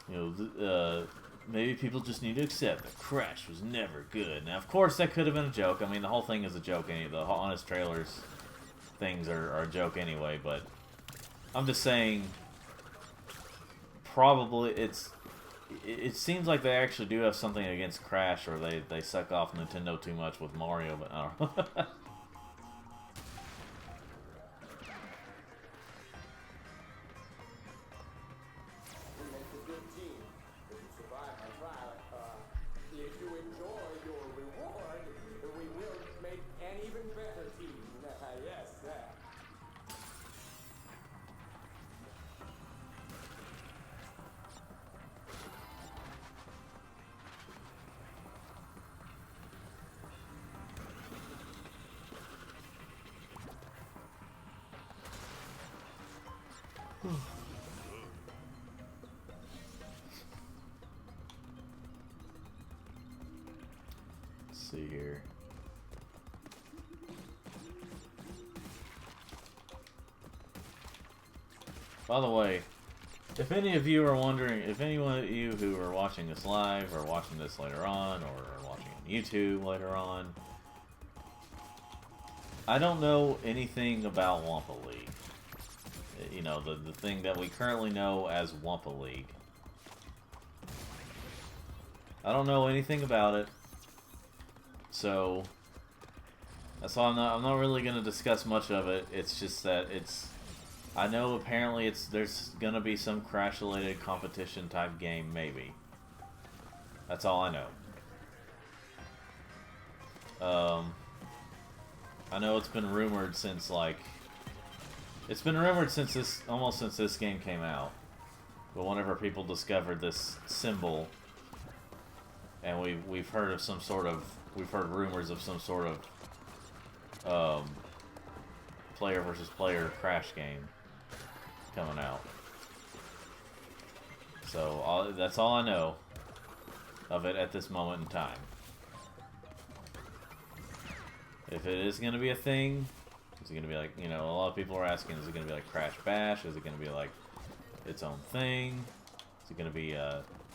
A: you know, maybe people just need to accept that Crash was never good. Now, of course, that could have been a joke. I mean, the whole thing is a joke. The honest trailers things are a joke anyway. But I'm just saying, probably it seems like they actually do have something against Crash, or they suck off Nintendo too much with Mario. But I don't know. Let's see here. By the way, if any of you are wondering, if anyone of you who are watching this live or watching this later on, or are watching on YouTube later on, I don't know anything about Wampa League. You know, the thing that we currently know as Wampa League. I don't know anything about it. So that's why I'm not really gonna discuss much of it. It's just that I know apparently there's gonna be some Crash related competition type game, maybe. That's all I know. I know it's been rumored since like it's been rumored since this almost since this game came out. But whenever people discovered this symbol, and we've heard of some sort of rumors of some sort of player versus player crash game coming out. So that's all I know of it at this moment in time. If it is going to be a thing, is it going to be like, you know, a lot of people are asking, is it going to be like Crash Bash? Is it going to be like its own thing? Is it going to be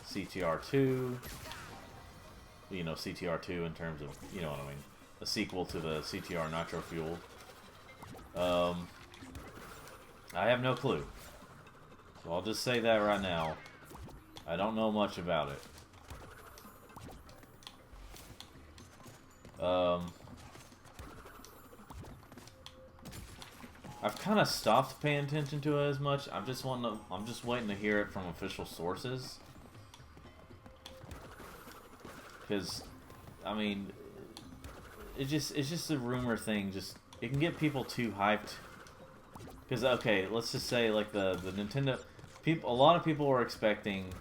A: CTR2? You know, CTR2 in terms of, you know what I mean, a sequel to the CTR Nitro Fuel. I have no clue. So I'll just say that right now. I don't know much about it. I've kind of stopped paying attention to it as much. I'm just waiting to hear it from official sources. Because, I mean, it's just a rumor thing. Just it can get people too hyped. Because okay, let's just say like the Nintendo people. A lot of people were expecting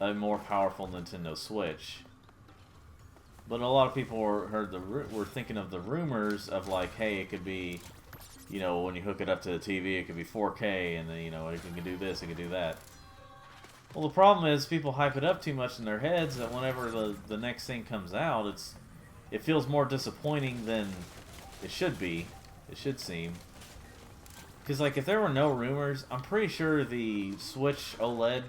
A: a more powerful Nintendo Switch. But a lot of people were thinking of the rumors of like, hey, it could be, you know, when you hook it up to the TV, it could be 4K, and then, you know, it can do this, it can do that. Well, the problem is people hype it up too much in their heads that whenever the next thing comes out, it feels more disappointing than it should be. It should seem. Because, like, if there were no rumors, I'm pretty sure the Switch OLED,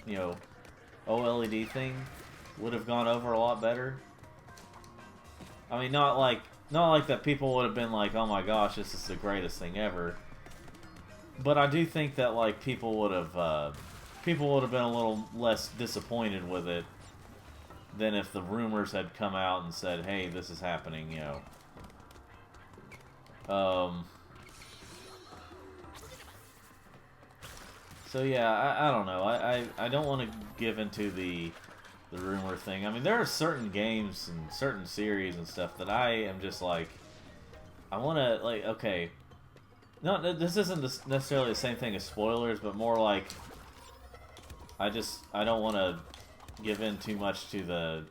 A: you know, OLED thing would have gone over a lot better. I mean, not like that people would have been like, oh my gosh, this is the greatest thing ever. But I do think that like people would have been a little less disappointed with it than if the rumors had come out and said, hey, this is happening, you know. So yeah, I don't know. I don't want to give into the rumor thing. I mean, there are certain games and certain series and stuff that I am just like, I want to, like, okay, no, this isn't necessarily the same thing as spoilers, but more like, I don't want to give in too much to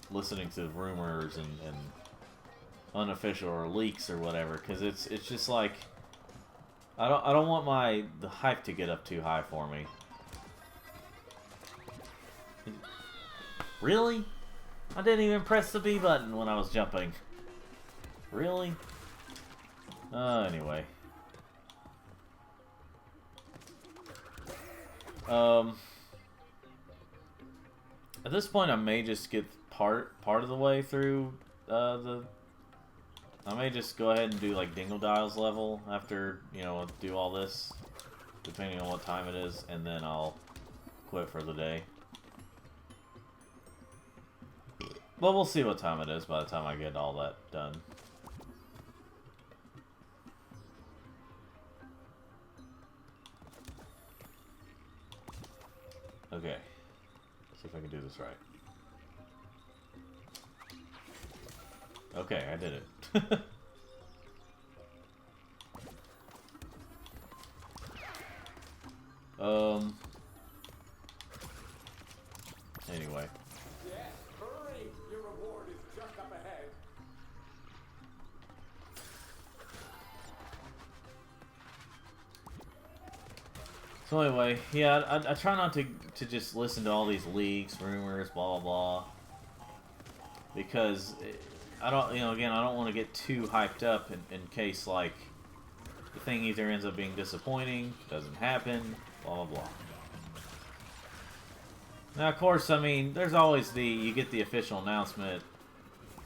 A: listening to rumors and unofficial or leaks or whatever, because it's just like, I don't want the hype to get up too high for me. Really? I didn't even press the B button when I was jumping. Really? Anyway. At this point, I may just get part of the way through I may just go ahead and do like Dingle Dial's level after, you know, do all this, depending on what time it is, and then I'll quit for the day. But we'll see what time it is by the time I get all that done. Okay. See if I can do this right. Okay, I did it. Anyway.
G: Yes, hurry! Your reward is just up ahead.
A: So anyway, yeah, I try not to just listen to all these leaks, rumors, blah, blah, blah. Because I don't, you know, again, I don't want to get too hyped up in case, like, the thing either ends up being disappointing, doesn't happen, blah, blah, blah. Now, of course, I mean, there's always you get the official announcement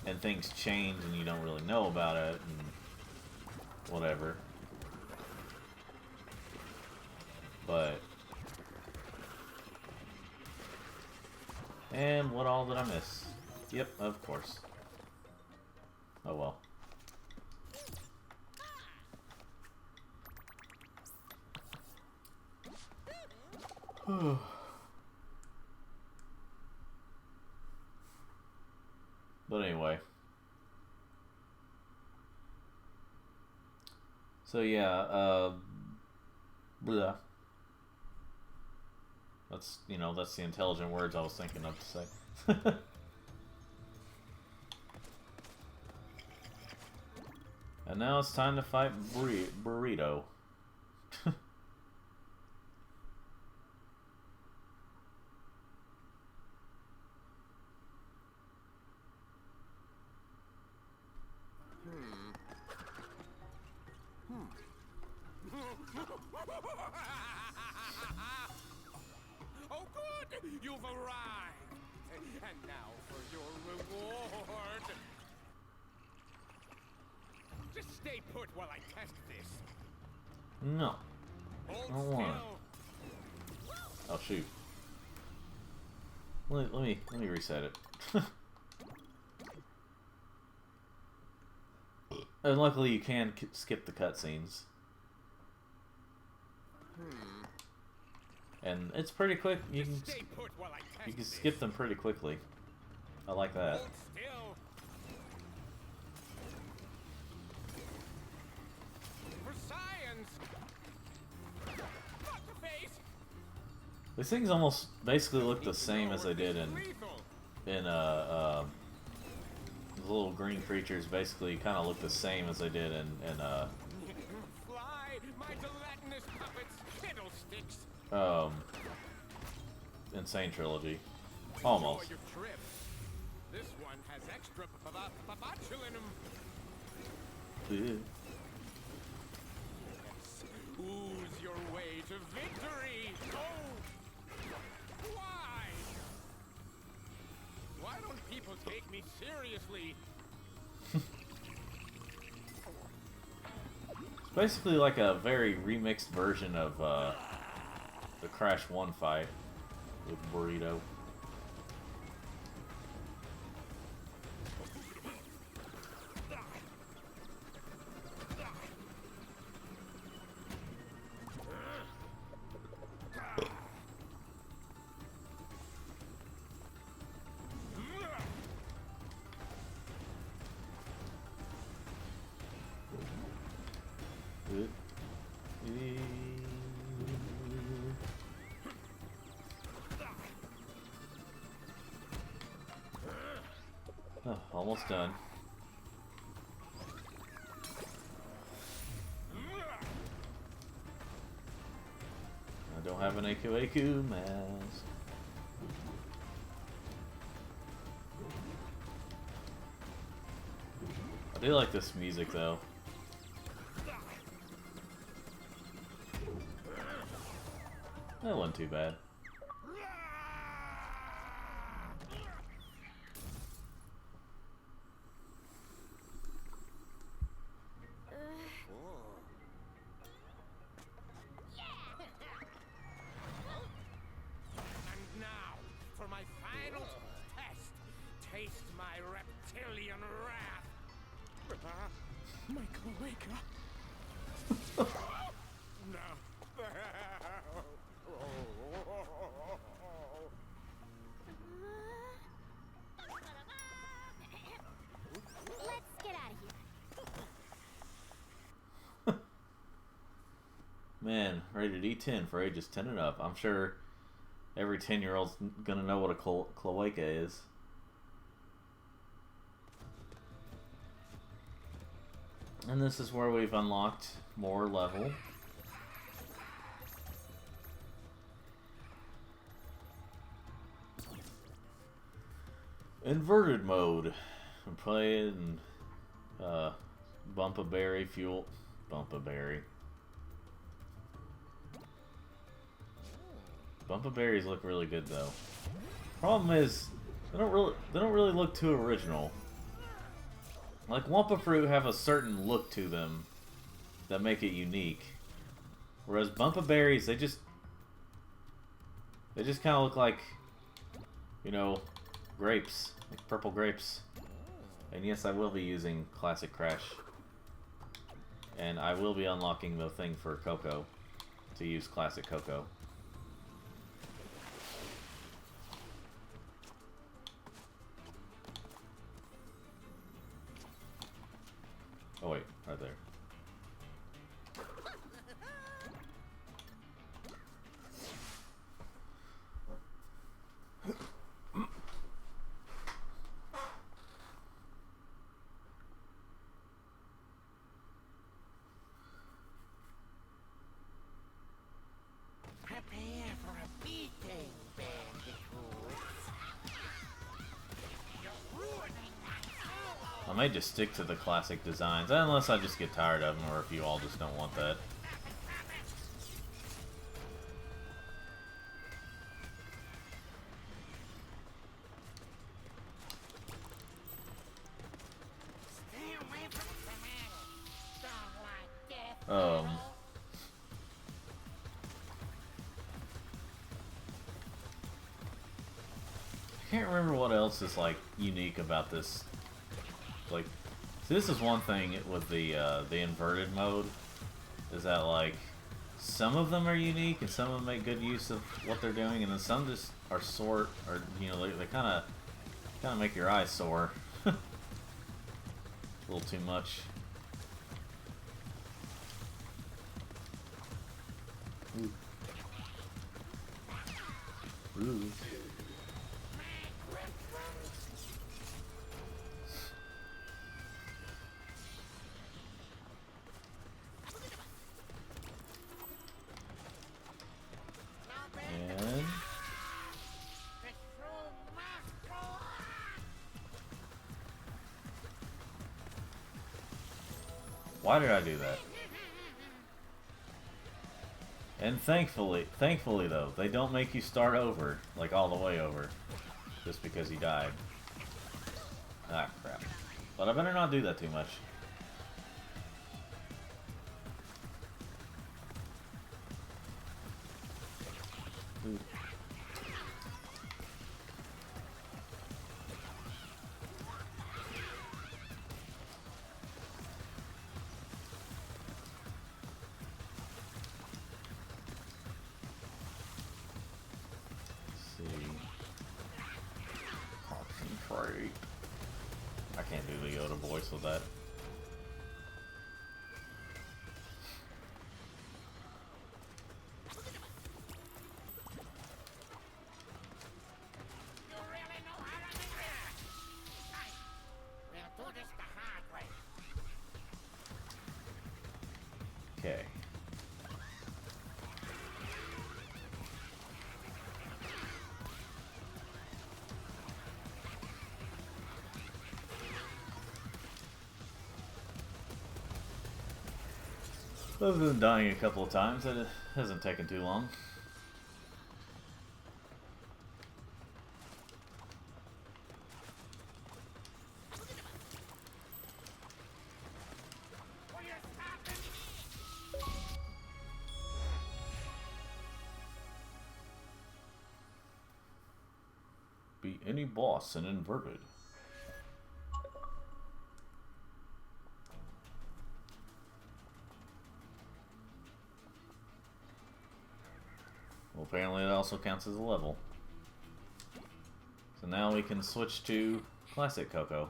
A: and things change and you don't really know about it and whatever. But, and what all did I miss? Yep, of course. Oh well. But anyway. So yeah, blah. That's, you know, that's the intelligent words I was thinking of to say. And now it's time to fight Burrito.
G: Oh, good! You've arrived! And now for your reward! Just stay put while I test this.
A: No.
G: Hold
A: I don't want
G: still.
A: Oh shoot. Let me reset it. And luckily you can skip the cutscenes. And it's pretty quick. You can
G: Stay put while I test
A: you can
G: this.
A: skip them pretty quickly. I like that.
G: Hold still. For science. Not the face.
A: These things almost basically look the same as they did in
G: Lethal.
A: the little green creatures. Basically, kind of look the same as they did in
G: Fly, my gelatinous puppets, fiddlesticks.
A: Insane Trilogy. Almost.
G: Enjoy your trip. This one has extra botulinum.
A: Ew.
G: Yes. Ooze your way to victory. Oh, why? Why don't people take me seriously?
A: It's basically like a very remixed version of the Crash 1 fight with Burrito. Oh, almost done. I don't have an AQ mask. I do like this music though. That wasn't too bad.
G: And now, for my final test, taste my reptilian wrath. My cloaca. No.
E: Let's get out of here.
A: Man, rated E10 for ages 10 and up. I'm sure every 10-year-old's gonna know what a cloaca is. And this is where we've unlocked more level. Inverted mode. I'm playing Bumpa-Berry Fuel. Bumpa-Berry. Bumpa-Berries look really good though. Problem is, they don't really look too original. Like Wumpa Fruit have a certain look to them that make it unique. Whereas Bumpa-Berries, they just kind of look like, you know, grapes, like purple grapes. And yes, I will be using Classic Crash. And I will be unlocking the thing for Coco to use Classic Coco. Oh wait, right there. I may just stick to the classic designs, unless I just get tired of them, or if you all just don't want that.
F: Stay away from dramatic. Don't like death.
A: I can't remember what else is like unique about this. Like, see, this is one thing with the inverted mode, is that like some of them are unique and some of them make good use of what they're doing, and then some just are sore, or you know, they kind of make your eyes sore. A little too much. Ooh. Ooh. And why did I do that? And thankfully though, they don't make you start over, like all the way over, just because he died. Ah, crap. But I better not do that too much. Ooh. Concentrate. I can't do the Yoda voice with that.
F: You really know how to do that? Right. We'll do this the hard way.
A: Okay. Other than dying a couple of times, it hasn't taken too long.
F: Will you stop it?
A: Beat any boss in inverted. Well, apparently it also counts as a level. So now we can switch to Classic Coco.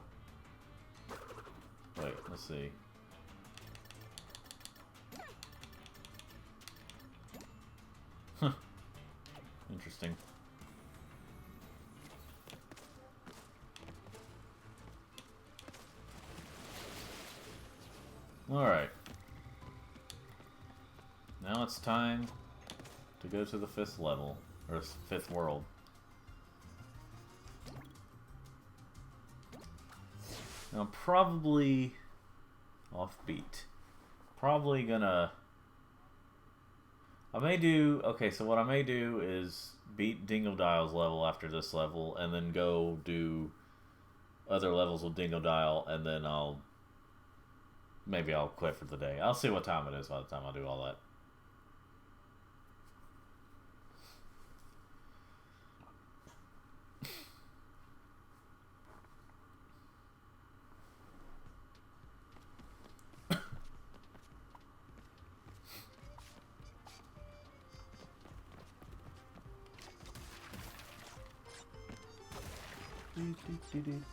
A: Wait, let's see. Huh. Interesting. Alright. Now it's time to go to the 5th level, or 5th world. Now I'm probably offbeat. Probably gonna... I may do... Okay, so what I may do is beat Dingodile's level after this level, and then go do other levels with Dingodile, and then I'll... Maybe I'll quit for the day. I'll see what time it is by the time I do all that.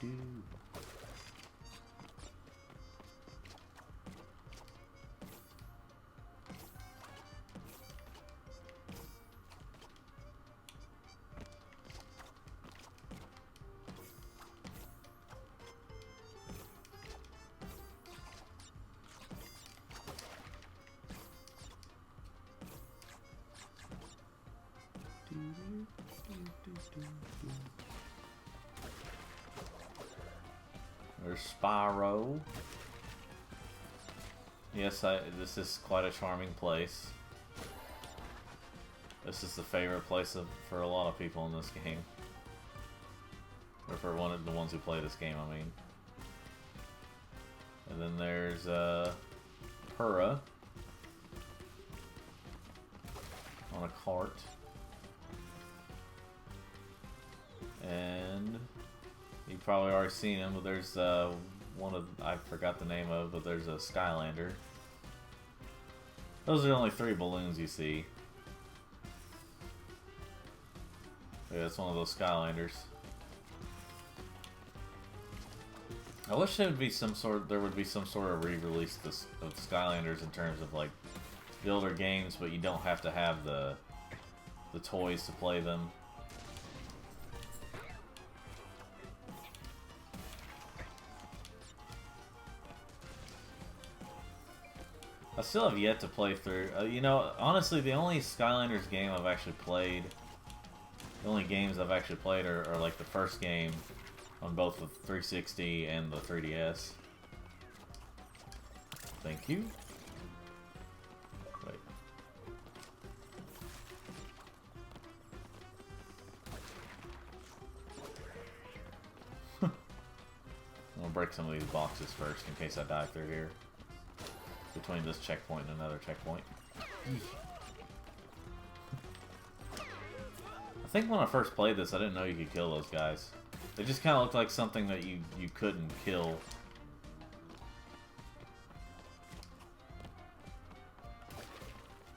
A: Do. Spyro. Yes, this is quite a charming place. This is the favorite place for a lot of people in this game. Or for one of the ones who play this game, I mean. And then there's Purah on a cart. And you've probably already seen him, but there's one of, I forgot the name of, but there's a Skylander. Those are the only 3 balloons you see. Yeah, that's one of those Skylanders. I wish there would be some sort of re-release of Skylanders in terms of like builder games, but you don't have to have the toys to play them. I still have yet to play through. You know, honestly, the only Skylanders game I've actually played, the only games I've actually played are like the first game on both the 360 and the 3DS. Thank you. Wait. I'm gonna break some of these boxes first in case I die through here. Between this checkpoint and another checkpoint. I think when I first played this, I didn't know you could kill those guys. They just kind of looked like something that you couldn't kill.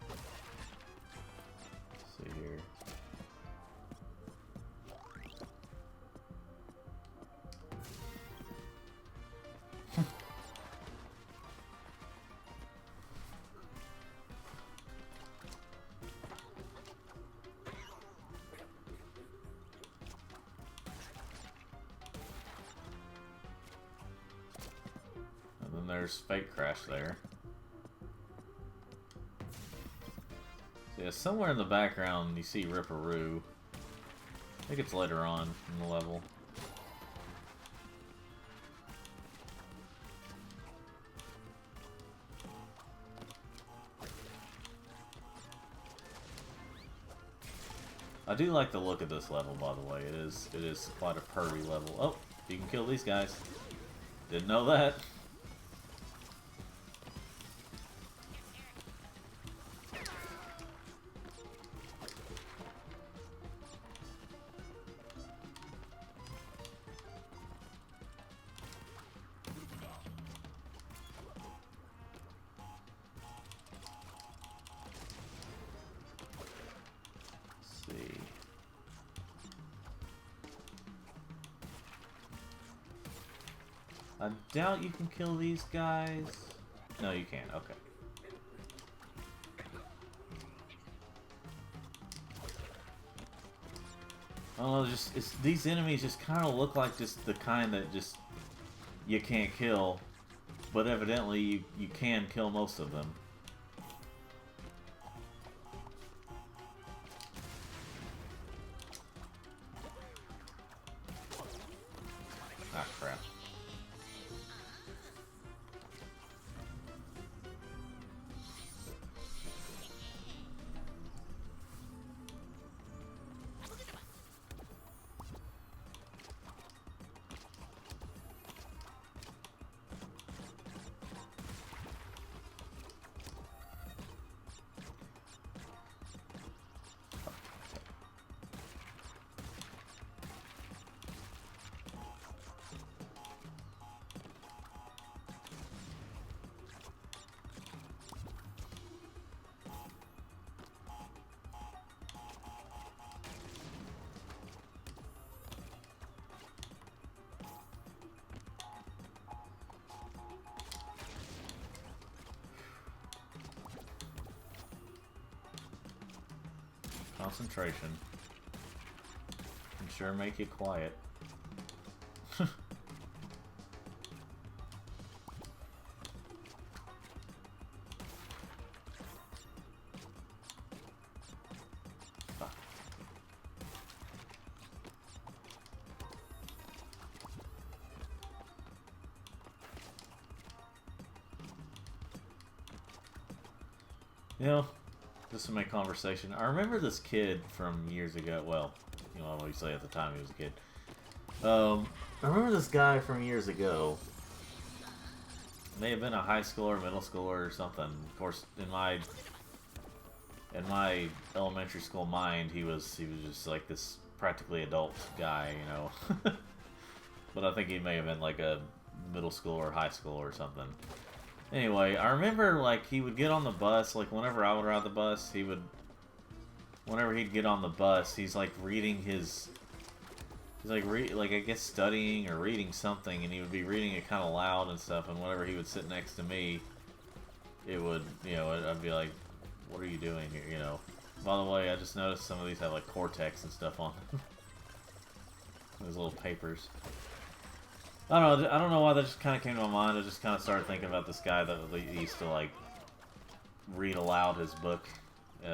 A: Let's see here. There's Fake Crash there. So yeah, somewhere in the background you see Ripperoo. I think it's later on in the level. I do like the look of this level, by the way. It is quite a purry level. Oh, you can kill these guys. Didn't know that. I doubt you can kill these guys. No, you can't. Okay. I don't know, these enemies just kind of look like just the kind that just you can't kill, but evidently you can kill most of them. Ah, crap. Concentration. Can sure make you quiet. You know, just to make conversation, I remember this kid from years ago. Well, you know, obviously at the time he was a kid. I remember this guy from years ago. May have been a high schooler, middle schooler, or something. Of course, in my elementary school mind, he was just like this practically adult guy, you know. But I think he may have been like a middle school or high school or something. Anyway, I remember like he would get on the bus, like whenever I would ride the bus, whenever he'd get on the bus, he's like reading his, he's like I guess studying or reading something, and he would be reading it kind of loud and stuff, and whenever he would sit next to me, it would, you know, I'd be like, what are you doing here, you know? By the way, I just noticed some of these have like Cortex and stuff on them. Those little papers. I don't know why that just kind of came to my mind. I just kind of started thinking about this guy that used to like read aloud his book,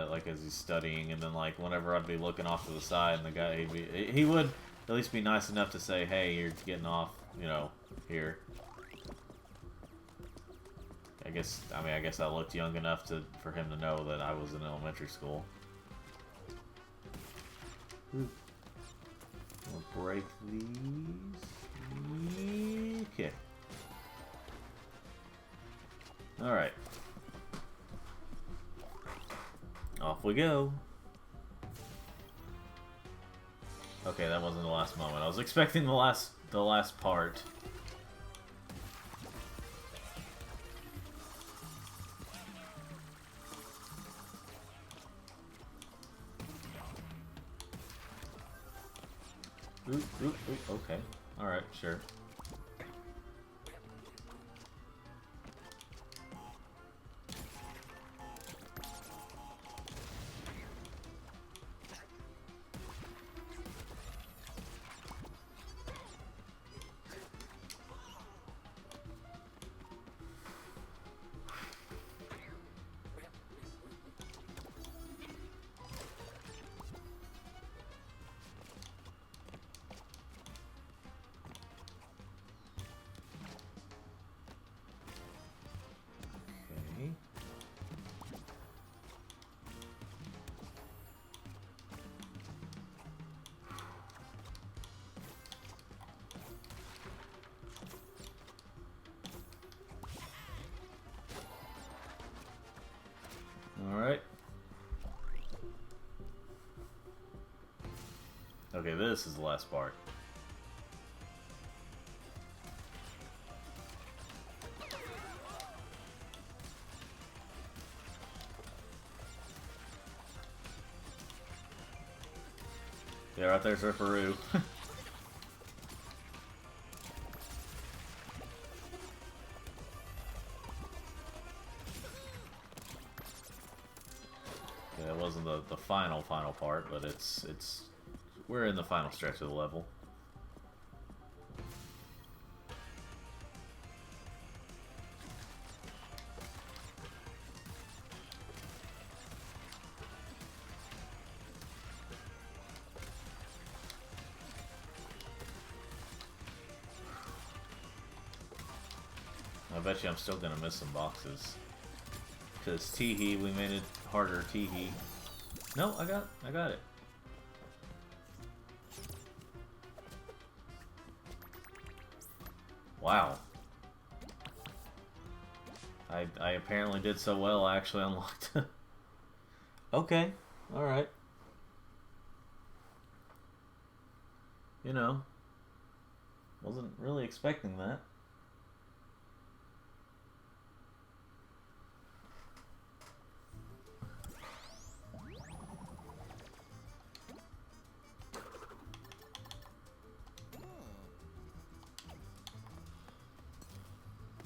A: like as he's studying, and then like whenever I'd be looking off to the side, and the guy he would at least be nice enough to say, "Hey, you're getting off, you know, here." I guess I looked young enough for him to know that I was in elementary school. We'll break these. Okay. Alright. Off we go. Okay, that wasn't the last moment. I was expecting the last part. Ooh, okay. Alright, sure. Alright. Okay, this is the last part. Yeah, right there's Ripperoo. That wasn't the final part, but it's we're in the final stretch of the level. I bet you I'm still gonna miss some boxes. Cause Teehee, we made it harder. Teehee. No, I got it. Wow. I apparently did so well. I actually unlocked. Okay. All right. You know, wasn't really expecting that.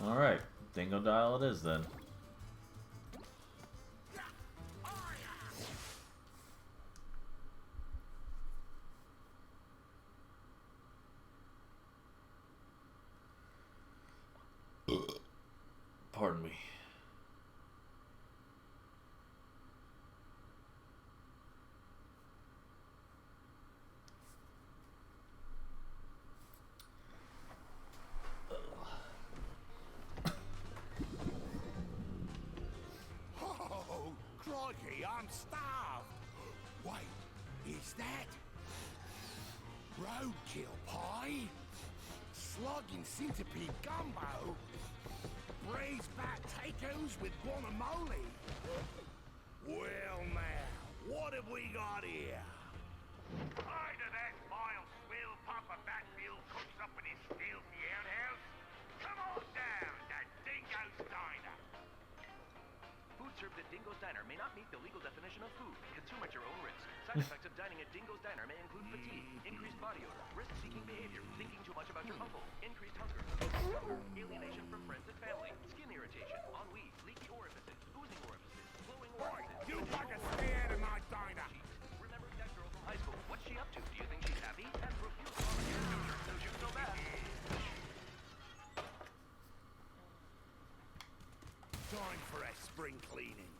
A: Alright, Dingo Dial it is then. Pardon me.
B: I'm starved. Wait, is that roadkill pie? Slugging centipede gumbo? Braised bat tacos with guacamole? Well now, what have we got here?
I: Either that vile swill Papa Batfield cooks up in his filthy outhouse. Come on down to Dingo's Diner.
J: Food served at Dingo's Diner may not meet the legal definition of food. Consume at your own risk. Side effects of dining at Dingo's Diner may include fatigue, increased body odor, risk-seeking behavior, thinking too much about your uncle, increased hunger, alienation from friends and family, skin irritation, ennui, leaky orifices, oozing orifices, flowing
B: Right,
J: orifices.
B: you fuckers stay out of my diner.
J: Remembering that girl from high school. What's she up to? Do you think she's happy? That's refusal on the future. So shoot so bad.
B: Time for a spring cleaning.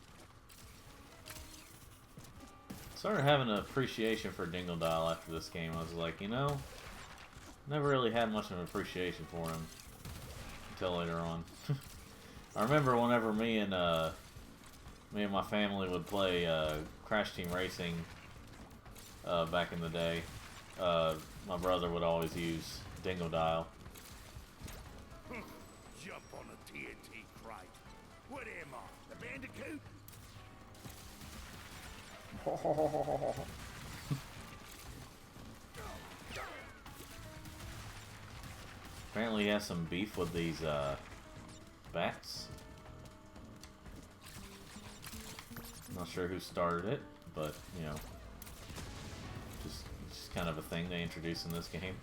A: Started having an appreciation for Dingodile after this game. I was like, you know, never really had much of an appreciation for him until later on. I remember whenever me and my family would play Crash Team Racing back in the day. My brother would always use Dingodile.
B: Jump on a TNT crate. What am I, the Bandicoot?
A: Apparently he has some beef with these bats. Not sure who started it, but you know, just kind of a thing they introduced in this game.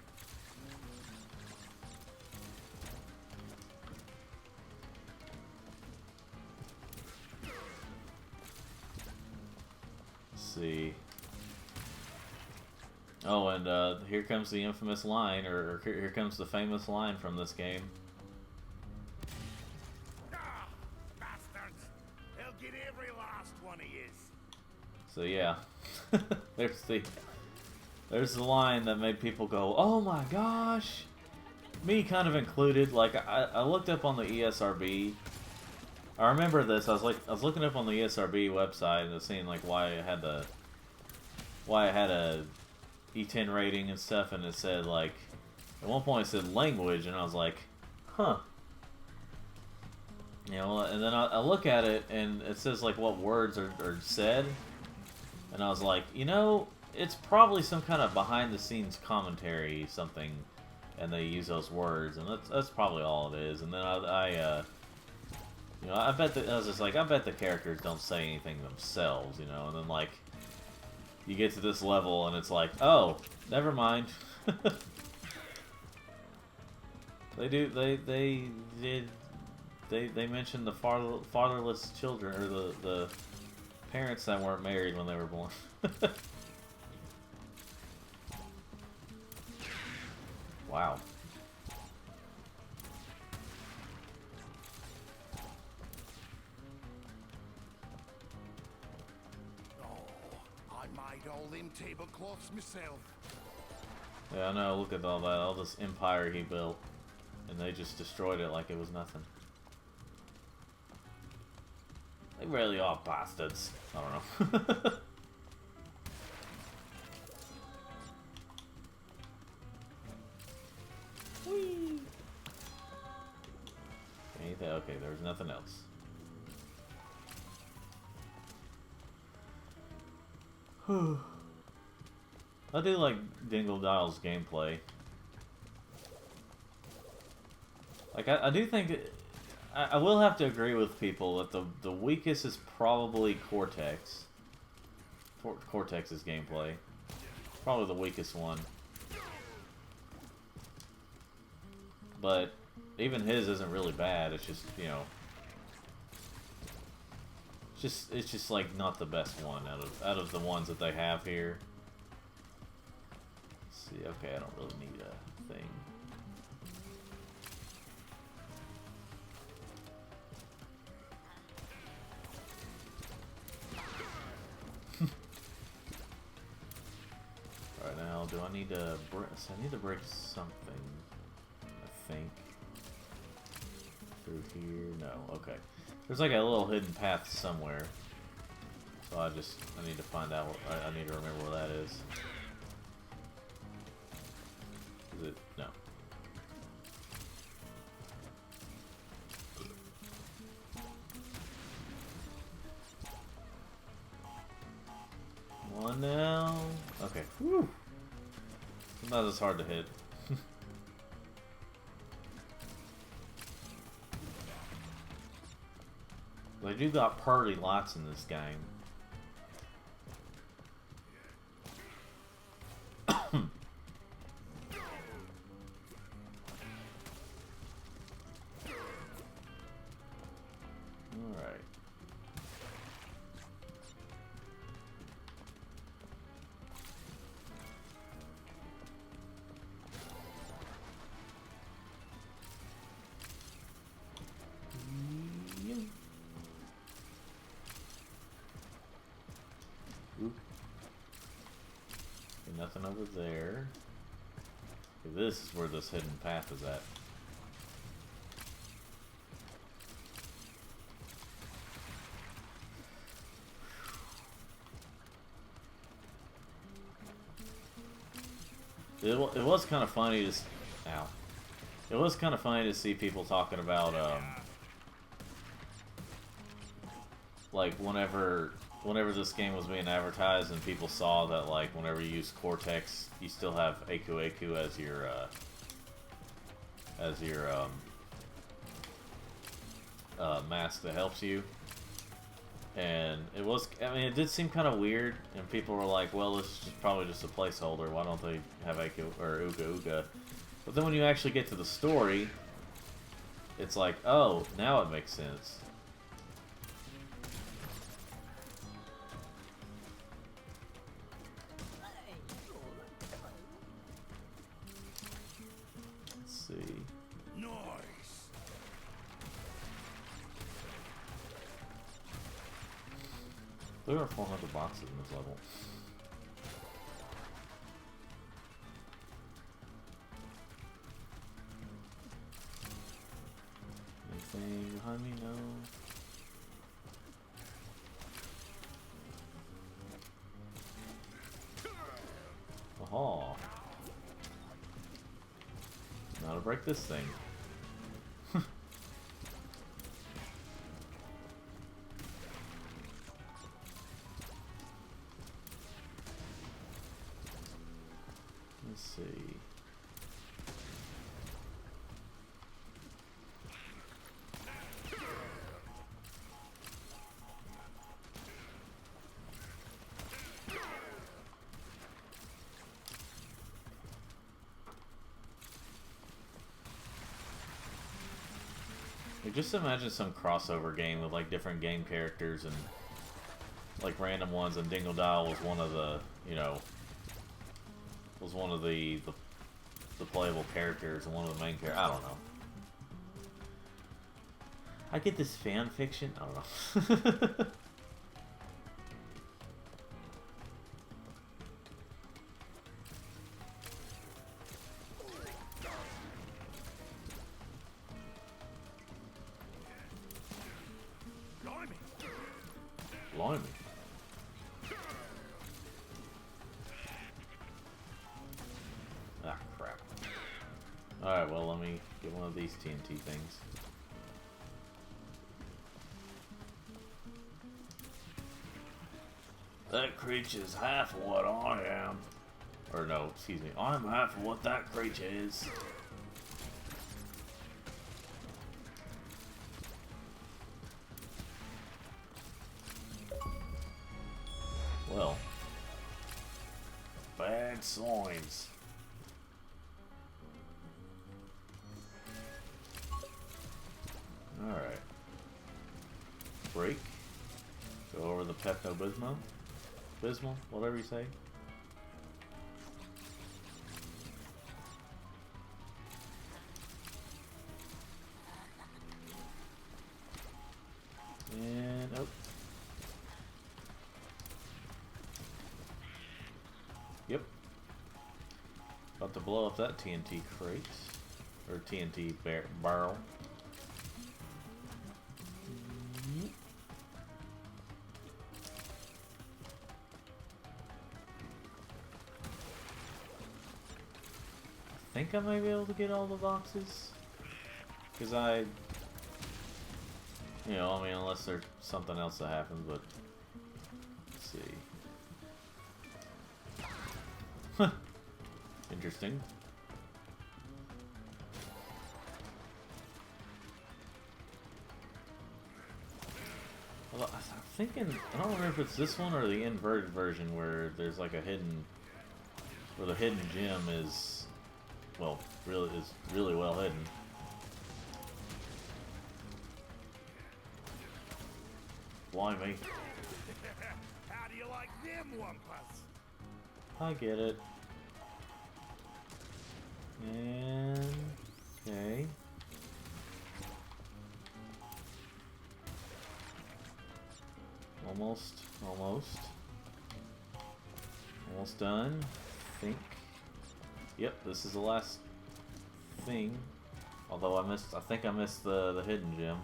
A: See. Oh, and here comes the infamous line, or here comes the famous line from this game.
B: Ah, bastards! They'll get every last one of yous.
A: So yeah, there's the line that made people go, "Oh my gosh!" Me kind of included. Like I looked up on the ESRB. I remember this. I was looking up on the ESRB website and seeing like why it had a E10 rating and stuff, and it said like at one point it said language, and I was like, huh. You know, and then I look at it and it says like what words are said, and I was like, you know, it's probably some kind of behind the scenes commentary something, and they use those words, and that's probably all it is. And then you know, I bet I was just like, I bet the characters don't say anything themselves, you know. And then like, you get to this level, and it's like, oh, never mind. They mentioned the fatherless children, or the parents that weren't married when they were born. Wow.
B: I made all them tablecloths myself.
A: Yeah, I know, look at all this empire he built, and they just destroyed it like it was nothing. They really are bastards. I don't know. Whee! Anything? Okay, there's nothing else. I do like Dingodile's gameplay. Like, I do think... I will have to agree with people that the weakest is probably Cortex. Cortex's gameplay. Probably the weakest one. But even his isn't really bad. It's just, you know... It's just like not the best one out of the ones that they have here. Let's see, okay, I don't really need a thing. Alright, now do I need to break? I need to break something. I think through here. No, okay. There's like a little hidden path somewhere. So I need to find out, I need to remember where that is. Is it? No. One now. Okay. Whew. Sometimes it's hard to hit. They do got party lots in this game. Alright. Oop. Okay, nothing over there. Okay, this is where this hidden path is at. It was kind of funny to ow. It was kind of funny to see people talking about like whenever this game was being advertised and people saw that like whenever you use Cortex you still have Aku as your mask that helps you. And it was, I mean, it did seem kind of weird, and people were like, well, this is probably just a placeholder, why don't they have Uga Uga? But then when you actually get to the story, it's like, oh, now it makes sense. Let's see. There are 400 boxes in this level. Anything behind me? No. Aha. Now to break this thing. Let's see. Like, just imagine some crossover game with like different game characters and like random ones, and Dingle Dial was one of the, you know, was one of the playable characters and one of the main characters. I don't know. I get this fan fiction. I don't know. Blimey. Ah, crap. Alright, well, let me get one of these TNT things. That creature's half of what I am. Or no, excuse me. I'm half of what that creature is. Well, bad signs. Alright. Break. Go over the Pepto-Bismol. Bismol, whatever you say. And, oh. Yep. About to blow up that TNT crate. Or TNT barrel. think I may be able to get all the boxes. Because I mean, unless there's something else that happens, but let's see. Huh. Interesting. Well, I'm thinking, I don't remember if it's this one or the inverted version where there's like a hidden, where the hidden gem is, well, really well hidden. Blimey.
B: How do you like them, Wumpus?
A: I get it. And okay. Almost done. I think. Yep, this is the last thing. Although I think I missed the hidden gem.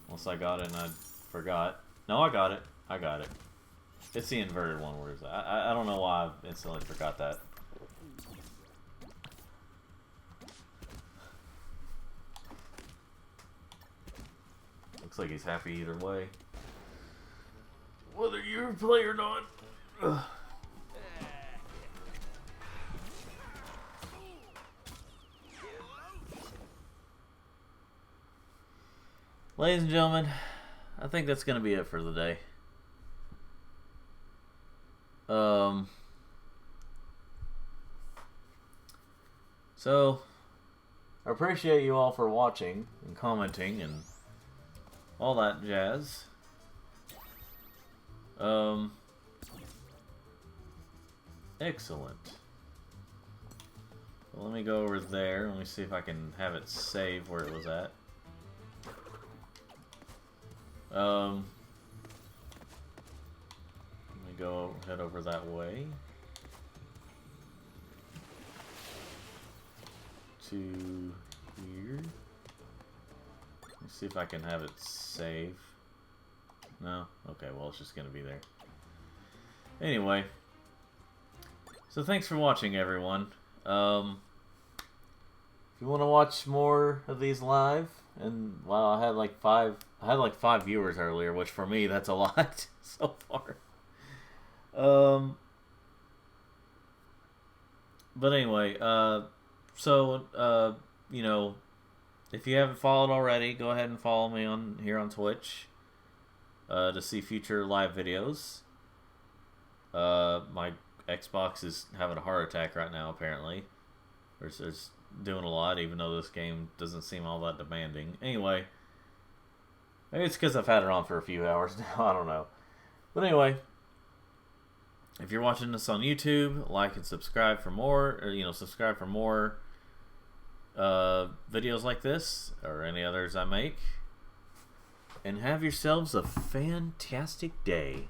A: Unless I got it and I forgot. No, I got it. I got it. It's the inverted one where it's I don't know why I instantly forgot that. Looks like he's happy either way. Whether you play or not. Ugh. Ladies and gentlemen, I think that's going to be it for the day. So, I appreciate you all for watching and commenting and all that jazz. Excellent. Well, let me go over there. Let me see if I can have it save where it was at. Let me go head over that way to here. Let me see if I can have it save. No? Okay, well, it's just gonna be there. Anyway, so thanks for watching, everyone. If you want to watch more of these live, and wow, I had like five viewers earlier, which for me that's a lot so far. But anyway, you know, if you haven't followed already, go ahead and follow me on here on Twitch to see future live videos. My Xbox is having a heart attack right now, apparently. There's doing a lot, even though this game doesn't seem all that demanding. Anyway, maybe it's because I've had it on for a few hours now. I don't know. But anyway, if you're watching this on YouTube, like and subscribe for more, or subscribe for more videos like this or any others I make. And have yourselves a fantastic day.